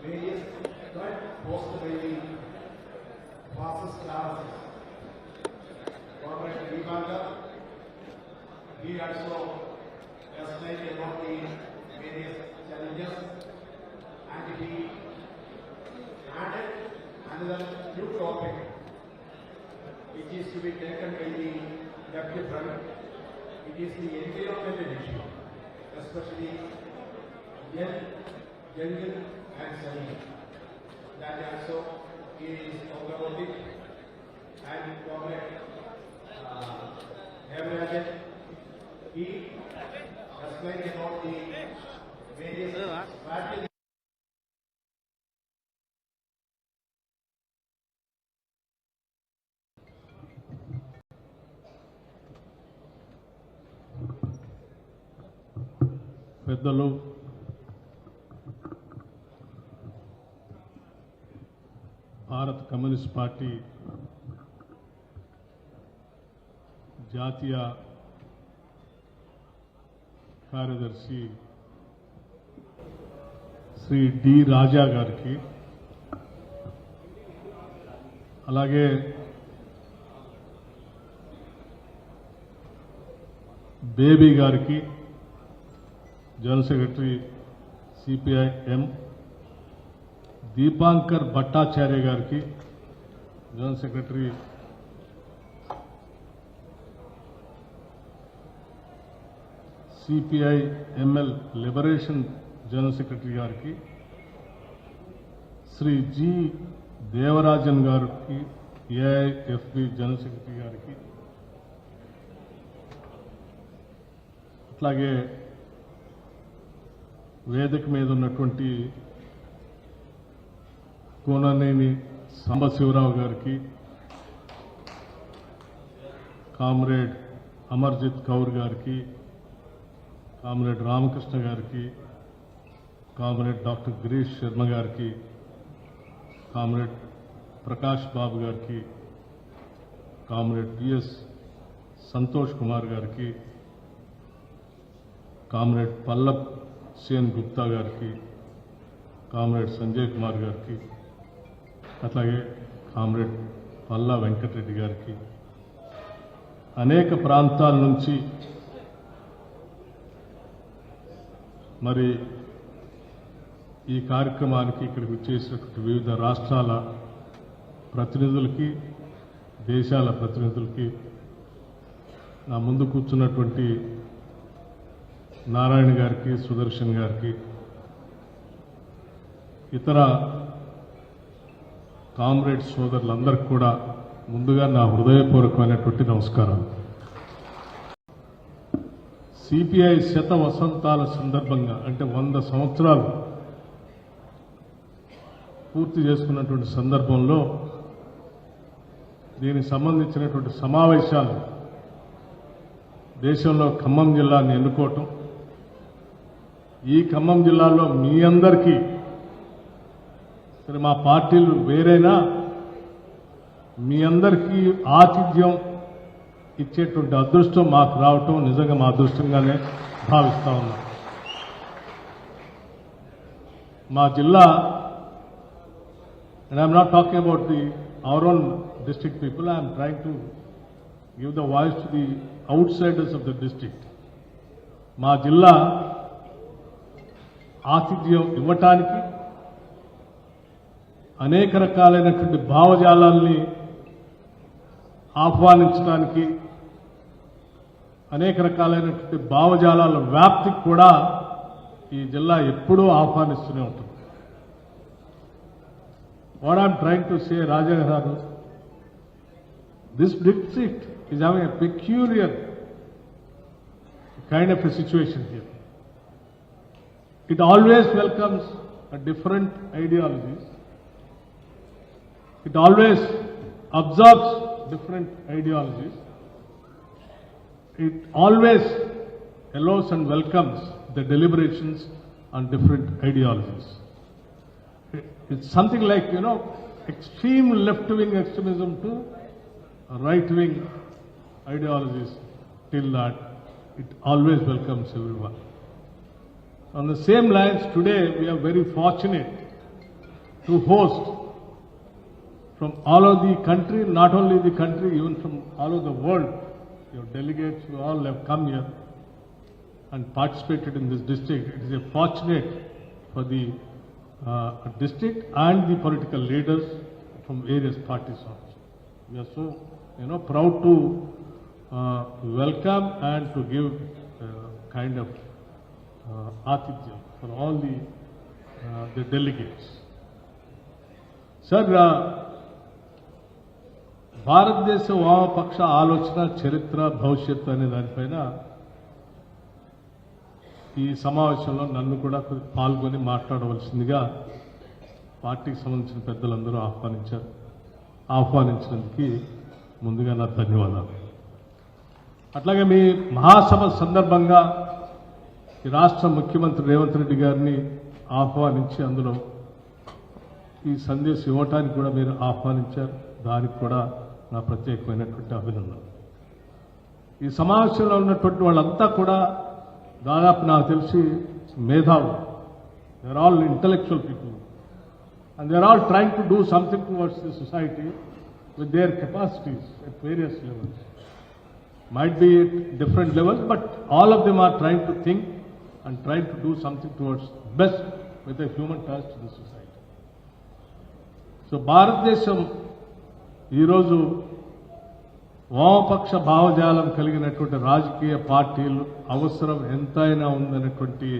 various threat posed by the fascist classes. Comrade Vikramarka, he also explained about the various challenges, and he added another new topic which is to be taken by the left front. It is the environmental issue, especially jungle and sunny. That also is talked about it, and Comrade Erosion, he explained about the various strategies. పెద్దలు భారత communist party జాతీయ కార్యదర్శి Shri D రాజా గారికి, అలాగే బేబీ గారికి, general secretary CPI M, Dipankar Bhattacharya గారికి, general secretary CPI ML liberation general secretary గారికి, Shri G Devarajan గారికి, ఏఐఎఫ్బి జనరల్ సెక్రటరీ గారికి, అట్లాగే వేదిక మీద ఉన్నటువంటి కోననేని సాంబశివరావు గారికి, కామ్రేడ్ అమర్జిత్ కౌర్ గారికి, కామ్రేడ్ రామకృష్ణ గారికి, కామ్రేడ్ డాక్టర్ గిరీష్ శర్మ గారికి, కామ్రేడ్ ప్రకాష్ బాబు గారికి, కామ్రేడ్ పిఎస్ సంతోష్ కుమార్ గారికి, కామ్రేడ్ పల్లబ్ సేన్ గుప్తా గారికి, కామ్రేడ్ సంజయ్ కుమార్ గారికి, అట్లాగే కామ్రేడ్ పల్లా వెంకటరెడ్డి గారికి, అనేక ప్రాంతాల నుంచి మరి ఈ కార్యక్రమానికి ఇక్కడికి వచ్చేసినటువంటి వివిధ రాష్ట్రాల ప్రతినిధులకి, దేశాల ప్రతినిధులకి, నా ముందు కూర్చున్నటువంటి నారాయణ గారికి, సుదర్శన్ గారికి, ఇతర కామ్రేడ్స్ సోదరులందరికీ కూడా ముందుగా నా హృదయపూర్వకమైనటువంటి నమస్కారాలు. సిపిఐ శత వసంతాల సందర్భంగా, అంటే 100 సంవత్సరాలు పూర్తి చేసుకున్నటువంటి సందర్భంలో దీనికి సంబంధించినటువంటి సమావేశాలు దేశంలో ఖమ్మం జిల్లాని ఎన్నుకోవటం, ఈ ఖమ్మం జిల్లాలో మీ అందరికీ, సరే మా పార్టీలు వేరైనా మీ అందరికీ ఆతిథ్యం ఇచ్చేటువంటి అదృష్టం మాకు రావటం నిజంగా మా అదృష్టంగానే భావిస్తా ఉన్నాం. మా జిల్లా, and I'm not talking about our own district people, I'm trying to give the voice to the outsiders of the district. మా జిల్లా ఆతిథ్యం ఇవ్వటానికి, అనేక రకాలైనటువంటి భావజాలాల్ని ఆహ్వానించడానికి, అనేక రకాలైనటువంటి భావజాలాల వ్యాప్తికి కూడా ఈ జిల్లా ఎప్పుడూ ఆహ్వానిస్తూనే ఉంటుంది. What I'm trying to say, Raja Garu, this district is having a peculiar kind of a situation here. It always welcomes different ideologies. It always absorbs different ideologies. It always allows and welcomes the deliberations on different ideologies. It's something like, extreme left-wing extremism to right-wing ideologies, till that it always welcomes everyone. On the same lines, today we are very fortunate to host from all over the country, not only the country, even from all over the world. Your delegates, you all have come here and participated in this district. It is a fortunate for the district and the political leaders from various parties also. We are so, proud to welcome and to give kind of atithya for all the delegates. Sir, భారతదేశ వామపక్ష ఆలోచన, చరిత్ర, భవిష్యత్తు అనే దానిపైన ఈ సమావేశంలో నన్ను కూడా పాల్గొని మాట్లాడవలసిందిగా పార్టీకి సంబంధించిన పెద్దలందరూ ఆహ్వానించారు. ఆహ్వానించినందుకు ముందుగా నా ధన్యవాదాలు. అట్లాగే మీ మహాసభ సందర్భంగా ఈ రాష్ట్ర ముఖ్యమంత్రి రేవంత్ రెడ్డి గారిని ఆహ్వానించి అందులో ఈ సందేశం ఇవ్వటానికి కూడా మీరు ఆహ్వానించారు. దానికి కూడా నా ప్రత్యేకమైనటువంటి అభినందనలు. ఈ సమావేశంలో ఉన్నటువంటి వాళ్ళంతా కూడా దాదాపు నాకు తెలిసి మేధావులు. They are all intellectual people and they are all trying to do something towards the society with their capacities at various levels. Might be at different levels, but all of them are trying to think and trying to do something towards best with a human touch to the society. So, భారతదేశం ఈరోజు వామపక్ష భావజాలం కలిగినటువంటి రాజకీయ పార్టీలు అవసరం ఎంతైనా ఉందనేటువంటి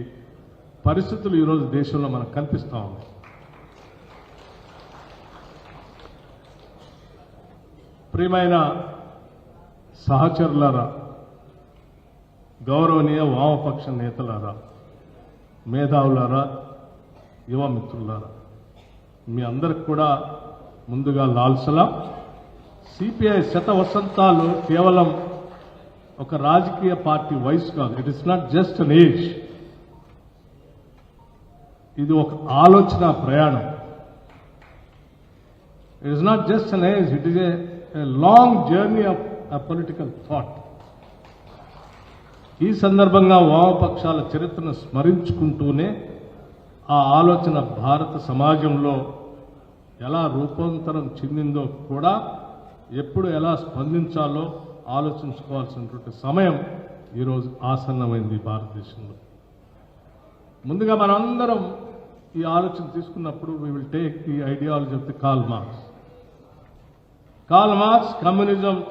పరిస్థితులు ఈరోజు దేశంలో మనకు కనిపిస్తూ ఉన్నాయి. ప్రియమైన సహచరులారా, గౌరవనీయ వామపక్ష నేతలారా, మేధావులారా, యువ మిత్రులారా, మీ అందరికి కూడా ముందుగా లాల్ సలాం. సిపిఐ శత వసంతాలు కేవలం ఒక రాజకీయ పార్టీ వయసు కాదు. It is not just an age. ఇది ఒక ఆలోచన ప్రయాణం. It is not just an age, it is a long journey of political thought. ఈ సందర్భంగా వామపక్షాల చరిత్రను స్మరించుకుంటూనే ఆ ఆలోచన భారత సమాజంలో ఎలా రూపాంతరం చెందిందో కూడా, ఎప్పుడు ఎలా స్పందించాలో ఆలోచించుకోవాల్సినటువంటి సమయం ఈరోజు ఆసన్నమైంది భారతదేశంలో. ముందుగా మనందరం ఈ ఆలోచన తీసుకున్నప్పుడు we will take the ideology of the Karl Marx. Karl Marx communism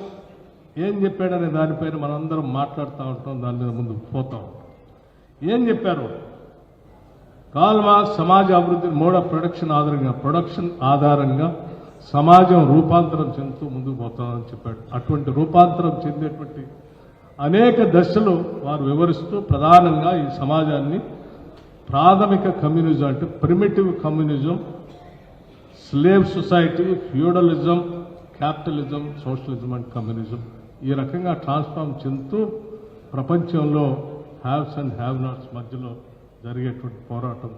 ఏం చెప్పాడనే దానిపైన మనందరం మాట్లాడుతూ ఉంటాం, దాని మీద ముందుకు పోతా ఉంటాం. ఏం చెప్పారు? కార్ల్ మార్క్స్ సమాజ అభివృద్ధి మోడ్ ఆఫ్ ప్రొడక్షన్ ఆధారంగా సమాజం రూపాంతరం చెందుతూ ముందుకు పోతామని చెప్పాడు. అటువంటి రూపాంతరం చెందేటువంటి అనేక దశలు వారు వివరిస్తూ ప్రధానంగా ఈ సమాజాన్ని ప్రాథమిక కమ్యూనిజం అంటే primitive communism, slave society, feudalism, capitalism, socialism and communism ఈ రకంగా ట్రాన్స్ఫార్మ్ చెందుతూ ప్రపంచంలో హ్యావ్స్ అండ్ హ్యావ్ నాట్స్ మధ్యలో జరిగేటువంటి పోరాటం